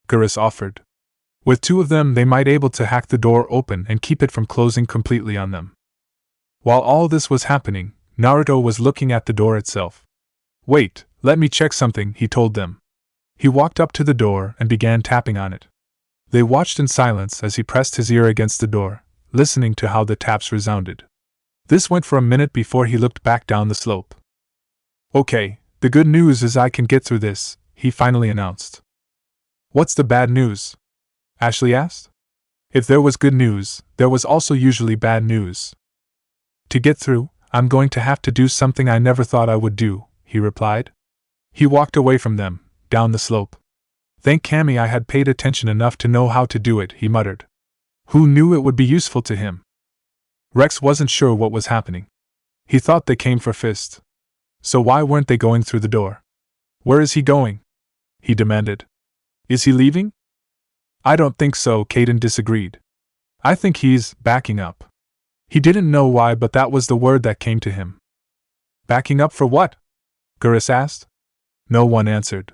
Gurus offered. With two of them they might able to hack the door open and keep it from closing completely on them. While all this was happening, Naruto was looking at the door itself. Wait, let me check something, he told them. He walked up to the door and began tapping on it. They watched in silence as he pressed his ear against the door, listening to how the taps resounded. This went for a minute before he looked back down the slope. Okay, the good news is I can get through this, he finally announced. What's the bad news? Ashley asked. If there was good news, there was also usually bad news. To get through, I'm going to have to do something I never thought I would do, he replied. He walked away from them, down the slope. Thank Cammy I had paid attention enough to know how to do it, he muttered. Who knew it would be useful to him? Rex wasn't sure what was happening. He thought they came for Fist. So why weren't they going through the door? Where is he going? He demanded. Is he leaving? I don't think so, Caden disagreed. I think he's backing up. He didn't know why, but that was the word that came to him. Backing up for what? Gurus asked. No one answered.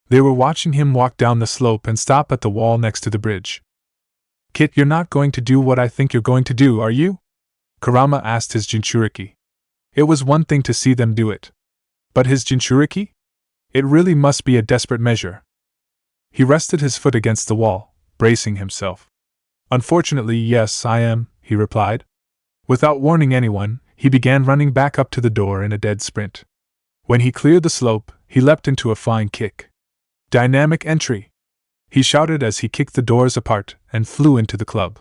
They were watching him walk down the slope and stop at the wall next to the bridge. Kit, you're not going to do what I think you're going to do, are you? Kurama asked his Jinchuriki. It was one thing to see them do it. But his Jinchuriki? It really must be a desperate measure. He rested his foot against the wall, bracing himself. Unfortunately, yes, I am, he replied. Without warning anyone, he began running back up to the door in a dead sprint. When he cleared the slope, he leapt into a flying kick. Dynamic entry! He shouted as he kicked the doors apart and flew into the club.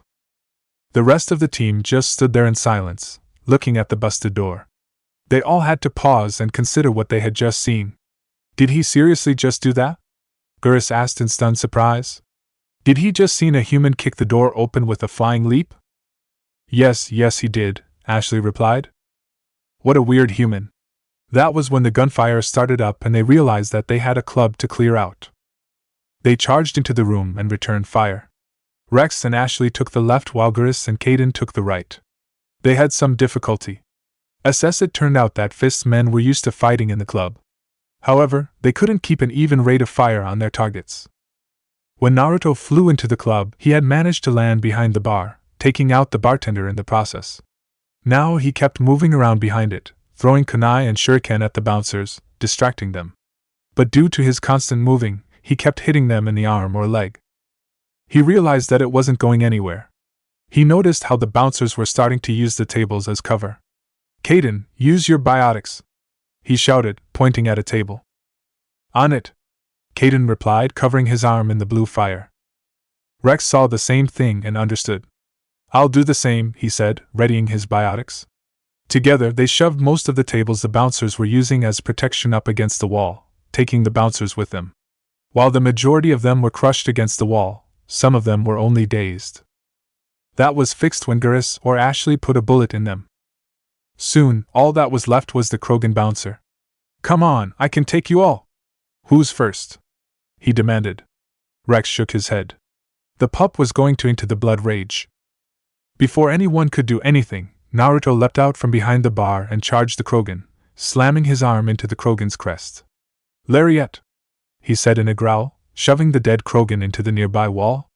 The rest of the team just stood there in silence, looking at the busted door. They all had to pause and consider what they had just seen. Did he seriously just do that? Gurus asked in stunned surprise. Did he just seen a human kick the door open with a flying leap? Yes, he did, Ashley replied. What a weird human. That was when the gunfire started up and they realized that they had a club to clear out. They charged into the room and returned fire. Rex and Ashley took the left while Gurus and Caden took the right. They had some difficulty. As it turned out that Fist's men were used to fighting in the club. However, they couldn't keep an even rate of fire on their targets. When Naruto flew into the club, he had managed to land behind the bar, taking out the bartender in the process. Now he kept moving around behind it, throwing kunai and shuriken at the bouncers, distracting them. But due to his constant moving, he kept hitting them in the arm or leg. He realized that it wasn't going anywhere. He noticed how the bouncers were starting to use the tables as cover. Caden, use your biotics, he shouted, pointing at a table. On it, Caden replied, covering his arm in the blue fire. Rex saw the same thing and understood. I'll do the same, he said, readying his biotics. Together they shoved most of the tables the bouncers were using as protection up against the wall, taking the bouncers with them. While the majority of them were crushed against the wall, some of them were only dazed. That was fixed when Gurus or Ashley put a bullet in them. Soon, all that was left was the Krogan bouncer. Come on, I can take you all. Who's first? He demanded. Rex shook his head. The pup was going to into the blood rage. Before anyone could do anything, Naruto leapt out from behind the bar and charged the Krogan, slamming his arm into the Krogan's crest. Lariat, he said in a growl, shoving the dead Krogan into the nearby wall.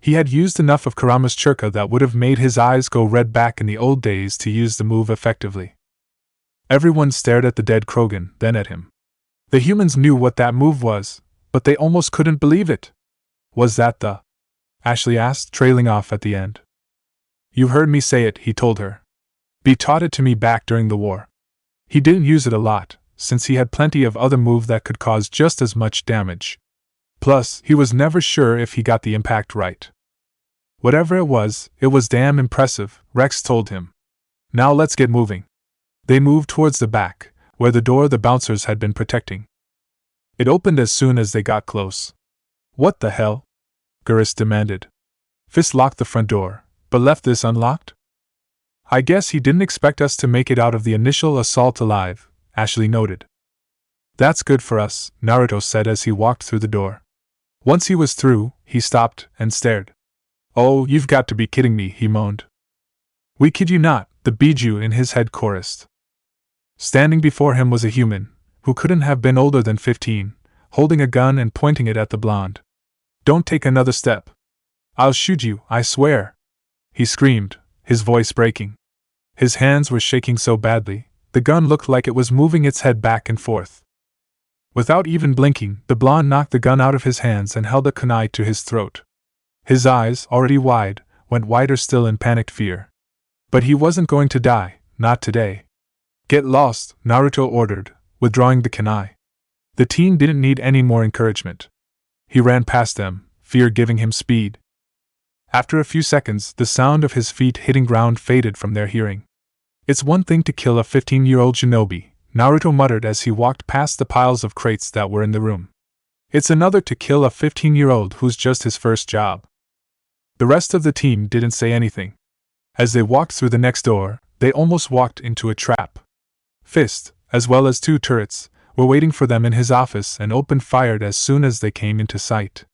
He had used enough of Kurama's churka that would have made his eyes go red back in the old days to use the move effectively. Everyone stared at the dead Krogan, then at him. The humans knew what that move was, but they almost couldn't believe it. Was that the? Ashley asked, trailing off at the end. You heard me say it, he told her. B taught it to me back during the war. He didn't use it a lot, since he had plenty of other moves that could cause just as much damage. Plus, he was never sure if he got the impact right. Whatever it was damn impressive, Rex told him. Now let's get moving. They moved towards the back, where the door the bouncers had been protecting. It opened as soon as they got close. What the hell? Gurus demanded. Fist locked the front door, but left this unlocked? I guess he didn't expect us to make it out of the initial assault alive, Ashley noted. That's good for us, Naruto said as he walked through the door. Once he was through, he stopped and stared. Oh, you've got to be kidding me, he moaned. We kid you not, the Biju in his head chorused. Standing before him was a human, who couldn't have been older than 15, holding a gun and pointing it at the blonde. Don't take another step. I'll shoot you, I swear. He screamed, his voice breaking. His hands were shaking so badly, the gun looked like it was moving its head back and forth. Without even blinking, the blonde knocked the gun out of his hands and held a kunai to his throat. His eyes, already wide, went wider still in panicked fear. But he wasn't going to die, not today. Get lost, Naruto ordered, withdrawing the kunai. The teen didn't need any more encouragement. He ran past them, fear giving him speed. After a few seconds, the sound of his feet hitting ground faded from their hearing. It's one thing to kill a 15-year-old shinobi, Naruto muttered as he walked past the piles of crates that were in the room. It's another to kill a 15-year-old who's just his first job. The rest of the team didn't say anything. As they walked through the next door, they almost walked into a trap. Fist, as well as 2 turrets, were waiting for them in his office and opened fire as soon as they came into sight.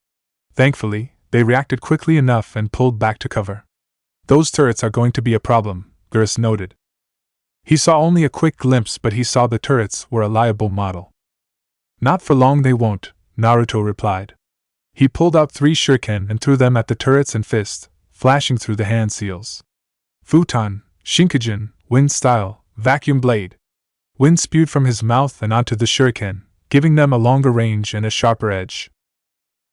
Thankfully, they reacted quickly enough and pulled back to cover. Those turrets are going to be a problem, Gurus noted. He saw only a quick glimpse, but he saw the turrets were a liable model. Not for long they won't, Naruto replied. He pulled out 3 shuriken and threw them at the turrets and Fist, flashing through the hand seals. Futon, Shinkajin, wind style, vacuum blade. Wind spewed from his mouth and onto the shuriken, giving them a longer range and a sharper edge.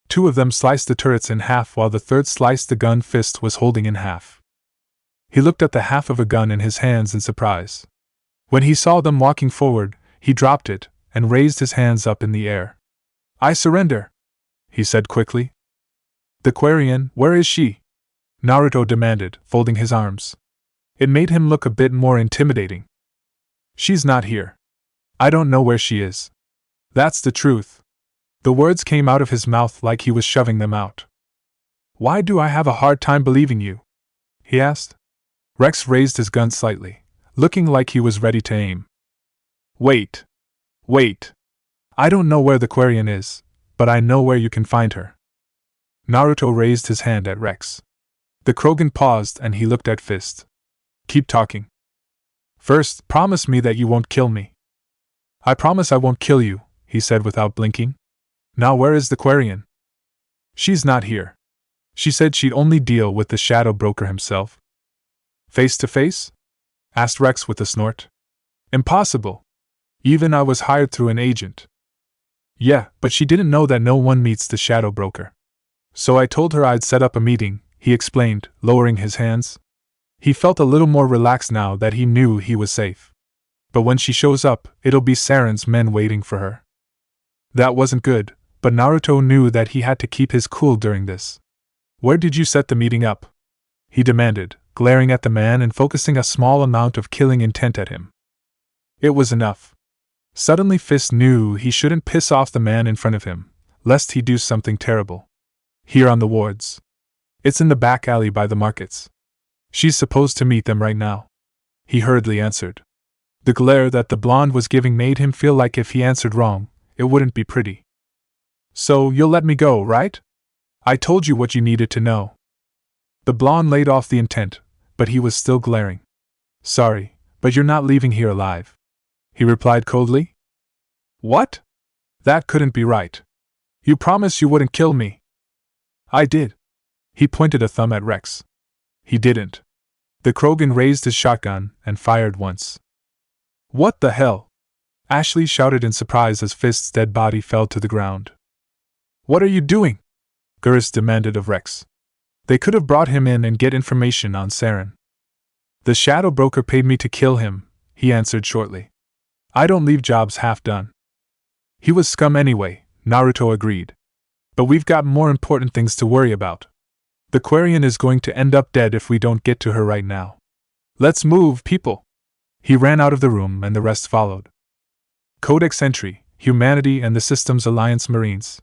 2 of them sliced the turrets in half while the third sliced the gun Fist was holding in half. He looked at the half of a gun in his hands in surprise. When he saw them walking forward, he dropped it and raised his hands up in the air. I surrender, he said quickly. The Quarian, where is she? Naruto demanded, folding his arms. It made him look a bit more intimidating. She's not here. I don't know where she is. That's the truth. The words came out of his mouth like he was shoving them out. Why do I have a hard time believing you? He asked. Rex raised his gun slightly, looking like he was ready to aim. Wait. I don't know where the Quarian is, but I know where you can find her. Naruto raised his hand at Rex. The Krogan paused and he looked at Fist. Keep talking. First, promise me that you won't kill me. I promise I won't kill you, he said without blinking. Now where is the Quarian? She's not here. She said she'd only deal with the shadow broker himself. Face to face? Asked Rex with a snort. Impossible. Even I was hired through an agent. Yeah, but she didn't know that no one meets the shadow broker. So I told her I'd set up a meeting, he explained, lowering his hands. He felt a little more relaxed now that he knew he was safe. But when she shows up, it'll be Sarin's men waiting for her. That wasn't good, but Naruto knew that he had to keep his cool during this. Where did you set the meeting up? He demanded, glaring at the man and focusing a small amount of killing intent at him. It was enough. Suddenly Fist knew he shouldn't piss off the man in front of him, lest he do something terrible. Here on the wards. It's in the back alley by the markets. She's supposed to meet them right now. He hurriedly answered. The glare that the blonde was giving made him feel like if he answered wrong, it wouldn't be pretty. So you'll let me go, right? I told you what you needed to know. The blonde laid off the intent, but he was still glaring. Sorry, but you're not leaving here alive. He replied coldly. What? That couldn't be right. You promised you wouldn't kill me. I did. He pointed a thumb at Rex. He didn't. The Krogan raised his shotgun and fired once. What the hell? Ashley shouted in surprise as Fist's dead body fell to the ground. What are you doing? Gurus demanded of Rex. They could have brought him in and get information on Sarin. The shadow broker paid me to kill him, he answered shortly. I don't leave jobs half done. He was scum anyway, Naruto agreed. But we've got more important things to worry about. The Quarian is going to end up dead if we don't get to her right now. Let's move, people! He ran out of the room and the rest followed. Codex Entry, Humanity and the Systems Alliance Marines.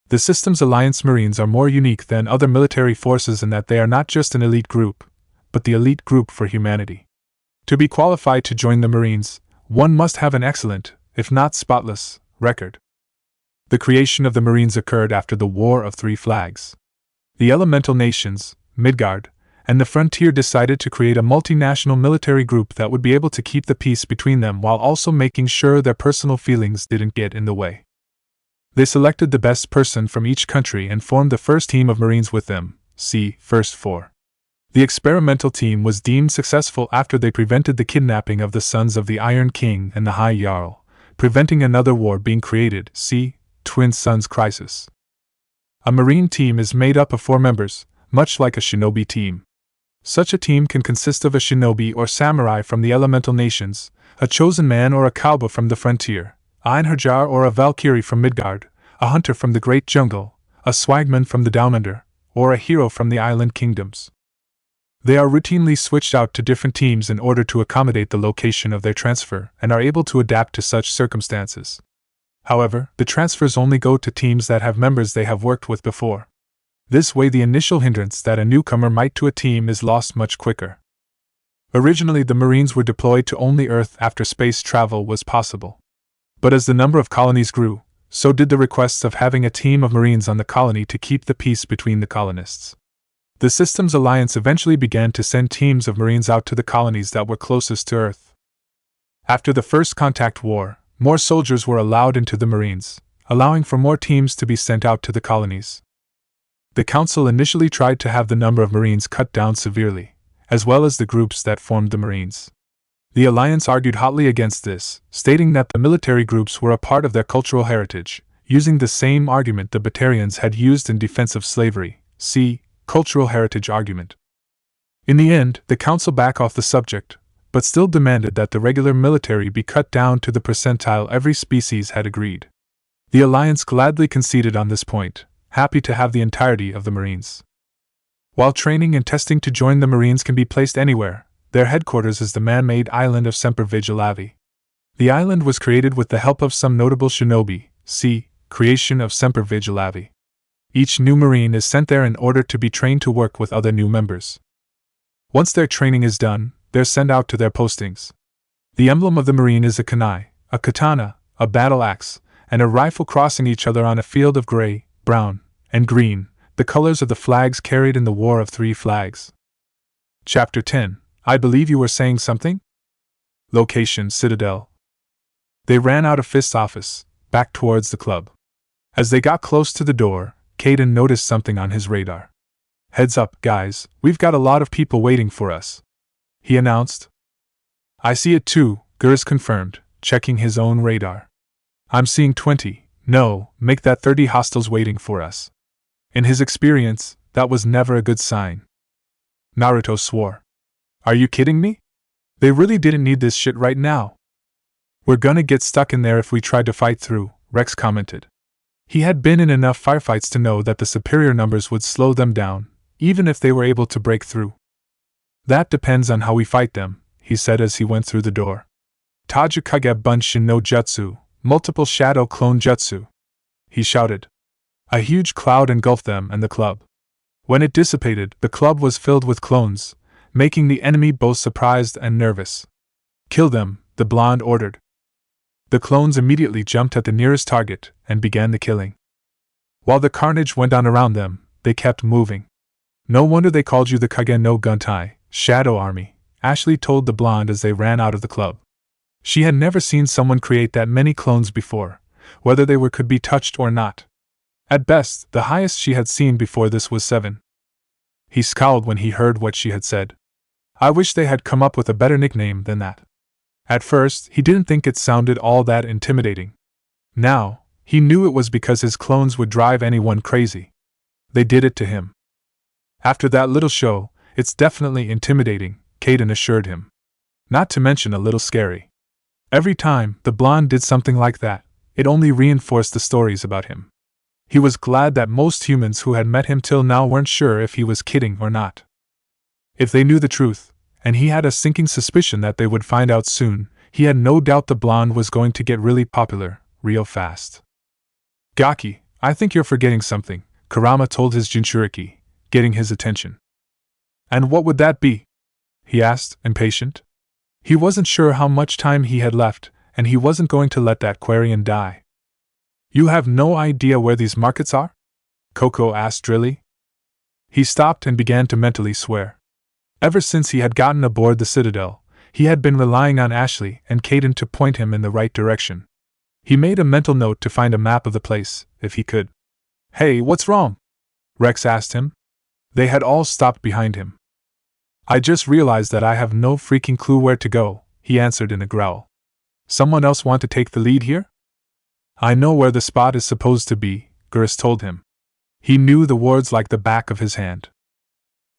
The Systems Alliance Marines are more unique than other military forces in that they are not just an elite group, but the elite group for humanity. To be qualified to join the Marines, one must have an excellent, if not spotless, record. The creation of the Marines occurred after the War of Three Flags. The elemental nations, Midgard, and the Frontier decided to create a multinational military group that would be able to keep the peace between them while also making sure their personal feelings didn't get in the way. They selected the best person from each country and formed the first team of Marines with them, see First Four. The experimental team was deemed successful after they prevented the kidnapping of the sons of the Iron King and the High Jarl, preventing another war being created, see Twin Sons Crisis. A Marine team is made up of 4 members, much like a shinobi team. Such a team can consist of a shinobi or samurai from the elemental nations, a chosen man or a cowboy from the frontier, a Einherjar or a Valkyrie from Midgard, a hunter from the Great Jungle, a swagman from the Down Under, or a hero from the island kingdoms. They are routinely switched out to different teams in order to accommodate the location of their transfer and are able to adapt to such circumstances. However, the transfers only go to teams that have members they have worked with before. This way, the initial hindrance that a newcomer might to a team is lost much quicker. Originally, the Marines were deployed to only Earth after space travel was possible. But as the number of colonies grew, so did the requests of having a team of Marines on the colony to keep the peace between the colonists. The Systems Alliance eventually began to send teams of Marines out to the colonies that were closest to Earth. After the First Contact War, more soldiers were allowed into the Marines, allowing for more teams to be sent out to the colonies. The Council initially tried to have the number of Marines cut down severely, as well as the groups that formed the Marines. The Alliance argued hotly against this, stating that the military groups were a part of their cultural heritage, using the same argument the Batarians had used in defense of slavery, see Cultural Heritage Argument. In the end, the Council backed off the subject, but still demanded that the regular military be cut down to the percentile every species had agreed. The Alliance gladly conceded on this point, happy to have the entirety of the Marines. While training and testing to join the Marines can be placed anywhere, their headquarters is the man-made island of Semper Vigilavi. The island was created with the help of some notable shinobi, see Creation of Semper Vigilavi. Each new Marine is sent there in order to be trained to work with other new members. Once their training is done, they're sent out to their postings. The emblem of the Marine is a kunai, a katana, a battle axe, and a rifle crossing each other on a field of gray, brown, and green, the colors of the flags carried in the War of Three Flags. Chapter 10. I believe you were saying something? Location: Citadel. They ran out of Fist's office, back towards the club. As they got close to the door, Caden noticed something on his radar. Heads up, guys, we've got a lot of people waiting for us, he announced. I see it too, Gurus confirmed, checking his own radar. I'm seeing 20, no, make that 30 hostiles waiting for us. In his experience, that was never a good sign. Naruto swore. Are you kidding me? They really didn't need this shit right now. We're gonna get stuck in there if we try to fight through, Rex commented. He had been in enough firefights to know that the superior numbers would slow them down, even if they were able to break through. That depends on how we fight them, he said as he went through the door. Tajukage Bunshin no Jutsu, multiple shadow clone Jutsu, he shouted. A huge cloud engulfed them and the club. When it dissipated, the club was filled with clones, making the enemy both surprised and nervous. Kill them, the blonde ordered. The clones immediately jumped at the nearest target and began the killing. While the carnage went on around them, they kept moving. No wonder they called you the Kage no Guntai, Shadow Army, Ashley told the blonde as they ran out of the club. She had never seen someone create that many clones before, whether they could be touched or not. At best, the highest she had seen before this was 7. He scowled when he heard what she had said. I wish they had come up with a better nickname than that. At first, he didn't think it sounded all that intimidating. Now, he knew it was because his clones would drive anyone crazy. They did it to him. After that little show, it's definitely intimidating, Caden assured him. Not to mention a little scary. Every time the blonde did something like that, it only reinforced the stories about him. He was glad that most humans who had met him till now weren't sure if he was kidding or not. If they knew the truth, and he had a sinking suspicion that they would find out soon, he had no doubt the blonde was going to get really popular, real fast. Gaki, I think you're forgetting something, Kurama told his Jinchuriki, getting his attention. And what would that be? He asked, impatient. He wasn't sure how much time he had left, and he wasn't going to let that Quarian die. You have no idea where these markets are? Coco asked drily. He stopped and began to mentally swear. Ever since he had gotten aboard the Citadel, he had been relying on Ashley and Caden to point him in the right direction. He made a mental note to find a map of the place, if he could. Hey, what's wrong? Rex asked him. They had all stopped behind him. I just realized that I have no freaking clue where to go, he answered in a growl. Someone else want to take the lead here? I know where the spot is supposed to be, Gurus told him. He knew the wards like the back of his hand.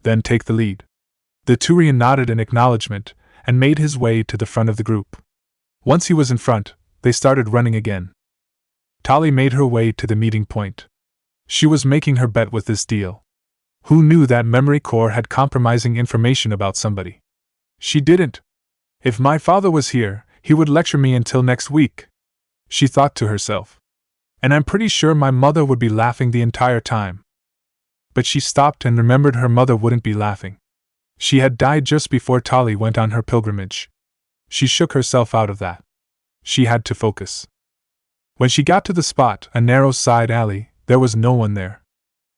Then take the lead. The Turian nodded in acknowledgement and made his way to the front of the group. Once he was in front, they started running again. Tali made her way to the meeting point. She was making her bet with this deal. Who knew that memory core had compromising information about somebody? She didn't. If my father was here, he would lecture me until next week, she thought to herself. And I'm pretty sure my mother would be laughing the entire time. But she stopped and remembered her mother wouldn't be laughing. She had died just before Tali went on her pilgrimage. She shook herself out of that. She had to focus. When she got to the spot, a narrow side alley, there was no one there.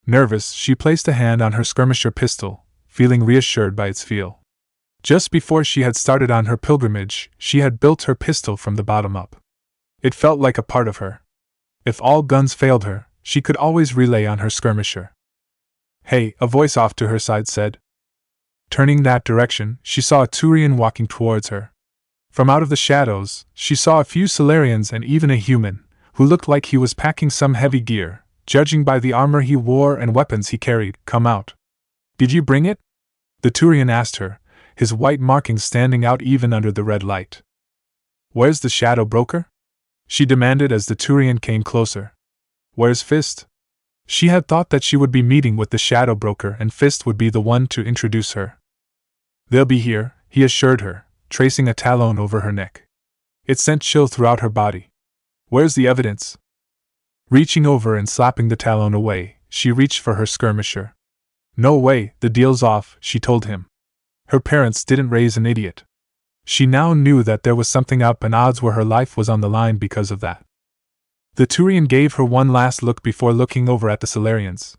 Nervous, she placed a hand on her skirmisher pistol, feeling reassured by its feel. Just before she had started on her pilgrimage, she had built her pistol from the bottom up. It felt like a part of her. If all guns failed her, she could always relay on her skirmisher. Hey, a voice off to her side said. Turning that direction, she saw a Turian walking towards her. From out of the shadows, she saw a few Solarians and even a human, who looked like he was packing some heavy gear, judging by the armor he wore and weapons he carried, come out. Did you bring it? The Turian asked her, his white markings standing out even under the red light. Where's the shadow broker? She demanded as the Turian came closer. Where's Fist? She had thought that she would be meeting with the shadow broker and Fist would be the one to introduce her. They'll be here, he assured her, tracing a talon over her neck. It sent chill throughout her body. Where's the evidence? Reaching over and slapping the talon away, she reached for her skirmisher. No way, the deal's off, she told him. Her parents didn't raise an idiot. She now knew that there was something up and odds were her life was on the line because of that. The Turian gave her one last look before looking over at the Solarians.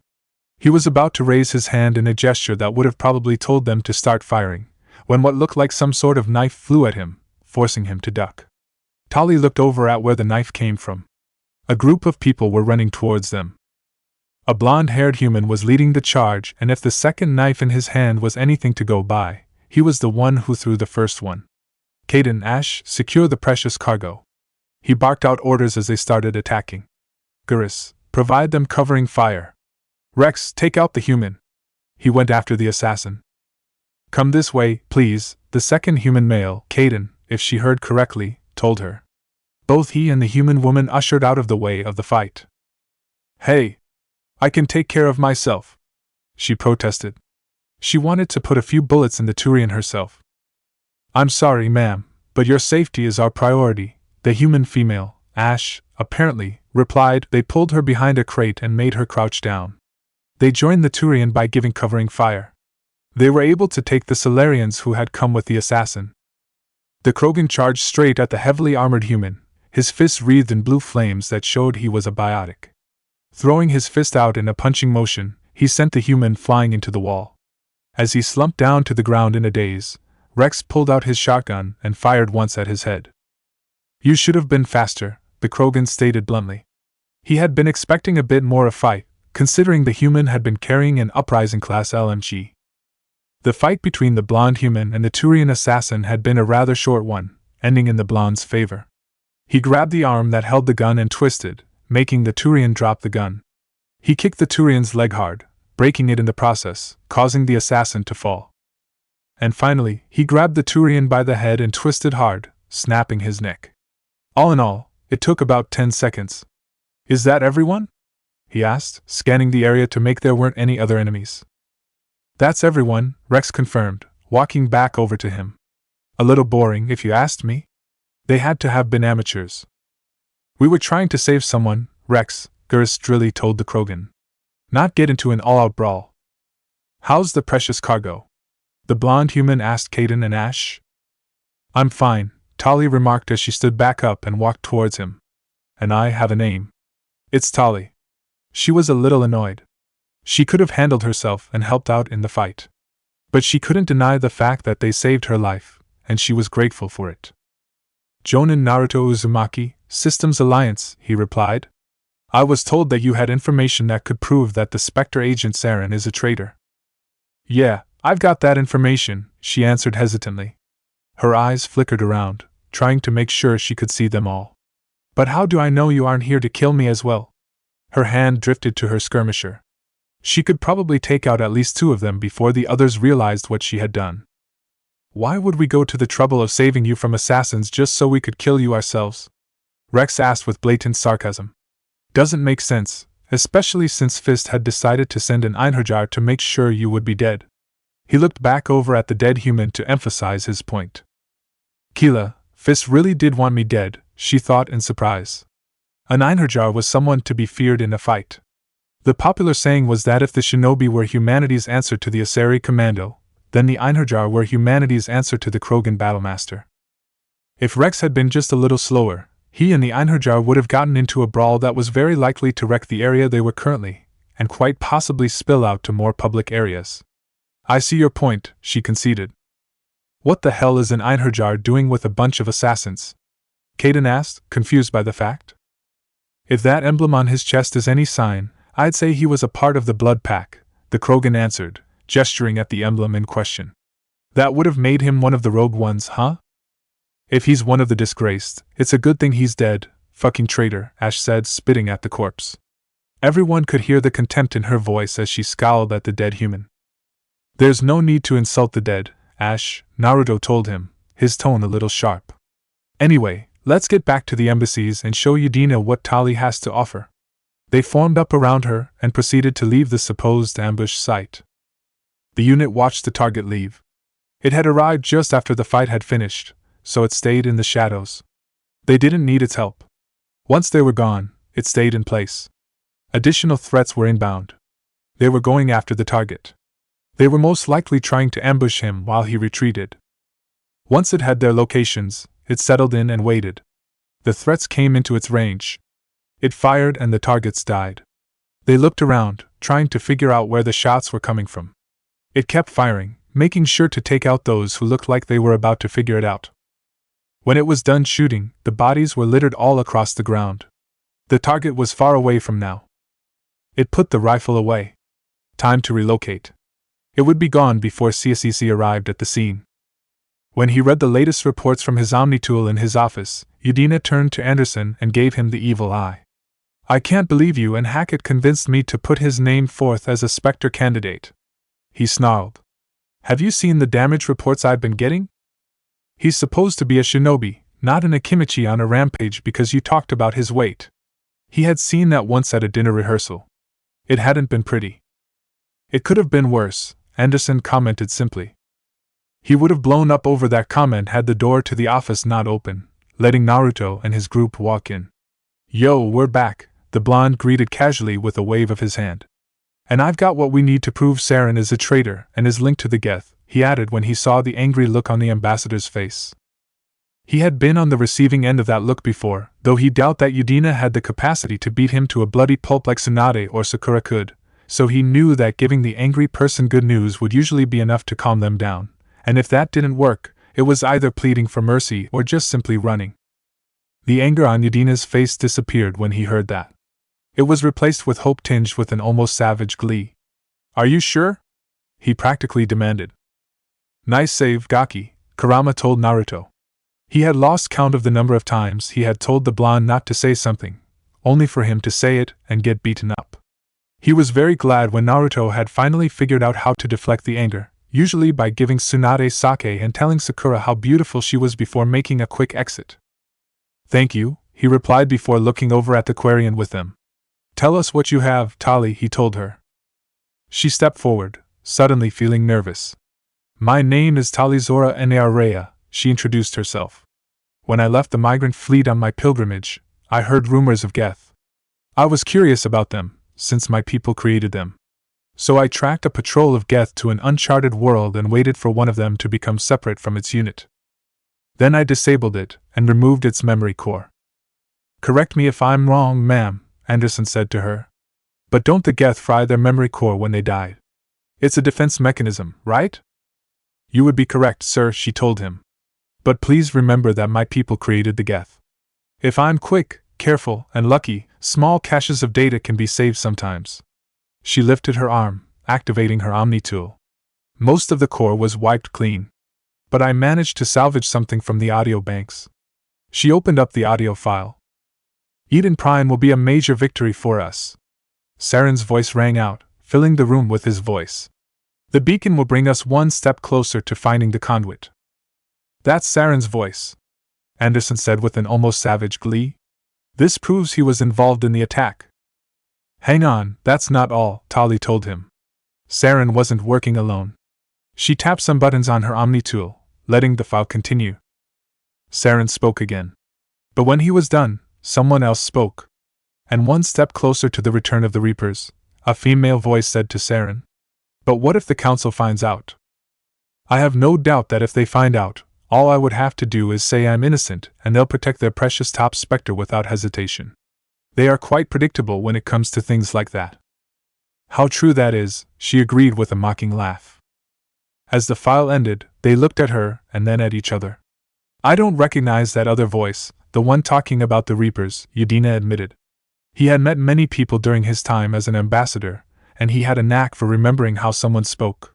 He was about to raise his hand in a gesture that would have probably told them to start firing, when what looked like some sort of knife flew at him, forcing him to duck. Tali looked over at where the knife came from. A group of people were running towards them. A blonde-haired human was leading the charge, and if the second knife in his hand was anything to go by, he was the one who threw the first one. Caden, Ash, secure the precious cargo. He barked out orders as they started attacking. Gurus, provide them covering fire. Rex, take out the human. He went after the assassin. Come this way, please, the second human male, Caden, if she heard correctly, told her. Both he and the human woman ushered out of the way of the fight. Hey! I can take care of myself, she protested. She wanted to put a few bullets in the Turian herself. I'm sorry, ma'am, but your safety is our priority, the human female, Ash, apparently, replied. They pulled her behind a crate and made her crouch down. They joined the Turian by giving covering fire. They were able to take the Solarians who had come with the assassin. The Krogan charged straight at the heavily armored human, his fists wreathed in blue flames that showed he was a biotic. Throwing his fist out in a punching motion, he sent the human flying into the wall. As he slumped down to the ground in a daze, Rex pulled out his shotgun and fired once at his head. You should have been faster, the Krogan stated bluntly. He had been expecting a bit more of a fight, considering the human had been carrying an uprising-class LMG. The fight between the blonde human and the Turian assassin had been a rather short one, ending in the blonde's favor. He grabbed the arm that held the gun and twisted, making the Turian drop the gun. He kicked the Turian's leg hard, breaking it in the process, causing the assassin to fall. And finally, he grabbed the Turian by the head and twisted hard, snapping his neck. All in all, it took about 10 seconds. "Is that everyone?" he asked, scanning the area to make there weren't any other enemies. "That's everyone," Rex confirmed, walking back over to him. "A little boring, if you asked me. They had to have been amateurs." "We were trying to save someone," Rex, Drilly told the Krogan. "Not get into an all-out brawl." "How's the precious cargo?" the blonde human asked Caden and Ash. "I'm fine," Tali remarked as she stood back up and walked towards him. "And I have a name. It's Tali." She was a little annoyed. She could have handled herself and helped out in the fight. But she couldn't deny the fact that they saved her life, and she was grateful for it. "Jonin Naruto Uzumaki, Systems Alliance," he replied. "I was told that you had information that could prove that the Spectre agent Sarin is a traitor." "Yeah, I've got that information," she answered hesitantly. Her eyes flickered around, trying to make sure she could see them all. "But how do I know you aren't here to kill me as well?" Her hand drifted to her skirmisher. She could probably take out at least 2 of them before the others realized what she had done. "Why would we go to the trouble of saving you from assassins just so we could kill you ourselves?" Rex asked with blatant sarcasm. "Doesn't make sense, especially since Fist had decided to send an Einherjar to make sure you would be dead." He looked back over at the dead human to emphasize his point. "Keela, Fist really did want me dead," she thought in surprise. An Einherjar was someone to be feared in a fight. The popular saying was that if the shinobi were humanity's answer to the Asari commando, then the Einherjar were humanity's answer to the Krogan battlemaster. If Rex had been just a little slower, he and the Einherjar would have gotten into a brawl that was very likely to wreck the area they were currently, and quite possibly spill out to more public areas. "I see your point," she conceded. "What the hell is an Einherjar doing with a bunch of assassins?" Caden asked, confused by the fact. "If that emblem on his chest is any sign, I'd say he was a part of the Blood Pack," the Krogan answered, gesturing at the emblem in question. "That would have made him one of the rogue ones, huh?" "If he's one of the disgraced, it's a good thing he's dead, fucking traitor," Ash said, spitting at the corpse. Everyone could hear the contempt in her voice as she scowled at the dead human. "There's no need to insult the dead, Ash," Naruto told him, his tone a little sharp. "Anyway, let's get back to the embassies and show Udina what Tali has to offer." They formed up around her and proceeded to leave the supposed ambush site. The unit watched the target leave. It had arrived just after the fight had finished, so it stayed in the shadows. They didn't need its help. Once they were gone, it stayed in place. Additional threats were inbound. They were going after the target. They were most likely trying to ambush him while he retreated. Once it had their locations, it settled in and waited. The threats came into its range. It fired and the targets died. They looked around, trying to figure out where the shots were coming from. It kept firing, making sure to take out those who looked like they were about to figure it out. When it was done shooting, the bodies were littered all across the ground. The target was far away from now. It put the rifle away. Time to relocate. It would be gone before CSCC arrived at the scene. When he read the latest reports from his Omni-tool in his office, Udina turned to Anderson and gave him the evil eye. "I can't believe you and Hackett convinced me to put his name forth as a Spectre candidate," he snarled. "Have you seen the damage reports I've been getting? He's supposed to be a shinobi, not an Akimichi on a rampage because you talked about his weight." He had seen that once at a dinner rehearsal. It hadn't been pretty. "It could have been worse," Anderson commented simply. He would have blown up over that comment had the door to the office not open, letting Naruto and his group walk in. "Yo, we're back," the blonde greeted casually with a wave of his hand. "And I've got what we need to prove Sarin is a traitor and is linked to the Geth," he added when he saw the angry look on the ambassador's face. He had been on the receiving end of that look before, though he doubted that Udina had the capacity to beat him to a bloody pulp like Tsunade or Sakura could, so he knew that giving the angry person good news would usually be enough to calm them down, and if that didn't work, it was either pleading for mercy or just simply running. The anger on Udina's face disappeared when he heard that. It was replaced with hope tinged with an almost savage glee. Are you sure? He practically demanded. Nice save, Gaki, Kurama told Naruto. He had lost count of the number of times he had told the blonde not to say something, only for him to say it and get beaten up. He was very glad when Naruto had finally figured out how to deflect the anger, usually by giving Tsunade sake and telling Sakura how beautiful she was before making a quick exit. Thank you, he replied before looking over at the Quarian with them. Tell us what you have, Tali, he told her. She stepped forward, suddenly feeling nervous. My name is Tali Zora Nearea, she introduced herself. When I left the migrant fleet on my pilgrimage, I heard rumors of Geth. I was curious about them, since my people created them. So I tracked a patrol of Geth to an uncharted world and waited for one of them to become separate from its unit. Then I disabled it and removed its memory core. Correct me if I'm wrong, ma'am, Anderson said to her. But don't the Geth fry their memory core when they die? It's a defense mechanism, right? You would be correct, sir, she told him. But please remember that my people created the Geth. If I'm quick, careful, and lucky, small caches of data can be saved sometimes. She lifted her arm, activating her Omni tool. Most of the core was wiped clean. But I managed to salvage something from the audio banks. She opened up the audio file. Eden Prime will be a major victory for us. Sarin's voice rang out, filling the room with his voice. The beacon will bring us one step closer to finding the conduit. That's Sarin's voice, Anderson said with an almost savage glee. This proves he was involved in the attack. Hang on, that's not all, Tali told him. Sarin wasn't working alone. She tapped some buttons on her Omni tool, letting the file continue. Sarin spoke again. But when he was done, someone else spoke. And one step closer to the return of the Reapers, a female voice said to Sarin. But what if the Council finds out? I have no doubt that if they find out, all I would have to do is say I'm innocent and they'll protect their precious top Spectre without hesitation. They are quite predictable when it comes to things like that. How true that is, she agreed with a mocking laugh. As the file ended, they looked at her and then at each other. I don't recognize that other voice, the one talking about the Reapers, Udina admitted. He had met many people during his time as an ambassador, and he had a knack for remembering how someone spoke.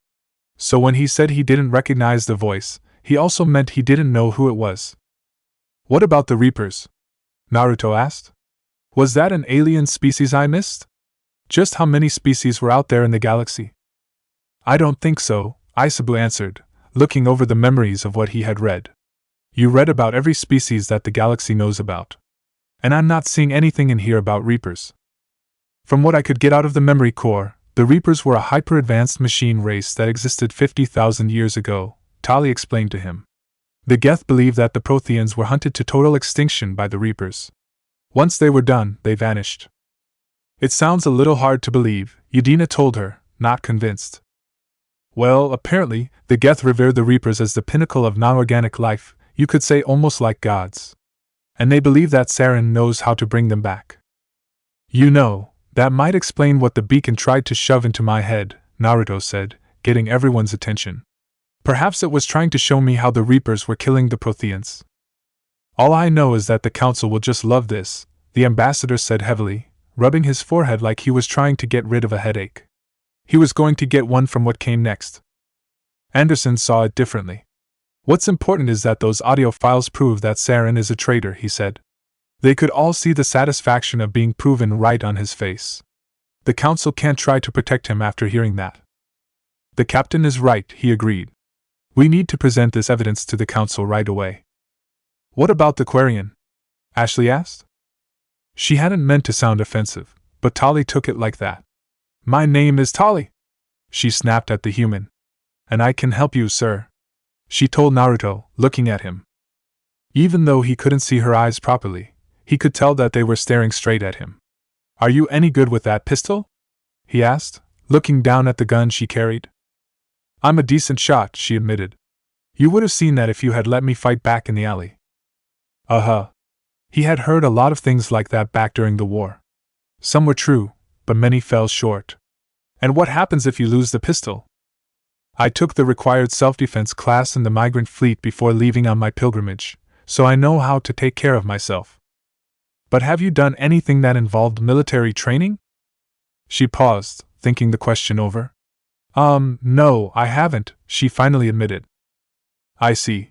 So when he said he didn't recognize the voice, he also meant he didn't know who it was. What about the Reapers? Naruto asked. Was that an alien species I missed? Just how many species were out there in the galaxy? I don't think so, Isabu answered, looking over the memories of what he had read. You read about every species that the galaxy knows about. And I'm not seeing anything in here about Reapers. From what I could get out of the memory core, the Reapers were a hyper-advanced machine race that existed 50,000 years ago, Tali explained to him. The Geth believed that the Protheans were hunted to total extinction by the Reapers. Once they were done, they vanished. It sounds a little hard to believe, Udina told her, not convinced. Well, apparently, the Geth revered the Reapers as the pinnacle of non-organic life, you could say almost like gods. And they believe that Sarin knows how to bring them back. You know, that might explain what the beacon tried to shove into my head, Naruto said, getting everyone's attention. Perhaps it was trying to show me how the Reapers were killing the Protheans. All I know is that the Council will just love this, the ambassador said heavily, rubbing his forehead like he was trying to get rid of a headache. He was going to get one from what came next. Anderson saw it differently. What's important is that those audio files prove that Sarin is a traitor, he said. They could all see the satisfaction of being proven right on his face. The Council can't try to protect him after hearing that. The captain is right, he agreed. We need to present this evidence to the Council right away. What about the Quarian? Ashley asked. She hadn't meant to sound offensive, but Tali took it like that. My name is Tali, she snapped at the human. And I can help you, sir, she told Naruto, looking at him. Even though he couldn't see her eyes properly, he could tell that they were staring straight at him. Are you any good with that pistol? He asked, looking down at the gun she carried. I'm a decent shot, she admitted. You would have seen that if you had let me fight back in the alley. He had heard a lot of things like that back during the war. Some were true, but many fell short. And what happens if you lose the pistol? I took the required self-defense class in the migrant fleet before leaving on my pilgrimage, so I know how to take care of myself. But have you done anything that involved military training? She paused, thinking the question over. No, I haven't, she finally admitted. I see.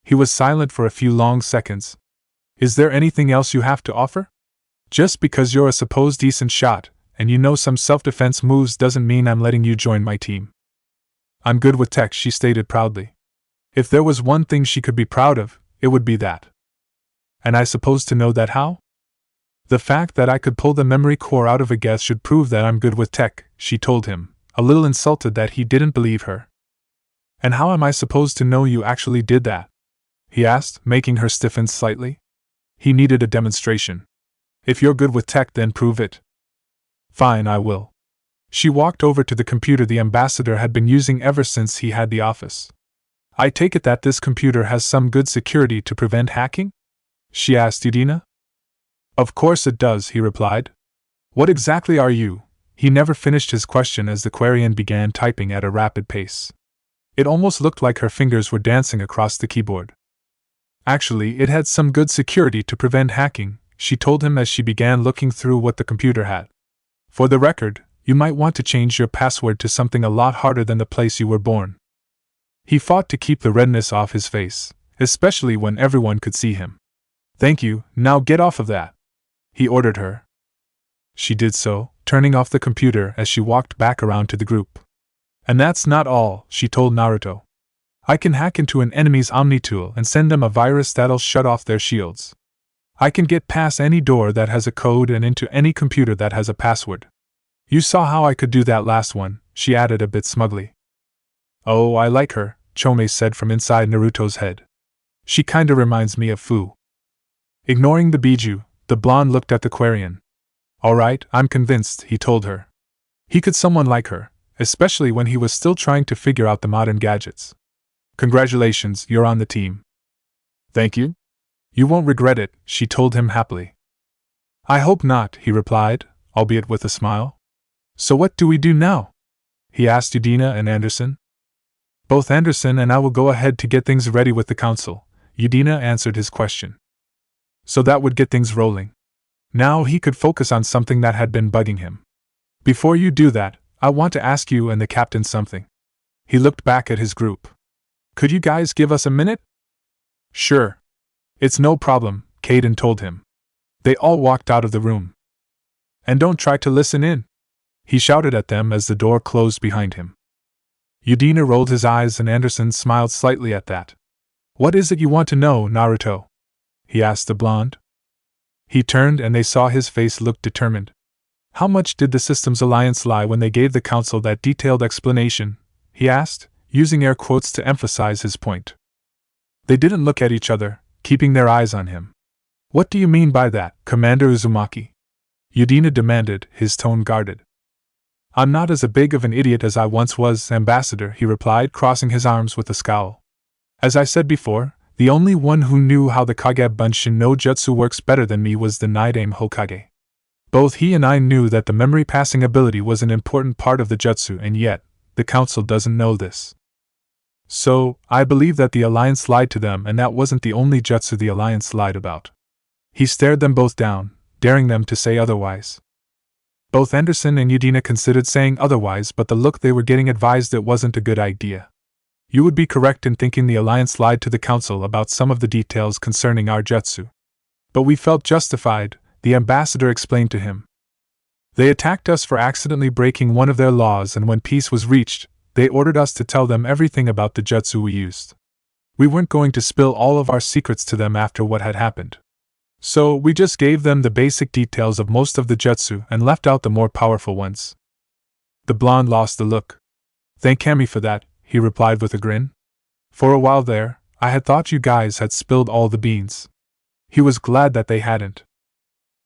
He was silent for a few long seconds. Is there anything else you have to offer? Just because you're a supposed decent shot, and you know some self-defense moves doesn't mean I'm letting you join my team. I'm good with tech, she stated proudly. If there was one thing she could be proud of, it would be that. And I suppose to know that how? The fact that I could pull the memory core out of a guess should prove that I'm good with tech, she told him, a little insulted that he didn't believe her. And how am I supposed to know you actually did that? He asked, making her stiffen slightly. He needed a demonstration. If you're good with tech, then prove it. Fine, I will. She walked over to the computer the ambassador had been using ever since he had the office. I take it that this computer has some good security to prevent hacking? She asked Udina. Of course it does, he replied. What exactly are you? He never finished his question as the Quarian began typing at a rapid pace. It almost looked like her fingers were dancing across the keyboard. Actually, it had some good security to prevent hacking, she told him as she began looking through what the computer had. For the record, you might want to change your password to something a lot harder than the place you were born. He fought to keep the redness off his face, especially when everyone could see him. Thank you, now get off of that, he ordered her. She did so, turning off the computer as she walked back around to the group. And that's not all, she told Naruto. I can hack into an enemy's Omni-tool and send them a virus that'll shut off their shields. I can get past any door that has a code and into any computer that has a password. You saw how I could do that last one, she added a bit smugly. Oh, I like her, Chome said from inside Naruto's head. She kinda reminds me of Fu. Ignoring the Biju, the blonde looked at the Quarian. Alright, I'm convinced, he told her. He could someone like her, especially when he was still trying to figure out the modern gadgets. Congratulations, you're on the team. Thank you. You won't regret it, she told him happily. I hope not, he replied, albeit with a smile. So what do we do now? He asked Udina and Anderson. Both Anderson and I will go ahead to get things ready with the council, Udina answered his question. So that would get things rolling. Now he could focus on something that had been bugging him. Before you do that, I want to ask you and the captain something. He looked back at his group. Could you guys give us a minute? Sure. It's no problem, Caden told him. They all walked out of the room. And don't try to listen in, he shouted at them as the door closed behind him. Udina rolled his eyes and Anderson smiled slightly at that. What is it you want to know, Naruto? He asked the blonde. He turned and they saw his face look determined. How much did the Systems Alliance lie when they gave the council that detailed explanation? He asked, using air quotes to emphasize his point. They didn't look at each other, keeping their eyes on him. What do you mean by that, Commander Uzumaki? Udina demanded, his tone guarded. I'm not as big of an idiot as I once was, Ambassador, he replied, crossing his arms with a scowl. As I said before, the only one who knew how the Kage Bunshin no Jutsu works better than me was the Night Aim Hokage. Both he and I knew that the memory passing ability was an important part of the Jutsu, and yet, the Council doesn't know this. So, I believe that the Alliance lied to them, and that wasn't the only Jutsu the Alliance lied about. He stared them both down, daring them to say otherwise. Both Anderson and Udina considered saying otherwise, but the look they were getting advised it wasn't a good idea. You would be correct in thinking the Alliance lied to the Council about some of the details concerning our Jutsu. But we felt justified, the ambassador explained to him. They attacked us for accidentally breaking one of their laws, and when peace was reached, they ordered us to tell them everything about the Jutsu we used. We weren't going to spill all of our secrets to them after what had happened. So, we just gave them the basic details of most of the Jutsu and left out the more powerful ones. The blonde lost the look. Thank Kami for that, he replied with a grin. For a while there, I had thought you guys had spilled all the beans. He was glad that they hadn't.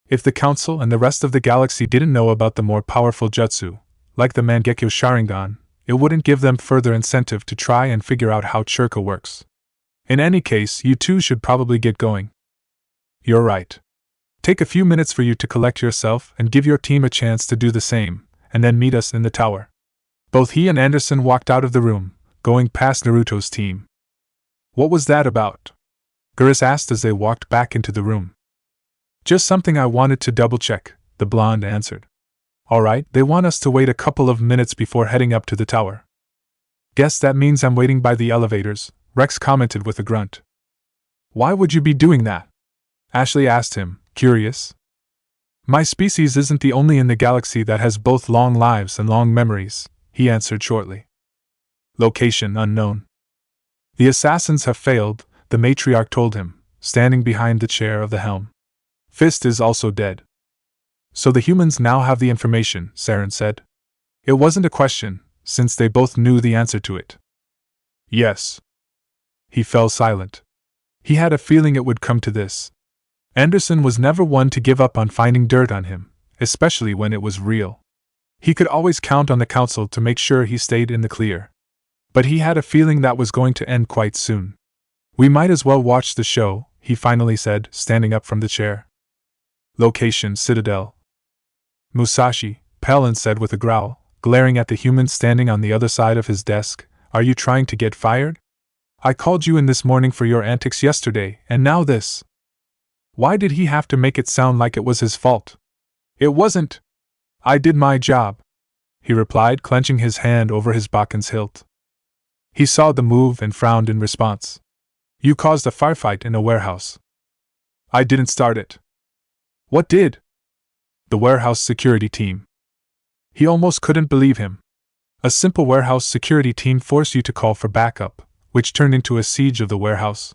If the Council and the rest of the galaxy didn't know about the more powerful Jutsu, like the Mangekyo Sharingan, it wouldn't give them further incentive to try and figure out how Churka works. In any case, you two should probably get going. You're right. Take a few minutes for you to collect yourself and give your team a chance to do the same, and then meet us in the tower. Both he and Anderson walked out of the room, going past Naruto's team. What was that about? Geras asked as they walked back into the room. Just something I wanted to double-check, the blonde answered. All right, they want us to wait a couple of minutes before heading up to the tower. Guess that means I'm waiting by the elevators, Rex commented with a grunt. Why would you be doing that? Ashley asked him, curious. My species isn't the only in the galaxy that has both long lives and long memories, he answered shortly. Location unknown. The assassins have failed, the matriarch told him, standing behind the chair of the helm. Fist is also dead. So the humans now have the information, Sarin said. It wasn't a question, since they both knew the answer to it. Yes. He fell silent. He had a feeling it would come to this. Anderson was never one to give up on finding dirt on him, especially when it was real. He could always count on the council to make sure he stayed in the clear. But he had a feeling that was going to end quite soon. We might as well watch the show, he finally said, standing up from the chair. Location Citadel. Musashi, Palin said with a growl, glaring at the human standing on the other side of his desk. Are you trying to get fired? I called you in this morning for your antics yesterday, and now this. Why did he have to make it sound like it was his fault? It wasn't. I did my job, he replied, clenching his hand over his Bakken's hilt. He saw the move and frowned in response. You caused a firefight in a warehouse. I didn't start it. What did? The warehouse security team. He almost couldn't believe him. A simple warehouse security team forced you to call for backup, which turned into a siege of the warehouse.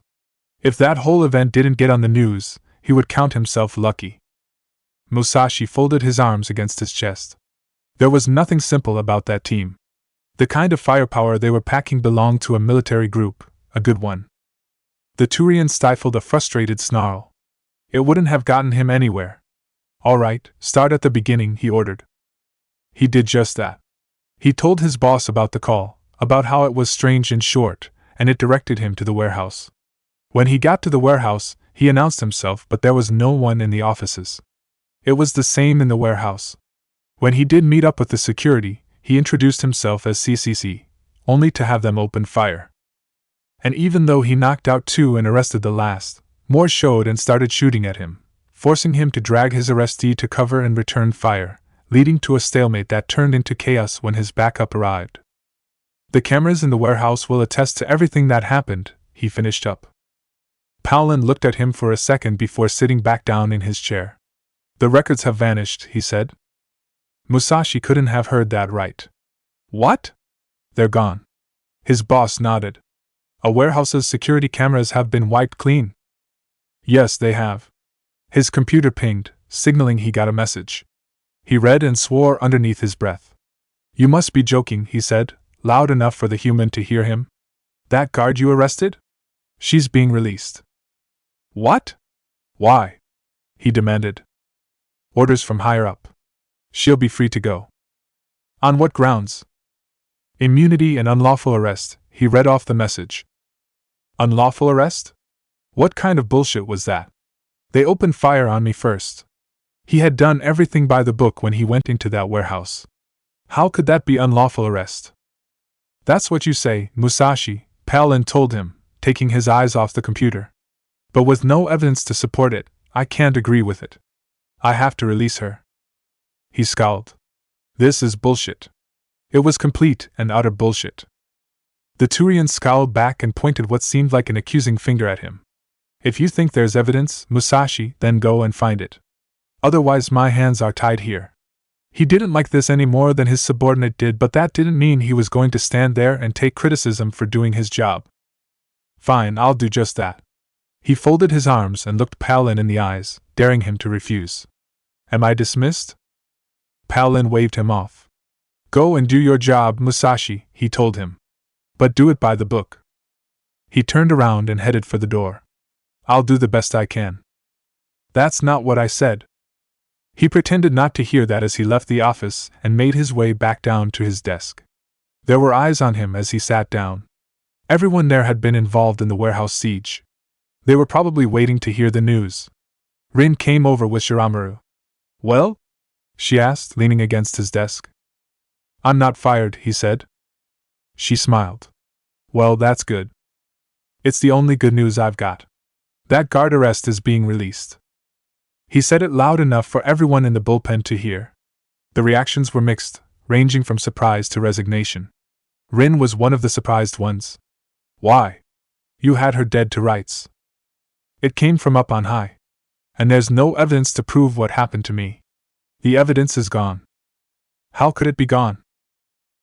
If that whole event didn't get on the news, he would count himself lucky. Musashi folded his arms against his chest. There was nothing simple about that team. The kind of firepower they were packing belonged to a military group, a good one. The Turian stifled a frustrated snarl. It wouldn't have gotten him anywhere. All right, start at the beginning, he ordered. He did just that. He told his boss about the call, about how it was strange and short, and it directed him to the warehouse. When he got to the warehouse, he announced himself, but there was no one in the offices. It was the same in the warehouse. When he did meet up with the security, he introduced himself as CCC, only to have them open fire. And even though he knocked out two and arrested the last, more showed and started shooting at him, forcing him to drag his arrestee to cover and return fire, leading to a stalemate that turned into chaos when his backup arrived. The cameras in the warehouse will attest to everything that happened, he finished up. Palin looked at him for a second before sitting back down in his chair. The records have vanished, he said. Musashi couldn't have heard that right. What? They're gone. His boss nodded. A warehouse's security cameras have been wiped clean. Yes, they have. His computer pinged, signaling he got a message. He read and swore underneath his breath. You must be joking, he said, loud enough for the human to hear him. That guard you arrested? She's being released. What? Why? He demanded. Orders from higher up. She'll be free to go. On what grounds? Immunity and unlawful arrest, he read off the message. Unlawful arrest? What kind of bullshit was that? They opened fire on me first. He had done everything by the book when he went into that warehouse. How could that be unlawful arrest? That's what you say, Musashi, Palin told him, taking his eyes off the computer. But with no evidence to support it, I can't agree with it. I have to release her. He scowled. This is bullshit. It was complete and utter bullshit. The Turian scowled back and pointed what seemed like an accusing finger at him. If you think there's evidence, Musashi, then go and find it. Otherwise my hands are tied here. He didn't like this any more than his subordinate did, but that didn't mean he was going to stand there and take criticism for doing his job. Fine, I'll do just that. He folded his arms and looked Palin in the eyes, daring him to refuse. Am I dismissed? Palin waved him off. Go and do your job, Musashi, he told him. But do it by the book. He turned around and headed for the door. I'll do the best I can. That's not what I said. He pretended not to hear that as he left the office and made his way back down to his desk. There were eyes on him as he sat down. Everyone there had been involved in the warehouse siege. They were probably waiting to hear the news. Rin came over with Shiramaru. Well? She asked, leaning against his desk. I'm not fired, he said. She smiled. Well, that's good. It's the only good news I've got. That guard arrest is being released. He said it loud enough for everyone in the bullpen to hear. The reactions were mixed, ranging from surprise to resignation. Rin was one of the surprised ones. Why? You had her dead to rights. It came from up on high. And there's no evidence to prove what happened to me. The evidence is gone. How could it be gone?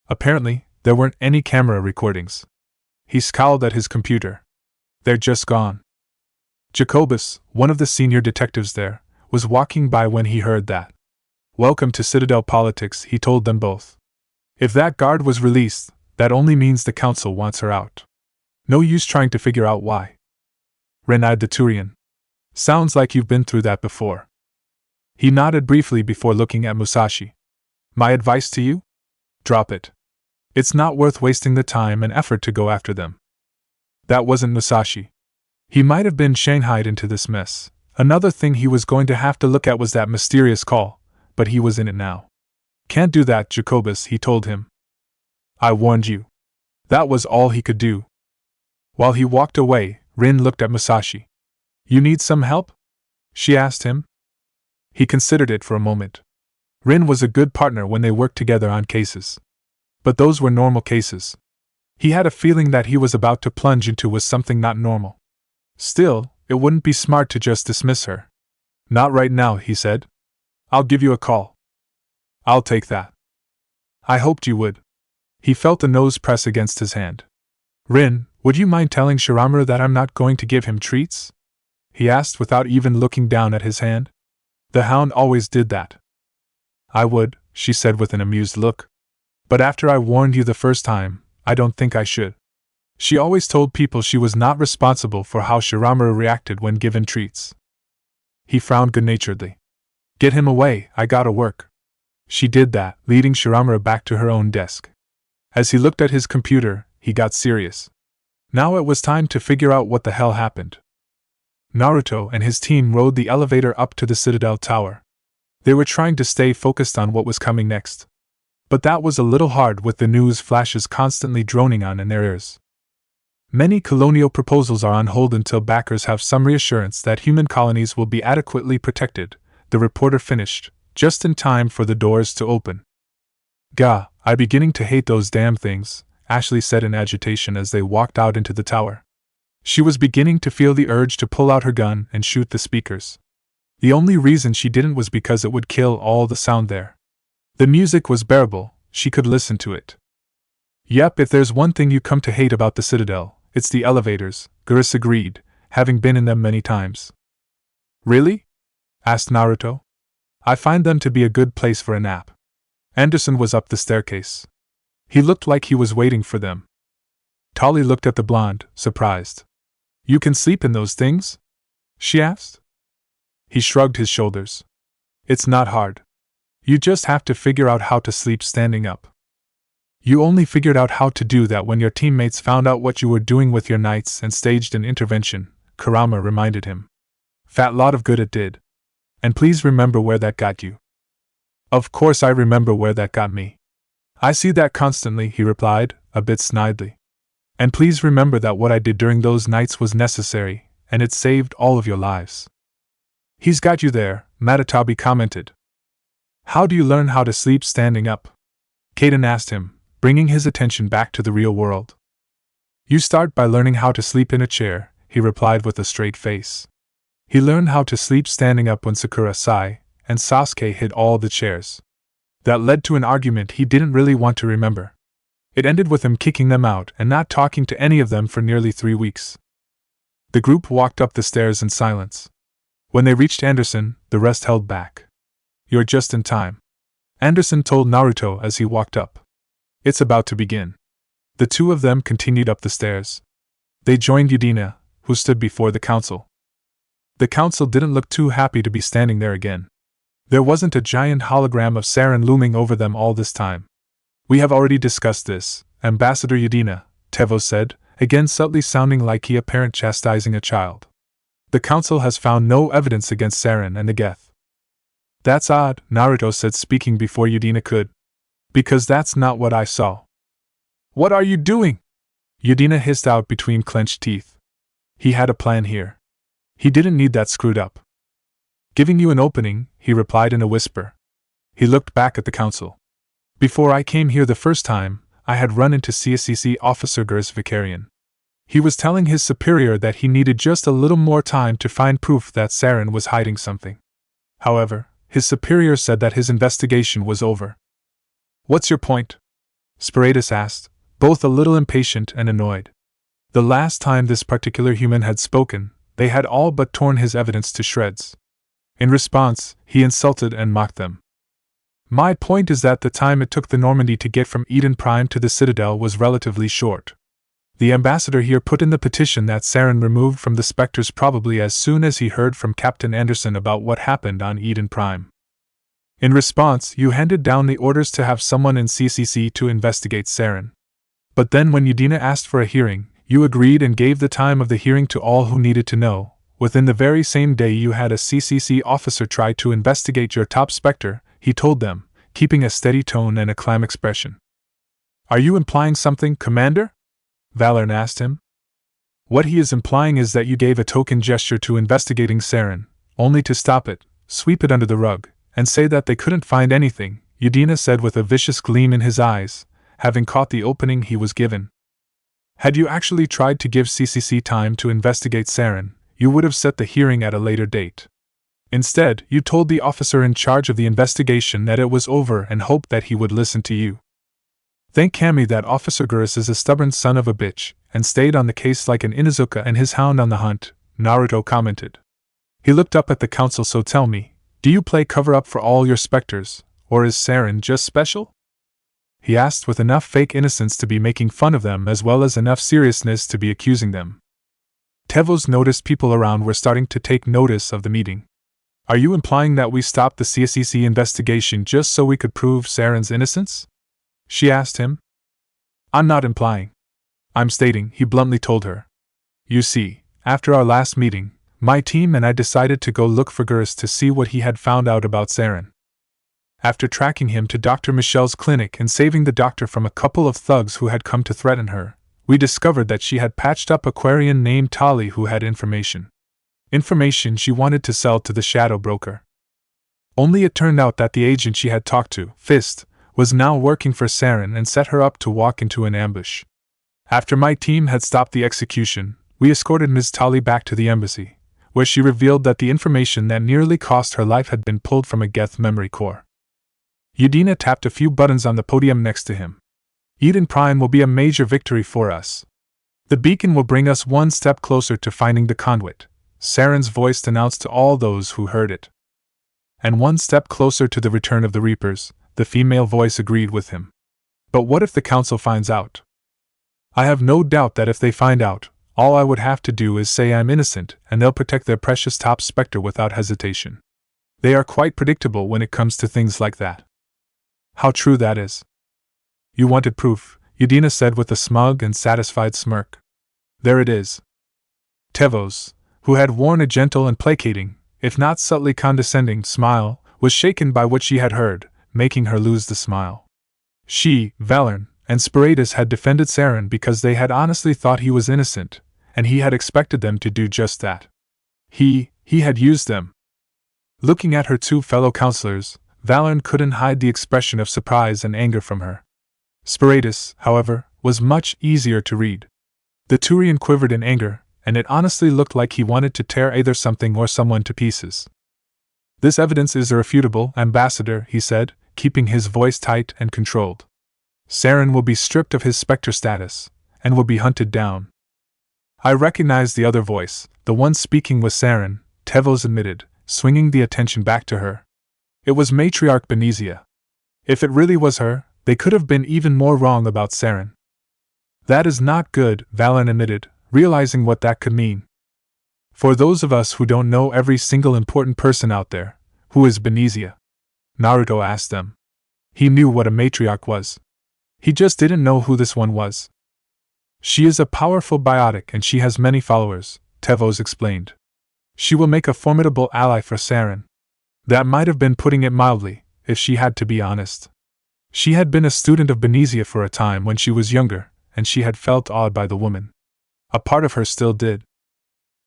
Apparently, there weren't any camera recordings. He scowled at his computer. They're just gone. Jacobus, one of the senior detectives there, was walking by when he heard that. Welcome to Citadel politics, he told them both. If that guard was released, that only means the council wants her out. No use trying to figure out why. Rin eyed the Turian. Sounds like you've been through that before. He nodded briefly before looking at Musashi. My advice to you? Drop it. It's not worth wasting the time and effort to go after them. That wasn't Musashi. He might have been shanghaied into this mess. Another thing he was going to have to look at was that mysterious call, but he was in it now. Can't do that, Jacobus, he told him. I warned you. That was all he could do. While he walked away, Rin looked at Musashi. You need some help? She asked him. He considered it for a moment. Rin was a good partner when they worked together on cases. But those were normal cases. He had a feeling that he was about to plunge into was something not normal. Still, it wouldn't be smart to just dismiss her. Not right now, he said. I'll give you a call. I'll take that. I hoped you would. He felt a nose press against his hand. Rin, would you mind telling Shiramaru that I'm not going to give him treats? He asked without even looking down at his hand. The hound always did that. I would, she said with an amused look. But after I warned you the first time, I don't think I should. She always told people she was not responsible for how Shiramaru reacted when given treats. He frowned good-naturedly. Get him away, I gotta work. She did that, leading Shiramaru back to her own desk. As he looked at his computer, he got serious. Now it was time to figure out what the hell happened. Naruto and his team rode the elevator up to the Citadel tower. They were trying to stay focused on what was coming next. But that was a little hard with the news flashes constantly droning on in their ears. Many colonial proposals are on hold until backers have some reassurance that human colonies will be adequately protected, the reporter finished, just in time for the doors to open. Gah, I'm beginning to hate those damn things, Ashley said in agitation as they walked out into the tower. She was beginning to feel the urge to pull out her gun and shoot the speakers. The only reason she didn't was because it would kill all the sound there. The music was bearable, she could listen to it. Yep, if there's one thing you come to hate about the Citadel, it's the elevators, Gurus agreed, having been in them many times. Really? Asked Naruto. I find them to be a good place for a nap. Anderson was up the staircase. He looked like he was waiting for them. Tali looked at the blonde, surprised. You can sleep in those things? She asked. He shrugged his shoulders. It's not hard. You just have to figure out how to sleep standing up. You only figured out how to do that when your teammates found out what you were doing with your knights and staged an intervention, Kurama reminded him. Fat lot of good it did. And please remember where that got you. Of course I remember where that got me. I see that constantly, he replied, a bit snidely. And please remember that what I did during those nights was necessary, and it saved all of your lives. He's got you there, Matatabi commented. How do you learn how to sleep standing up? Kaden asked him, bringing his attention back to the real world. You start by learning how to sleep in a chair, he replied with a straight face. He learned how to sleep standing up when Sakura, Sai, and Sasuke hit all the chairs. That led to an argument he didn't really want to remember. It ended with him kicking them out and not talking to any of them for nearly 3 weeks. The group walked up the stairs in silence. When they reached Anderson, the rest held back. You're just in time, Anderson told Naruto as he walked up. It's about to begin. The two of them continued up the stairs. They joined Udina, who stood before the council. The council didn't look too happy to be standing there again. There wasn't a giant hologram of Sarin looming over them all this time. We have already discussed this, Ambassador Udina, Tevo said, again subtly sounding like a parent chastising a child. The council has found no evidence against Sarin and the Geth. That's odd, Naruto said, speaking before Udina could. Because that's not what I saw. What are you doing? Udina hissed out between clenched teeth. He had a plan here. He didn't need that screwed up. Giving you an opening, he replied in a whisper. He looked back at the council. Before I came here the first time, I had run into CSCC Officer Gurs Vicarian. He was telling his superior that he needed just a little more time to find proof that Sarin was hiding something. However, his superior said that his investigation was over. What's your point? Spectre asked, both a little impatient and annoyed. The last time this particular human had spoken, they had all but torn his evidence to shreds. In response, he insulted and mocked them. My point is that the time it took the Normandy to get from Eden Prime to the Citadel was relatively short. The ambassador here put in the petition that Sarin removed from the Spectres probably as soon as he heard from Captain Anderson about what happened on Eden Prime. In response, you handed down the orders to have someone in CCC to investigate Sarin. But then when Udina asked for a hearing, you agreed and gave the time of the hearing to all who needed to know. Within the very same day you had a CCC officer try to investigate your top Spectre, he told them, keeping a steady tone and a calm expression. Are you implying something, Commander? Valorn asked him. What he is implying is that you gave a token gesture to investigating Sarin, only to stop it, sweep it under the rug, and say that they couldn't find anything, Udina said with a vicious gleam in his eyes, having caught the opening he was given. Had you actually tried to give CCC time to investigate Sarin, you would have set the hearing at a later date. Instead, you told the officer in charge of the investigation that it was over and hoped that he would listen to you. Thank Kami that Officer Gurus is a stubborn son of a bitch, and stayed on the case like an Inuzuka and his hound on the hunt, Naruto commented. He looked up at the council. So tell me, do you play cover-up for all your Spectres, or is Sarin just special? He asked with enough fake innocence to be making fun of them as well as enough seriousness to be accusing them. Tevos noticed people around were starting to take notice of the meeting. Are you implying that we stopped the CSCC investigation just so we could prove Sarin's innocence? She asked him. I'm not implying. I'm stating, he bluntly told her. You see, after our last meeting, my team and I decided to go look for Gurus to see what he had found out about Sarin. After tracking him to Dr. Michelle's clinic and saving the doctor from a couple of thugs who had come to threaten her, we discovered that she had patched up a Quarian named Tali who had information. Information she wanted to sell to the shadow broker. Only it turned out that the agent she had talked to, Fist, was now working for Sarin and set her up to walk into an ambush. After my team had stopped the execution, we escorted Ms. Tali back to the embassy, where she revealed that the information that nearly cost her life had been pulled from a Geth memory core. Udina tapped a few buttons on the podium next to him. Eden Prime will be a major victory for us. The beacon will bring us one step closer to finding the conduit, Sarin's voice announced to all those who heard it. And one step closer to the return of the Reapers, the female voice agreed with him. But what if the council finds out? I have no doubt that if they find out, all I would have to do is say I'm innocent and they'll protect their precious top Spectre without hesitation. They are quite predictable when it comes to things like that. How true that is. You wanted proof, Udina said with a smug and satisfied smirk. There it is. Tevos, who had worn a gentle and placating, if not subtly condescending, smile, was shaken by what she had heard, making her lose the smile. She, Valorn, and Sparatus had defended Sarin because they had honestly thought he was innocent, and he had expected them to do just that. He had used them. Looking at her two fellow counselors, Valorn couldn't hide the expression of surprise and anger from her. Sparatus, however, was much easier to read. The Turian quivered in anger, and it honestly looked like he wanted to tear either something or someone to pieces. This evidence is irrefutable, Ambassador, he said, keeping his voice tight and controlled. Sarin will be stripped of his Spectre status, and will be hunted down. I recognize the other voice, the one speaking was Sarin, Tevos admitted, swinging the attention back to her. It was Matriarch Benezia. If it really was her, they could have been even more wrong about Sarin. That is not good, Valorn admitted, realizing what that could mean. For those of us who don't know every single important person out there, who is Benezia? Naruto asked them. He knew what a matriarch was. He just didn't know who this one was. She is a powerful biotic and she has many followers, Tevos explained. She will make a formidable ally for Sarin. That might have been putting it mildly, if she had to be honest. She had been a student of Benezia for a time when she was younger, and she had felt awed by the woman. A part of her still did.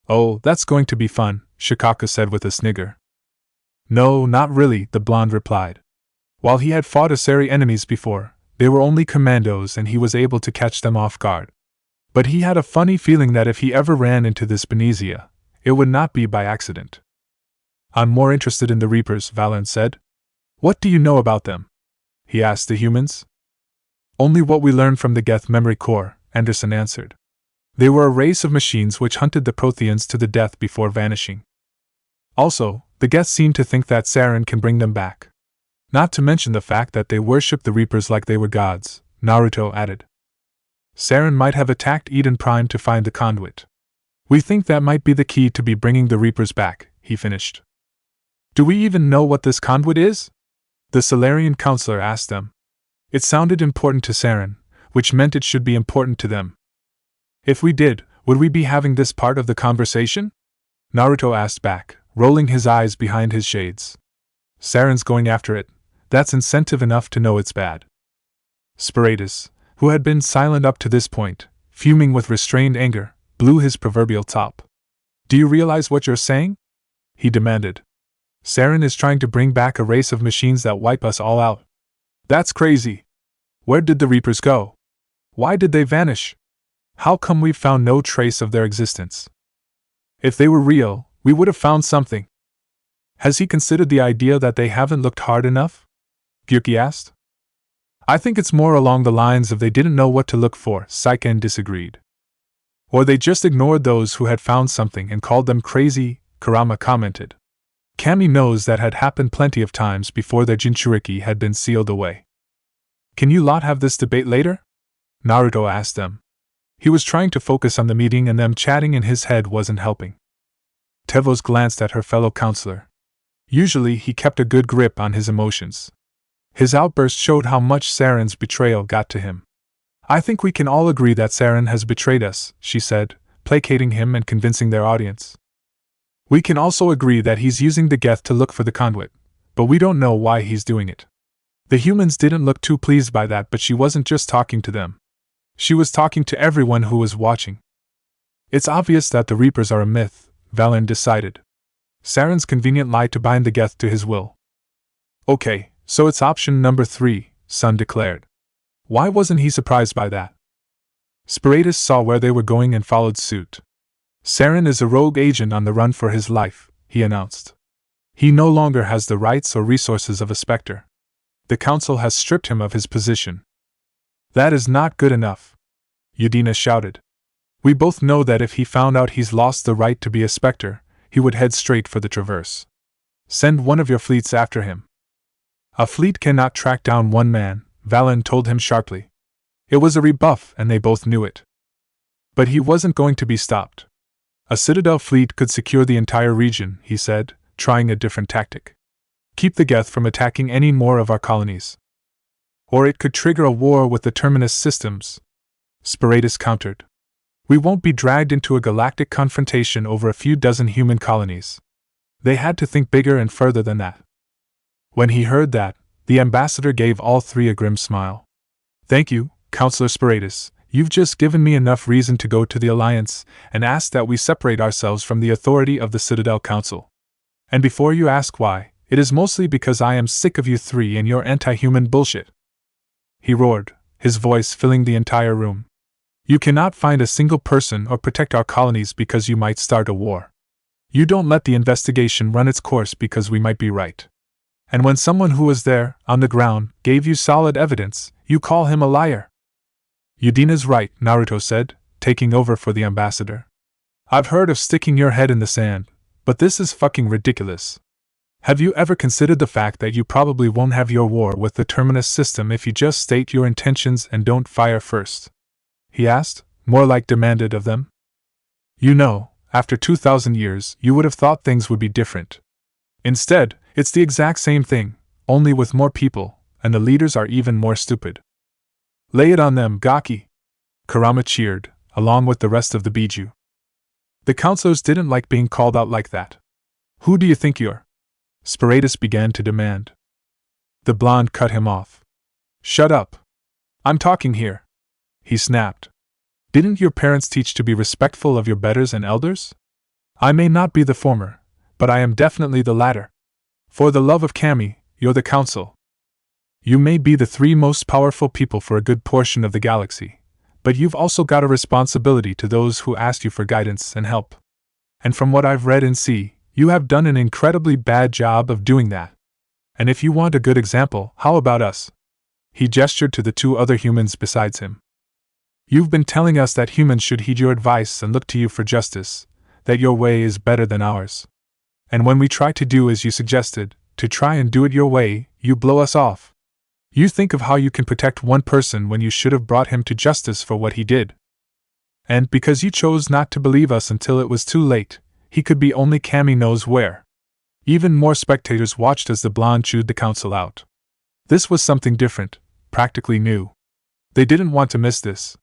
Oh, that's going to be fun, Shikaka said with a snigger. No, not really, the blonde replied. While he had fought Asari enemies before, they were only commandos and he was able to catch them off guard. But he had a funny feeling that if he ever ran into this Benizia, it would not be by accident. I'm more interested in the Reapers, Valen said. What do you know about them? He asked the humans. Only what we learned from the Geth memory core, Anderson answered. They were a race of machines which hunted the Protheans to the death before vanishing. Also, the Geth seemed to think that Sarin can bring them back. Not to mention the fact that they worship the Reapers like they were gods, Naruto added. Sarin might have attacked Eden Prime to find the conduit. We think that might be the key to be bringing the Reapers back, he finished. Do we even know what this conduit is? The Salarian counselor asked them. It sounded important to Sarin, which meant it should be important to them. If we did, would we be having this part of the conversation? Naruto asked back, rolling his eyes behind his shades. Sarin's going after it. That's incentive enough to know it's bad. Sparatus, who had been silent up to this point, fuming with restrained anger, blew his proverbial top. Do you realize what you're saying? He demanded. Sarin is trying to bring back a race of machines that wipe us all out. That's crazy. Where did the Reapers go? Why did they vanish? How come we've found no trace of their existence? If they were real, we would have found something. Has he considered the idea that they haven't looked hard enough? Gyuki asked. I think it's more along the lines of they didn't know what to look for, Saiken disagreed. Or they just ignored those who had found something and called them crazy, Kurama commented. Kami knows that had happened plenty of times before their Jinchuriki had been sealed away. Can you lot have this debate later? Naruto asked them. He was trying to focus on the meeting and them chatting in his head wasn't helping. Tevos glanced at her fellow counselor. Usually he kept a good grip on his emotions. His outburst showed how much Sarin's betrayal got to him. I think we can all agree that Sarin has betrayed us, she said, placating him and convincing their audience. We can also agree that he's using the Geth to look for the conduit, but we don't know why he's doing it. The humans didn't look too pleased by that, but she wasn't just talking to them. She was talking to everyone who was watching. It's obvious that the Reapers are a myth, Valen decided. Sarin's convenient lie to bind the Geth to his will. Okay, so it's option number 3, Sun declared. Why wasn't he surprised by that? Sparatus saw where they were going and followed suit. Sarin is a rogue agent on the run for his life, he announced. He no longer has the rights or resources of a Spectre. The Council has stripped him of his position. That is not good enough, Udina shouted. We both know that if he found out he's lost the right to be a Spectre, he would head straight for the Traverse. Send one of your fleets after him. A fleet cannot track down one man, Valen told him sharply. It was a rebuff and they both knew it. But he wasn't going to be stopped. A Citadel fleet could secure the entire region, he said, trying a different tactic. Keep the Geth from attacking any more of our colonies. Or it could trigger a war with the Terminus systems, Sparatus countered. We won't be dragged into a galactic confrontation over a few dozen human colonies. They had to think bigger and further than that. When he heard that, the ambassador gave all three a grim smile. Thank you, Counselor Sparatus. You've just given me enough reason to go to the Alliance and ask that we separate ourselves from the authority of the Citadel Council. And before you ask why, it is mostly because I am sick of you three and your anti-human bullshit. He roared, his voice filling the entire room. You cannot find a single person or protect our colonies because you might start a war. You don't let the investigation run its course because we might be right. And when someone who was there, on the ground, gave you solid evidence, you call him a liar. Udina's right, Naruto said, taking over for the ambassador. I've heard of sticking your head in the sand, but this is fucking ridiculous. Have you ever considered the fact that you probably won't have your war with the Terminus system if you just state your intentions and don't fire first? He asked, more like demanded of them. You know, after 2,000 years, you would have thought things would be different. Instead, it's the exact same thing, only with more people, and the leaders are even more stupid. Lay it on them, Gaki! Kurama cheered, along with the rest of the Biju. The counselors didn't like being called out like that. Who do you think you're? Sparatus began to demand. The blonde cut him off. Shut up. I'm talking here. He snapped. Didn't your parents teach to be respectful of your betters and elders? I may not be the former, but I am definitely the latter. For the love of Kami, you're the council. You may be the three most powerful people for a good portion of the galaxy, but you've also got a responsibility to those who asked you for guidance and help. And from what I've read and see, you have done an incredibly bad job of doing that. And if you want a good example, how about us? He gestured to the two other humans besides him. You've been telling us that humans should heed your advice and look to you for justice, that your way is better than ours. And when we try to do as you suggested, to try and do it your way, you blow us off. You think of how you can protect one person when you should have brought him to justice for what he did. And because you chose not to believe us until it was too late, he could be only Kami knows where. Even more spectators watched as the blonde chewed the council out. This was something different, practically new. They didn't want to miss this.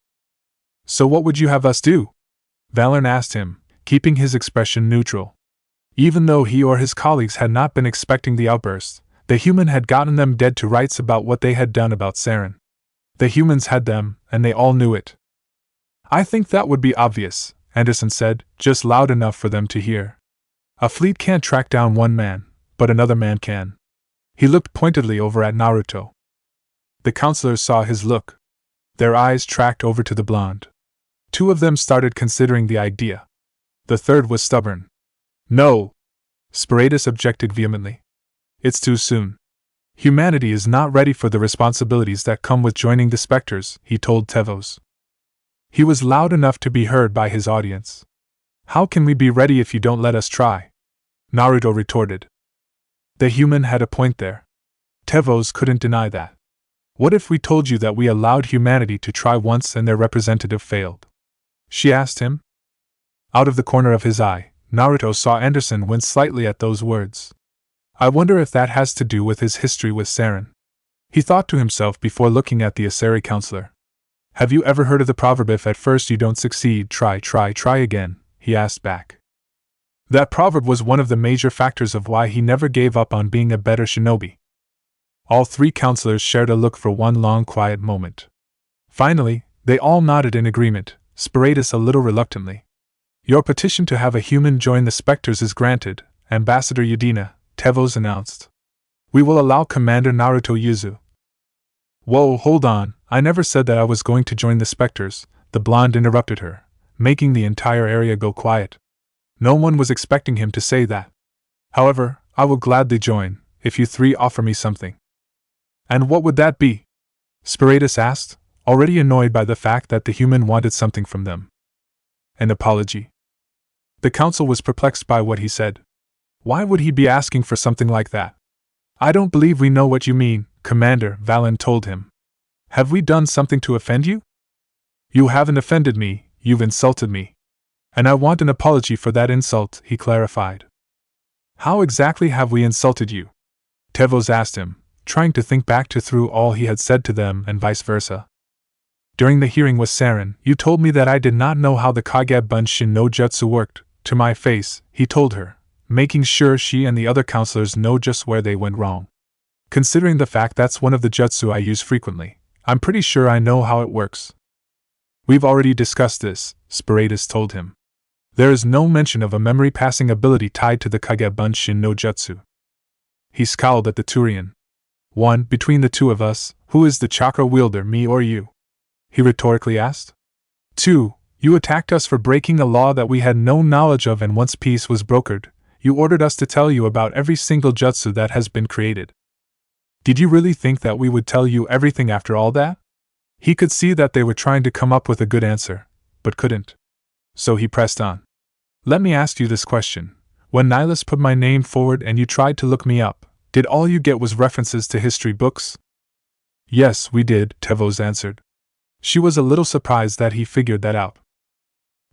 So what would you have us do? Valorn asked him, keeping his expression neutral. Even though he or his colleagues had not been expecting the outburst, the human had gotten them dead to rights about what they had done about Sarin. The humans had them, and they all knew it. I think that would be obvious, Anderson said, just loud enough for them to hear. A fleet can't track down one man, but another man can. He looked pointedly over at Naruto. The counselors saw his look. Their eyes tracked over to the blonde. Two of them started considering the idea. The third was stubborn. No! Spectre objected vehemently. It's too soon. Humanity is not ready for the responsibilities that come with joining the Spectres, he told Tevos. He was loud enough to be heard by his audience. How can we be ready if you don't let us try? Naruto retorted. The human had a point there. Tevos couldn't deny that. What if we told you that we allowed humanity to try once and their representative failed? She asked him. Out of the corner of his eye, Naruto saw Anderson wince slightly at those words. I wonder if that has to do with his history with Sarin. He thought to himself before looking at the Asari counselor. Have you ever heard of the proverb if at first you don't succeed, try again? He asked back. That proverb was one of the major factors of why he never gave up on being a better shinobi. All three counselors shared a look for one long quiet moment. Finally, they all nodded in agreement, Spectre a little reluctantly. Your petition to have a human join the Spectres is granted, Ambassador Yudina, Tevos announced. We will allow Commander Naruto Yuzu. Whoa, hold on, I never said that I was going to join the Spectres, the blonde interrupted her, making the entire area go quiet. No one was expecting him to say that. However, I will gladly join, if you three offer me something. And what would that be? Spectre asked, already annoyed by the fact that the human wanted something from them. An apology. The council was perplexed by what he said. Why would he be asking for something like that? I don't believe we know what you mean, Commander, Valorn told him. Have we done something to offend you? You haven't offended me, you've insulted me. And I want an apology for that insult, he clarified. How exactly have we insulted you? Tevos asked him, trying to think back through all he had said to them and vice versa. During the hearing with Sarin, you told me that I did not know how the Kage Bunshin no Jutsu worked, to my face, he told her, making sure she and the other counselors know just where they went wrong. Considering the fact that's one of the jutsu I use frequently, I'm pretty sure I know how it works. We've already discussed this, Spectre told him. There is no mention of a memory-passing ability tied to the Kage Bunshin no Jutsu. He scowled at the Turian. One, between the two of us, who is the chakra wielder, me or you? He rhetorically asked. 2. You attacked us for breaking a law that we had no knowledge of, and once peace was brokered, you ordered us to tell you about every single jutsu that has been created. Did you really think that we would tell you everything after all that? He could see that they were trying to come up with a good answer, but couldn't. So he pressed on. Let me ask you this question. When Nihilus put my name forward and you tried to look me up, did all you get was references to history books? Yes, we did, Tevos answered. She was a little surprised that he figured that out.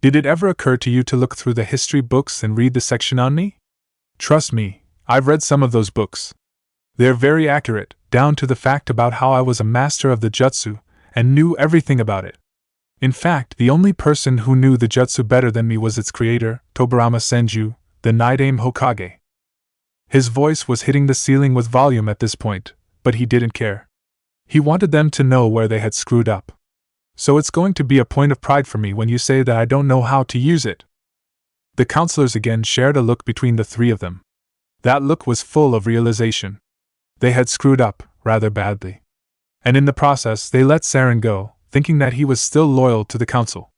Did it ever occur to you to look through the history books and read the section on me? Trust me, I've read some of those books. They're very accurate, down to the fact about how I was a master of the jutsu, and knew everything about it. In fact, the only person who knew the jutsu better than me was its creator, Tobirama Senju, the Nidaime Hokage. His voice was hitting the ceiling with volume at this point, but he didn't care. He wanted them to know where they had screwed up. So it's going to be a point of pride for me when you say that I don't know how to use it. The counselors again shared a look between the three of them. That look was full of realization. They had screwed up, rather badly. And in the process they let Sarin go, thinking that he was still loyal to the council.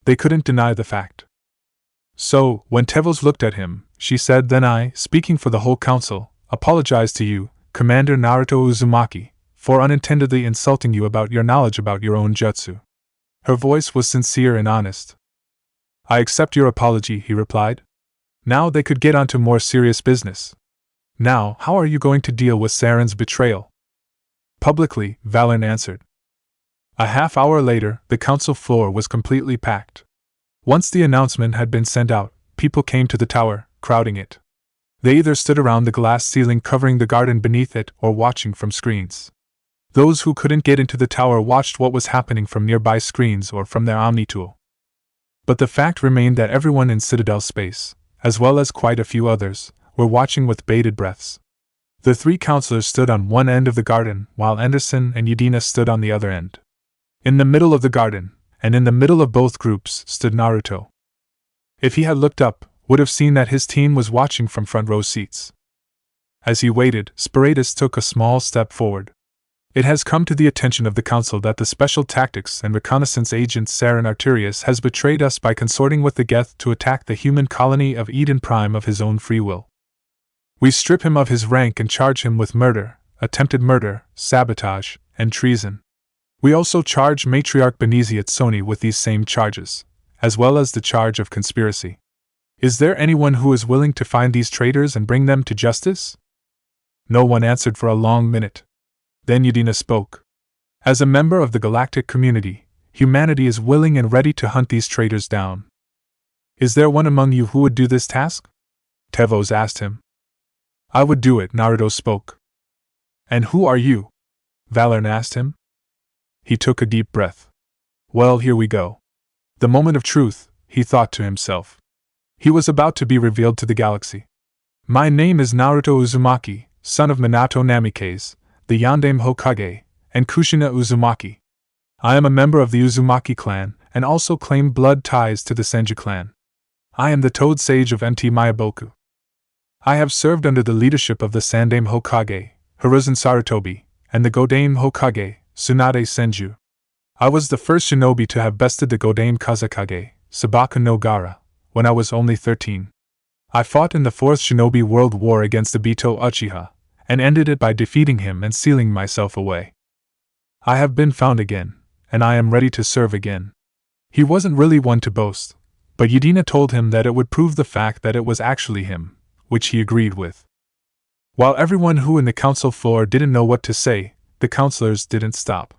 They couldn't deny the fact. So, when Tevos looked at him, she said, "Then I, speaking for the whole council, apologize to you, Commander Naruto Uzumaki, for unintendedly insulting you about your knowledge about your own jutsu." Her voice was sincere and honest. "I accept your apology," he replied. Now they could get on to more serious business. "Now, how are you going to deal with Sarin's betrayal?" "Publicly," Valen answered. A half hour later, the council floor was completely packed. Once the announcement had been sent out, people came to the tower, crowding it. They either stood around the glass ceiling covering the garden beneath it or watching from screens. Those who couldn't get into the tower watched what was happening from nearby screens or from their Omni-tool. But the fact remained that everyone in Citadel space, as well as quite a few others, were watching with bated breaths. The three counselors stood on one end of the garden, while Anderson and Udina stood on the other end. In the middle of the garden, and in the middle of both groups, stood Naruto. If he had looked up, would have seen that his team was watching from front row seats. As he waited, Spectre took a small step forward. "It has come to the attention of the Council that the Special Tactics and Reconnaissance Agent Sarin Arterius has betrayed us by consorting with the Geth to attack the human colony of Eden Prime of his own free will. We strip him of his rank and charge him with murder, attempted murder, sabotage, and treason. We also charge Matriarch Benesiat Sony with these same charges, as well as the charge of conspiracy. Is there anyone who is willing to find these traitors and bring them to justice?" No one answered for a long minute. Then Udina spoke. "As a member of the galactic community, humanity is willing and ready to hunt these traitors down. Is there one among you who would do this task?" Tevos asked him. "I would do it," Naruto spoke. "And who are you?" Valen asked him. He took a deep breath. "Well, here we go. The moment of truth," he thought to himself. He was about to be revealed to the galaxy. "My name is Naruto Uzumaki, son of Minato Namikaze, the Yandame Hokage, and Kushina Uzumaki. I am a member of the Uzumaki clan, and also claim blood ties to the Senju clan. I am the Toad Sage of MT Mayaboku. I have served under the leadership of the Sandame Hokage, Hiruzen Sarutobi, and the Godame Hokage, Tsunade Senju. I was the first shinobi to have bested the Godame Kazakage, Sabaku no Gara, when I was only 13. I fought in the Fourth Shinobi World War against Obito Uchiha, and ended it by defeating him and sealing myself away. I have been found again, and I am ready to serve again." He wasn't really one to boast, but Udina told him that it would prove the fact that it was actually him, which he agreed with. While everyone who in the council floor didn't know what to say, the counselors didn't stop.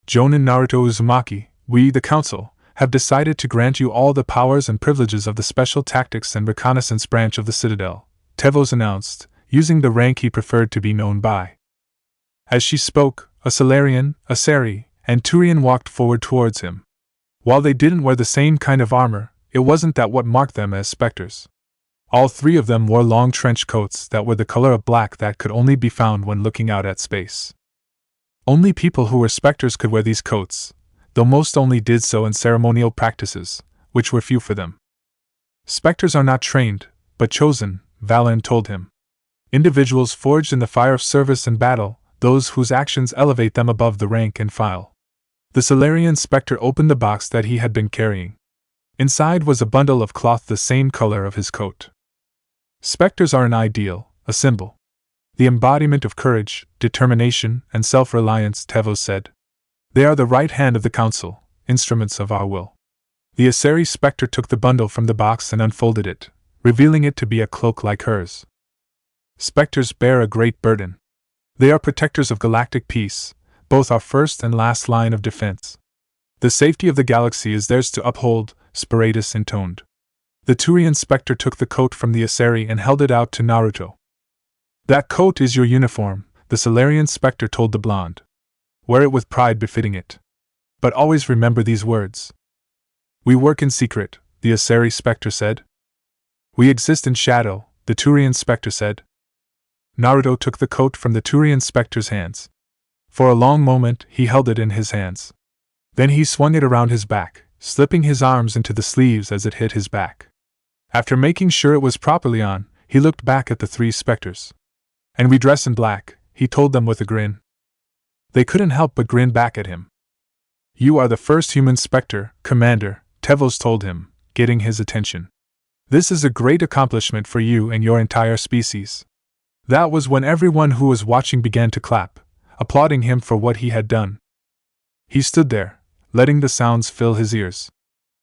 "Jonin Naruto Uzumaki, we, the council, have decided to grant you all the powers and privileges of the Special Tactics and Reconnaissance branch of the Citadel," Tevos announced, using the rank he preferred to be known by. As she spoke, a Salarian, a Sari, and Turian walked forward towards him. While they didn't wear the same kind of armor, it wasn't that what marked them as specters. All three of them wore long trench coats that were the color of black that could only be found when looking out at space. Only people who were specters could wear these coats, though most only did so in ceremonial practices, which were few for them. "Specters are not trained, but chosen," Valen told him. "Individuals forged in the fire of service and battle, those whose actions elevate them above the rank and file." The Salarian Spectre opened the box that he had been carrying. Inside was a bundle of cloth the same color of his coat. "Specters are an ideal, a symbol. The embodiment of courage, determination, and self-reliance," Tevos said. "They are the right hand of the council, instruments of our will." The Asari Spectre took the bundle from the box and unfolded it, revealing it to be a cloak like hers. Spectres bear a great burden. They are protectors of galactic peace, both our first and last line of defense. The safety of the galaxy is theirs to uphold, Sparatus intoned. The Turian Spectre took the coat from the Asari and held it out to Naruto. "That coat is your uniform," the Salarian Spectre told the blonde. "Wear it with pride befitting it. But always remember these words." "We work in secret," the Asari Spectre said. "We exist in shadow," the Turian Spectre said. Naruto took the coat from the Turian Spectre's hands. For a long moment he held it in his hands. Then he swung it around his back, slipping his arms into the sleeves as it hit his back. After making sure it was properly on, He looked back at the three specters. And we dress in black, he told them with a grin. They couldn't help but grin back at him. You are the first human spectre, Commander, Tevos told him, getting his attention. This is a great accomplishment for you and your entire species. That was when everyone who was watching began to clap, applauding him for what he had done. He stood there, letting the sounds fill his ears.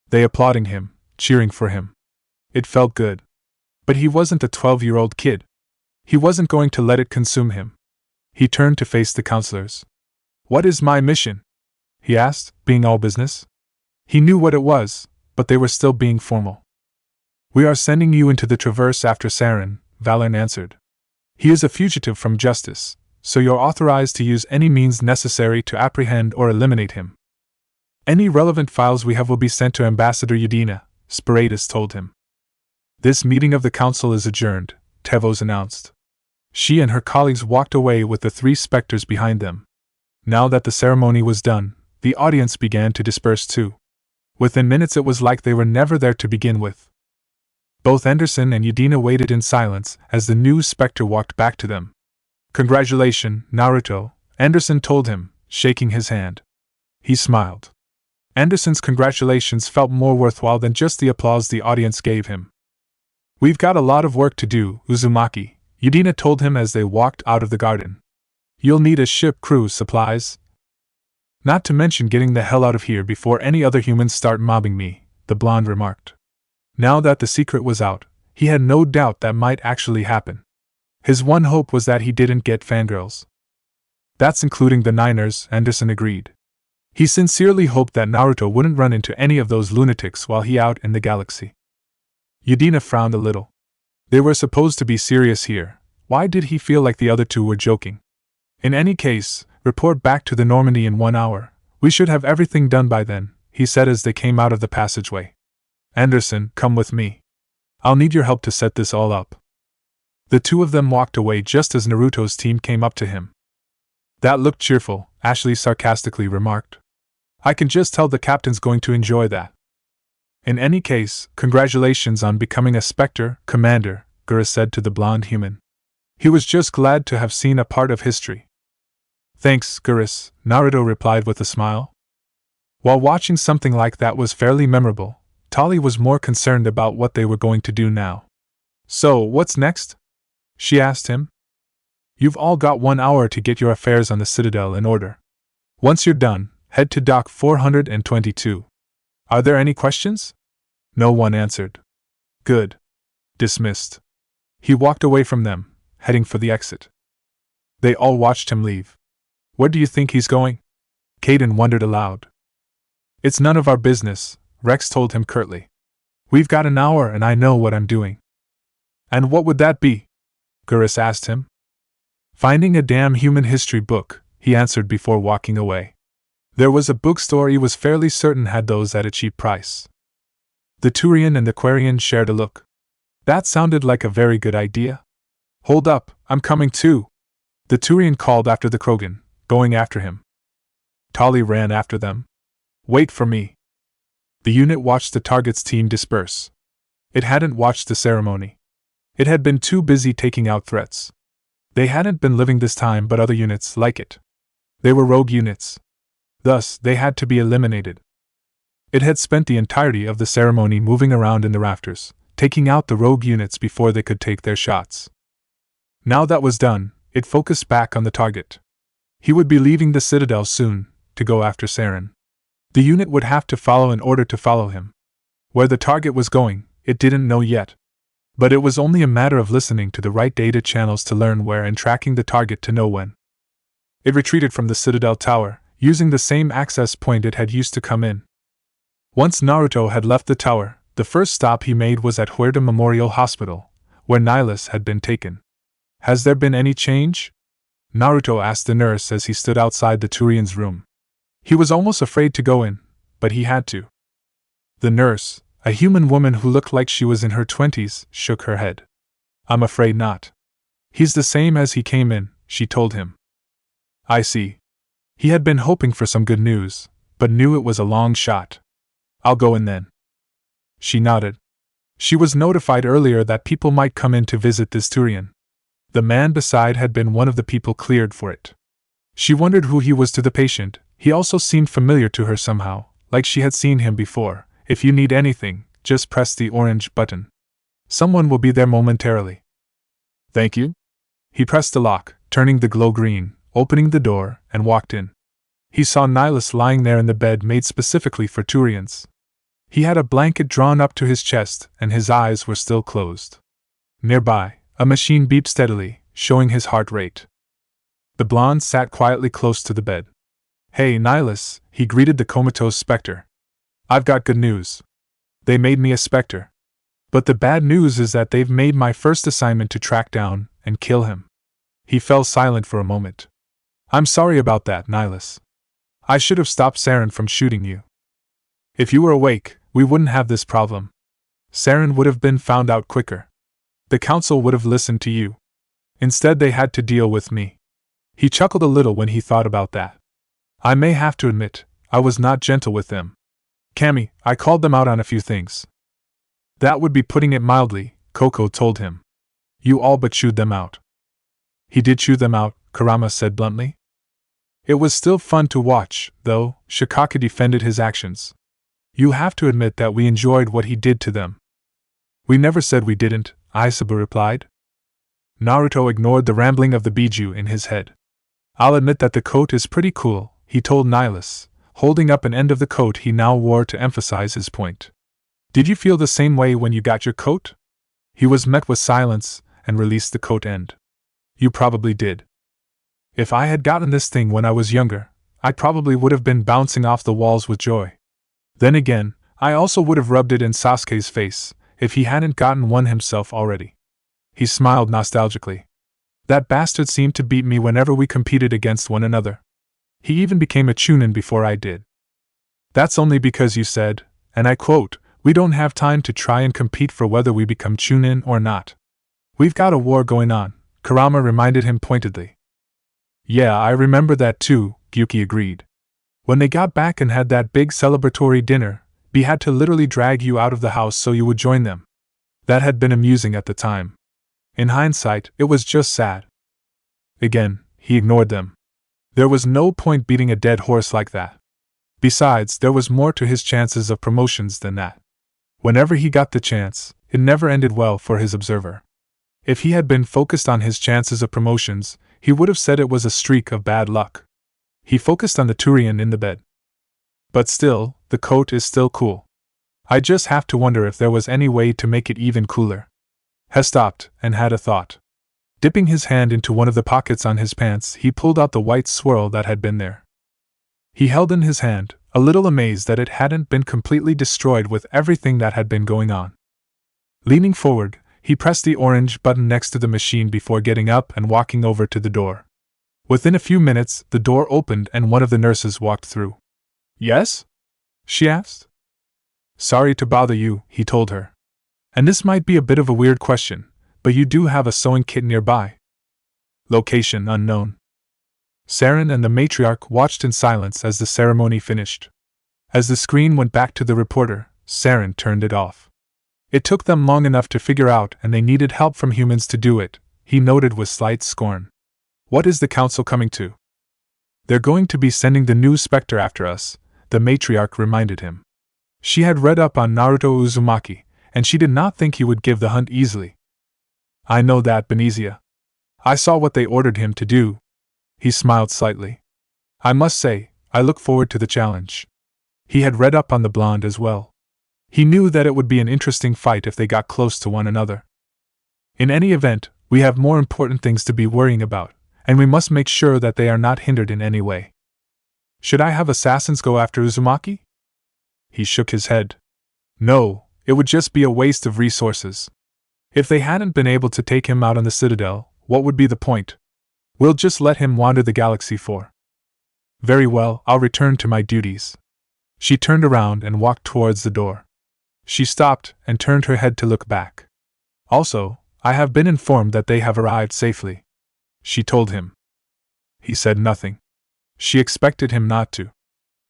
They applauding him, cheering for him. It felt good. But he wasn't a 12-year-old kid. He wasn't going to let it consume him. He turned to face the counselors. What is my mission? He asked, being all business. He knew what it was, but they were still being formal. We are sending you into the Traverse after Sarin, Valern answered. He is a fugitive from justice, so you're authorized to use any means necessary to apprehend or eliminate him. Any relevant files we have will be sent to Ambassador Udina, Spiratus told him. This meeting of the council is adjourned, Tevos announced. She and her colleagues walked away with the three specters behind them. Now that the ceremony was done, the audience began to disperse too. Within minutes it was like they were never there to begin with. Both Anderson and Udina waited in silence as the new spectre walked back to them. Congratulations, Naruto, Anderson told him, shaking his hand. He smiled. Anderson's congratulations felt more worthwhile than just the applause the audience gave him. We've got a lot of work to do, Uzumaki, Udina told him as they walked out of the garden. You'll need a ship crew supplies. Not to mention getting the hell out of here before any other humans start mobbing me, the blonde remarked. Now that the secret was out, he had no doubt that might actually happen. His one hope was that he didn't get fangirls. That's including the Niners, Anderson agreed. He sincerely hoped that Naruto wouldn't run into any of those lunatics while he out in the galaxy. Udina frowned a little. They were supposed to be serious here. Why did he feel like the other two were joking? In any case, report back to the Normandy in 1 hour. We should have everything done by then, he said as they came out of the passageway. Anderson, come with me. I'll need your help to set this all up. The two of them walked away just as Naruto's team came up to him. That looked cheerful, Ashley sarcastically remarked. I can just tell the captain's going to enjoy that. In any case, congratulations on becoming a Spectre, Commander, Gura said to the blonde human. He was just glad to have seen a part of history. Thanks, Gurus, Naruto replied with a smile. While watching something like that was fairly memorable, Tali was more concerned about what they were going to do now. So, what's next? She asked him. You've all got 1 hour to get your affairs on the Citadel in order. Once you're done, head to Dock 422. Are there any questions? No one answered. Good. Dismissed. He walked away from them, heading for the exit. They all watched him leave. Where do you think he's going? Caden wondered aloud. It's none of our business, Rex told him curtly. We've got an hour and I know what I'm doing. And what would that be? Gurus asked him. Finding a damn human history book, he answered before walking away. There was a bookstore he was fairly certain had those at a cheap price. The Turian and the Quarian shared a look. That sounded like a very good idea. Hold up, I'm coming too. The Turian called after the Krogan, going after him. Tali ran after them. Wait for me. The unit watched the target's team disperse. It hadn't watched the ceremony. It had been too busy taking out threats. They hadn't been living this time but other units like it. They were rogue units. Thus, they had to be eliminated. It had spent the entirety of the ceremony moving around in the rafters, taking out the rogue units before they could take their shots. Now that was done, it focused back on the target. He would be leaving the Citadel soon, to go after Sarin. The unit would have to follow in order to follow him. Where the target was going, it didn't know yet. But it was only a matter of listening to the right data channels to learn where and tracking the target to know when. It retreated from the Citadel tower, using the same access point it had used to come in. Once Naruto had left the tower, the first stop he made was at Huerta Memorial Hospital, where Nihilus had been taken. Has there been any change? Naruto asked the nurse as he stood outside the Turian's room. He was almost afraid to go in, but he had to. The nurse, a human woman who looked like she was in her 20s, shook her head. I'm afraid not. He's the same as he came in, she told him. I see. He had been hoping for some good news, but knew it was a long shot. I'll go in then. She nodded. She was notified earlier that people might come in to visit this Turian. The man beside had been one of the people cleared for it. She wondered who he was to the patient. He also seemed familiar to her somehow, like she had seen him before. If you need anything, just press the orange button. Someone will be there momentarily. Thank you. He pressed the lock, turning the glow green, opening the door, and walked in. He saw Nihilus lying there in the bed made specifically for Turians. He had a blanket drawn up to his chest, and his eyes were still closed. Nearby, a machine beeped steadily, showing his heart rate. The blonde sat quietly close to the bed. Hey, Nihilus, he greeted the comatose Spectre. I've got good news. They made me a Spectre. But the bad news is that they've made my first assignment to track down and kill him. He fell silent for a moment. I'm sorry about that, Nihilus. I should have stopped Sarin from shooting you. If you were awake, we wouldn't have this problem. Sarin would have been found out quicker. The council would have listened to you. Instead, they had to deal with me. He chuckled a little when he thought about that. I may have to admit, I was not gentle with them. Cammy, I called them out on a few things. That would be putting it mildly, Coco told him. You all but chewed them out. He did chew them out, Kurama said bluntly. It was still fun to watch, though. Shikaka defended his actions. You have to admit that we enjoyed what he did to them. We never said we didn't, Aisabu replied. Naruto ignored the rambling of the Biju in his head. I'll admit that the coat is pretty cool, he told Nihilus, holding up an end of the coat he now wore to emphasize his point. Did you feel the same way when you got your coat? He was met with silence, and released the coat end. You probably did. If I had gotten this thing when I was younger, I probably would have been bouncing off the walls with joy. Then again, I also would have rubbed it in Sasuke's face, if he hadn't gotten one himself already. He smiled nostalgically. That bastard seemed to beat me whenever we competed against one another. He even became a chunin before I did. That's only because you said, and I quote, we don't have time to try and compete for whether we become chunin or not. We've got a war going on, Kurama reminded him pointedly. Yeah, I remember that too, Gyuki agreed. When they got back and had that big celebratory dinner, B had to literally drag you out of the house so you would join them. That had been amusing at the time. In hindsight, it was just sad. Again, he ignored them. There was no point beating a dead horse like that. Besides, there was more to his chances of promotions than that. Whenever he got the chance, it never ended well for his observer. If he had been focused on his chances of promotions, he would have said it was a streak of bad luck. He focused on the Turian in the bed. But still, the coat is still cool. I just have to wonder if there was any way to make it even cooler. He stopped, and had a thought. Dipping his hand into one of the pockets on his pants, he pulled out the white swirl that had been there. He held in his hand, a little amazed that it hadn't been completely destroyed with everything that had been going on. Leaning forward, he pressed the orange button next to the machine before getting up and walking over to the door. Within a few minutes, the door opened and one of the nurses walked through. Yes? She asked. Sorry to bother you, he told her. And this might be a bit of a weird question, but you do have a sewing kit nearby. Location unknown. Sarin and the matriarch watched in silence as the ceremony finished. As the screen went back to the reporter, Sarin turned it off. It took them long enough to figure out, and they needed help from humans to do it, he noted with slight scorn. What is the council coming to? They're going to be sending the new Spectre after us, the matriarch reminded him. She had read up on Naruto Uzumaki, and she did not think he would give the hunt easily. I know that, Benizia. I saw what they ordered him to do. He smiled slightly. I must say, I look forward to the challenge. He had read up on the blonde as well. He knew that it would be an interesting fight if they got close to one another. In any event, we have more important things to be worrying about, and we must make sure that they are not hindered in any way. Should I have assassins go after Uzumaki? He shook his head. No, it would just be a waste of resources. If they hadn't been able to take him out on the Citadel, what would be the point? We'll just let him wander the galaxy for. Very well, I'll return to my duties. She turned around and walked towards the door. She stopped and turned her head to look back. Also, I have been informed that they have arrived safely. She told him. He said nothing. She expected him not to.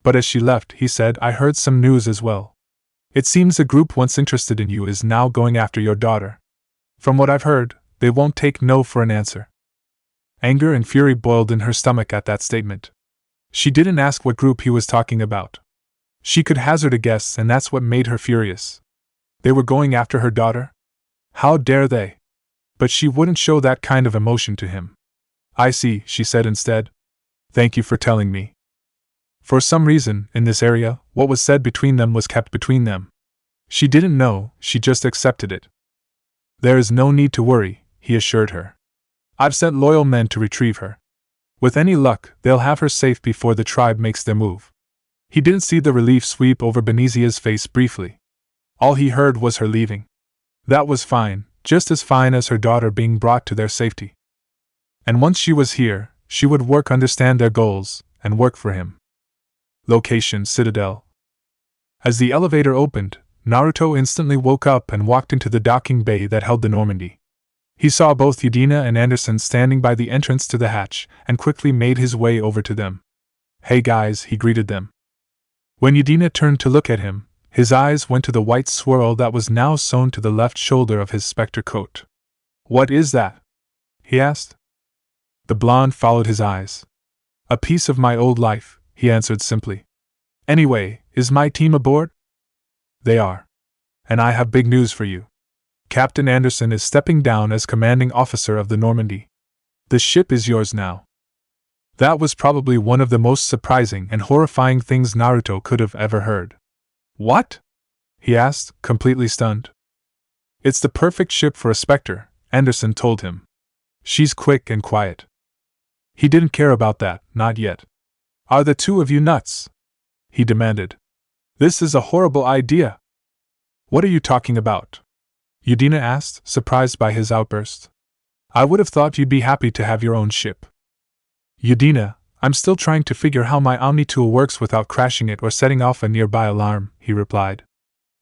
But as she left, he said, I heard some news as well. It seems a group once interested in you is now going after your daughter. From what I've heard, they won't take no for an answer. Anger and fury boiled in her stomach at that statement. She didn't ask what group he was talking about. She could hazard a guess, and that's what made her furious. They were going after her daughter? How dare they? But she wouldn't show that kind of emotion to him. I see, she said instead. Thank you for telling me. For some reason, in this area, what was said between them was kept between them. She didn't know, she just accepted it. There is no need to worry, he assured her. I've sent loyal men to retrieve her. With any luck, they'll have her safe before the tribe makes their move. He didn't see the relief sweep over Benizia's face briefly. All he heard was her leaving. That was fine, just as fine as her daughter being brought to their safety. And once she was here, she would understand their goals, and work for him. Location: Citadel. As the elevator opened, Naruto instantly woke up and walked into the docking bay that held the Normandy. He saw both Udina and Anderson standing by the entrance to the hatch, and quickly made his way over to them. Hey guys, he greeted them. When Udina turned to look at him, his eyes went to the white swirl that was now sewn to the left shoulder of his Spectre coat. What is that? He asked. The blonde followed his eyes. A piece of my old life, he answered simply. Anyway, is my team aboard? They are. And I have big news for you. Captain Anderson is stepping down as commanding officer of the Normandy. The ship is yours now. That was probably one of the most surprising and horrifying things Naruto could have ever heard. What? He asked, completely stunned. It's the perfect ship for a Spectre, Anderson told him. She's quick and quiet. He didn't care about that, not yet. Are the two of you nuts? He demanded. This is a horrible idea. What are you talking about? Udina asked, surprised by his outburst. I would have thought you'd be happy to have your own ship. Udina, I'm still trying to figure how my Omni tool works without crashing it or setting off a nearby alarm, he replied.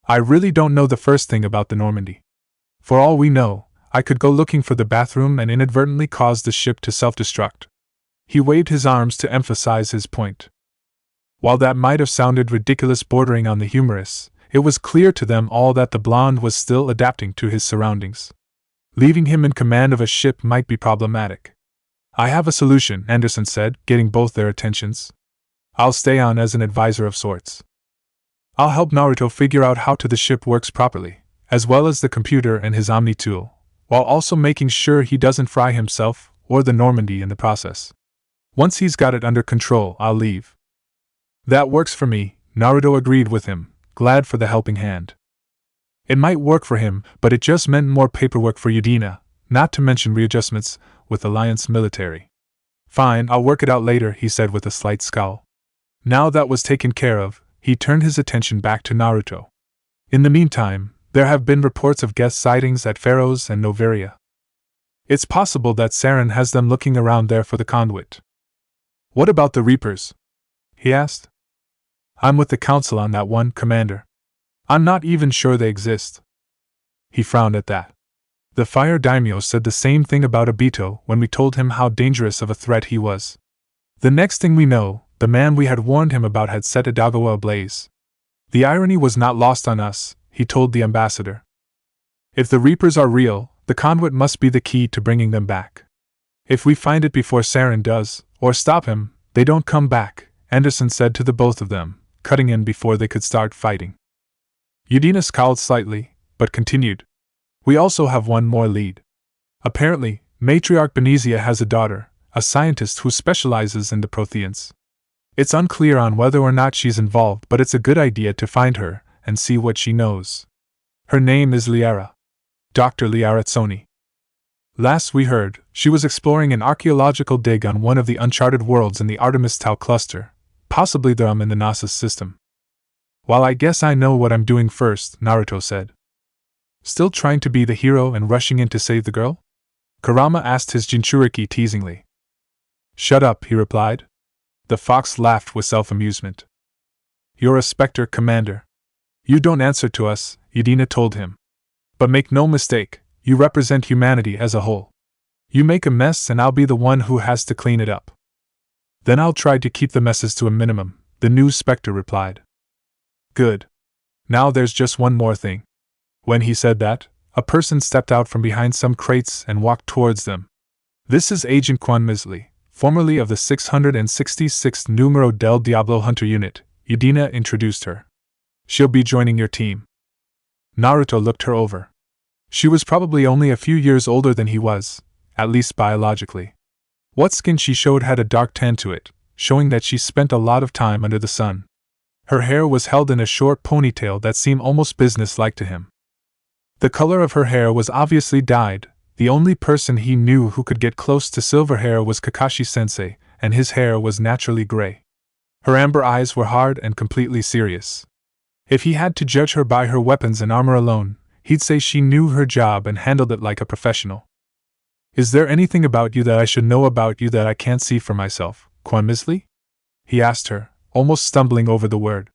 I really don't know the first thing about the Normandy. For all we know, I could go looking for the bathroom and inadvertently cause the ship to self-destruct. He waved his arms to emphasize his point. While that might have sounded ridiculous, bordering on the humorous, it was clear to them all that the blonde was still adapting to his surroundings. Leaving him in command of a ship might be problematic. I have a solution, Anderson said, getting both their attentions. I'll stay on as an advisor of sorts. I'll help Naruto figure out how the ship works properly, as well as the computer and his Omni tool, while also making sure he doesn't fry himself or the Normandy in the process. Once he's got it under control, I'll leave. That works for me, Naruto agreed with him, glad for the helping hand. It might work for him, but it just meant more paperwork for Udina, not to mention readjustments with Alliance military. Fine, I'll work it out later, he said with a slight scowl. Now that was taken care of, he turned his attention back to Naruto. In the meantime, there have been reports of guest sightings at Pharaoh's and Noveria. It's possible that Sarin has them looking around there for the conduit. What about the Reapers? He asked. I'm with the Council on that one, Commander. I'm not even sure they exist. He frowned at that. The Fire Daimyo said the same thing about Obito when we told him how dangerous of a threat he was. The next thing we know, the man we had warned him about had set Idagawa ablaze. The irony was not lost on us, he told the ambassador. If the Reapers are real, the conduit must be the key to bringing them back. If we find it before Sarin does, or stop him, they don't come back, Anderson said to the both of them, cutting in before they could start fighting. Udina scowled slightly, but continued. We also have one more lead. Apparently, Matriarch Benizia has a daughter, a scientist who specializes in the Protheans. It's unclear on whether or not she's involved, but it's a good idea to find her and see what she knows. Her name is Liara. Dr. Liara Tsoni. Last we heard, she was exploring an archaeological dig on one of the uncharted worlds in the Artemis Tau cluster, possibly the in the Nasus system. Well, I guess I know what I'm doing first, Naruto said. Still trying to be the hero and rushing in to save the girl? Kurama asked his Jinchuriki teasingly. Shut up, he replied. The fox laughed with self-amusement. You're a Spectre, Commander. You don't answer to us, Udina told him. But make no mistake, you represent humanity as a whole. You make a mess and I'll be the one who has to clean it up. Then I'll try to keep the messes to a minimum, the new Spectre replied. Good. Now there's just one more thing. When he said that, a person stepped out from behind some crates and walked towards them. This is Agent Quan Misley, formerly of the 666th Numero del Diablo Hunter Unit, Yudina introduced her. She'll be joining your team. Naruto looked her over. She was probably only a few years older than he was, at least biologically. What skin she showed had a dark tan to it, showing that she spent a lot of time under the sun. Her hair was held in a short ponytail that seemed almost businesslike to him. The color of her hair was obviously dyed. The only person he knew who could get close to silver hair was Kakashi-sensei, and his hair was naturally gray. Her amber eyes were hard and completely serious. If he had to judge her by her weapons and armor alone, he'd say she knew her job and handled it like a professional. Is there anything about you that I should know about you that I can't see for myself, Quan Misley? He asked her, almost stumbling over the word.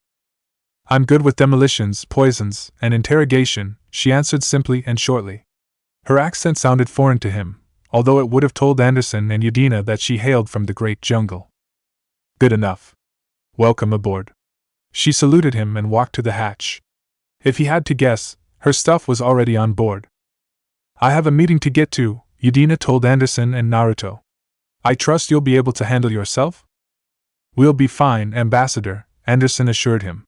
I'm good with demolitions, poisons, and interrogation, she answered simply and shortly. Her accent sounded foreign to him, although it would have told Anderson and Yudina that she hailed from the great jungle. Good enough. Welcome aboard. She saluted him and walked to the hatch. If he had to guess, her stuff was already on board. I have a meeting to get to, Yudina told Anderson and Naruto. I trust you'll be able to handle yourself? We'll be fine, Ambassador, Anderson assured him.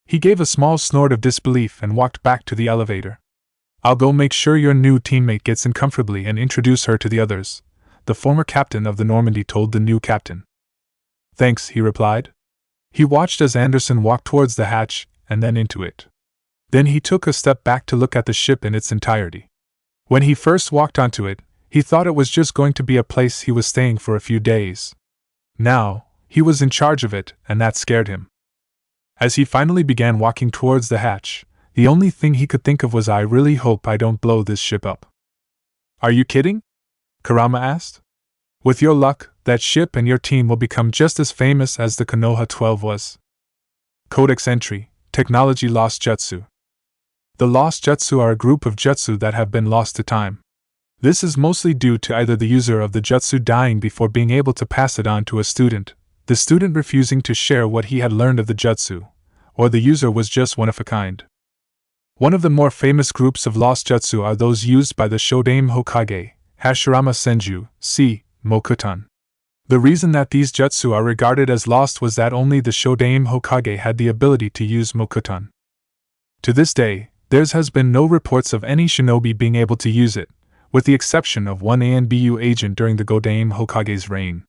He gave a small snort of disbelief and walked back to the elevator. I'll go make sure your new teammate gets in comfortably and introduce her to the others, the former captain of the Normandy told the new captain. Thanks, he replied. He watched as Anderson walked towards the hatch and then into it. Then he took a step back to look at the ship in its entirety. When he first walked onto it, he thought it was just going to be a place he was staying for a few days. Now, he was in charge of it, and that scared him. As he finally began walking towards the hatch, the only thing he could think of was I really hope I don't blow this ship up. Are you kidding? Kurama asked. With your luck, that ship and your team will become just as famous as the Konoha 12 was. Codex Entry, Technology Lost Jutsu. The Lost Jutsu are a group of jutsu that have been lost to time. This is mostly due to either the user of the jutsu dying before being able to pass it on to a student, the student refusing to share what he had learned of the jutsu, or the user was just one of a kind. One of the more famous groups of lost jutsu are those used by the Shodaime Hokage, Hashirama Senju, c. Mokutan. The reason that these jutsu are regarded as lost was that only the Shodaime Hokage had the ability to use Mokutan. To this day, there has been no reports of any shinobi being able to use it, with the exception of one ANBU agent during the Godaime Hokage's reign.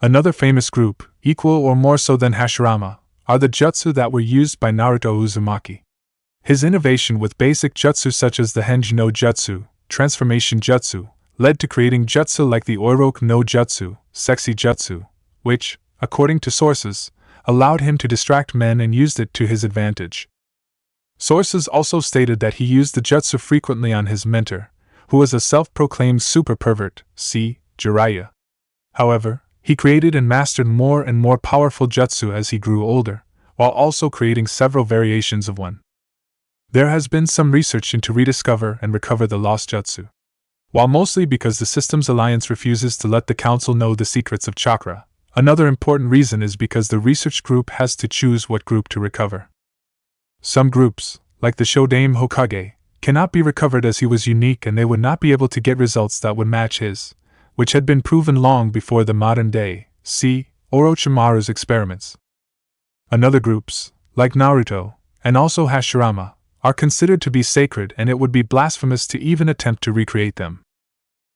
Another famous group, equal or more so than Hashirama, are the jutsu that were used by Naruto Uzumaki. His innovation with basic jutsu such as the Henji no Jutsu, Transformation Jutsu, led to creating jutsu like the Oiroku no Jutsu, Sexy Jutsu, which, according to sources, allowed him to distract men and used it to his advantage. Sources also stated that he used the jutsu frequently on his mentor, who was a self-proclaimed super pervert, c. Jiraiya. However, he created and mastered more and more powerful jutsu as he grew older, while also creating several variations of one. There has been some research into rediscover and recover the lost jutsu. While mostly because the Systems Alliance refuses to let the Council know the secrets of chakra, another important reason is because the research group has to choose what group to recover. Some groups, like the Shodaime Hokage, cannot be recovered as he was unique and they would not be able to get results that would match his, which had been proven long before the modern day, see Orochimaru's experiments. Another groups, like Naruto, and also Hashirama, are considered to be sacred and it would be blasphemous to even attempt to recreate them.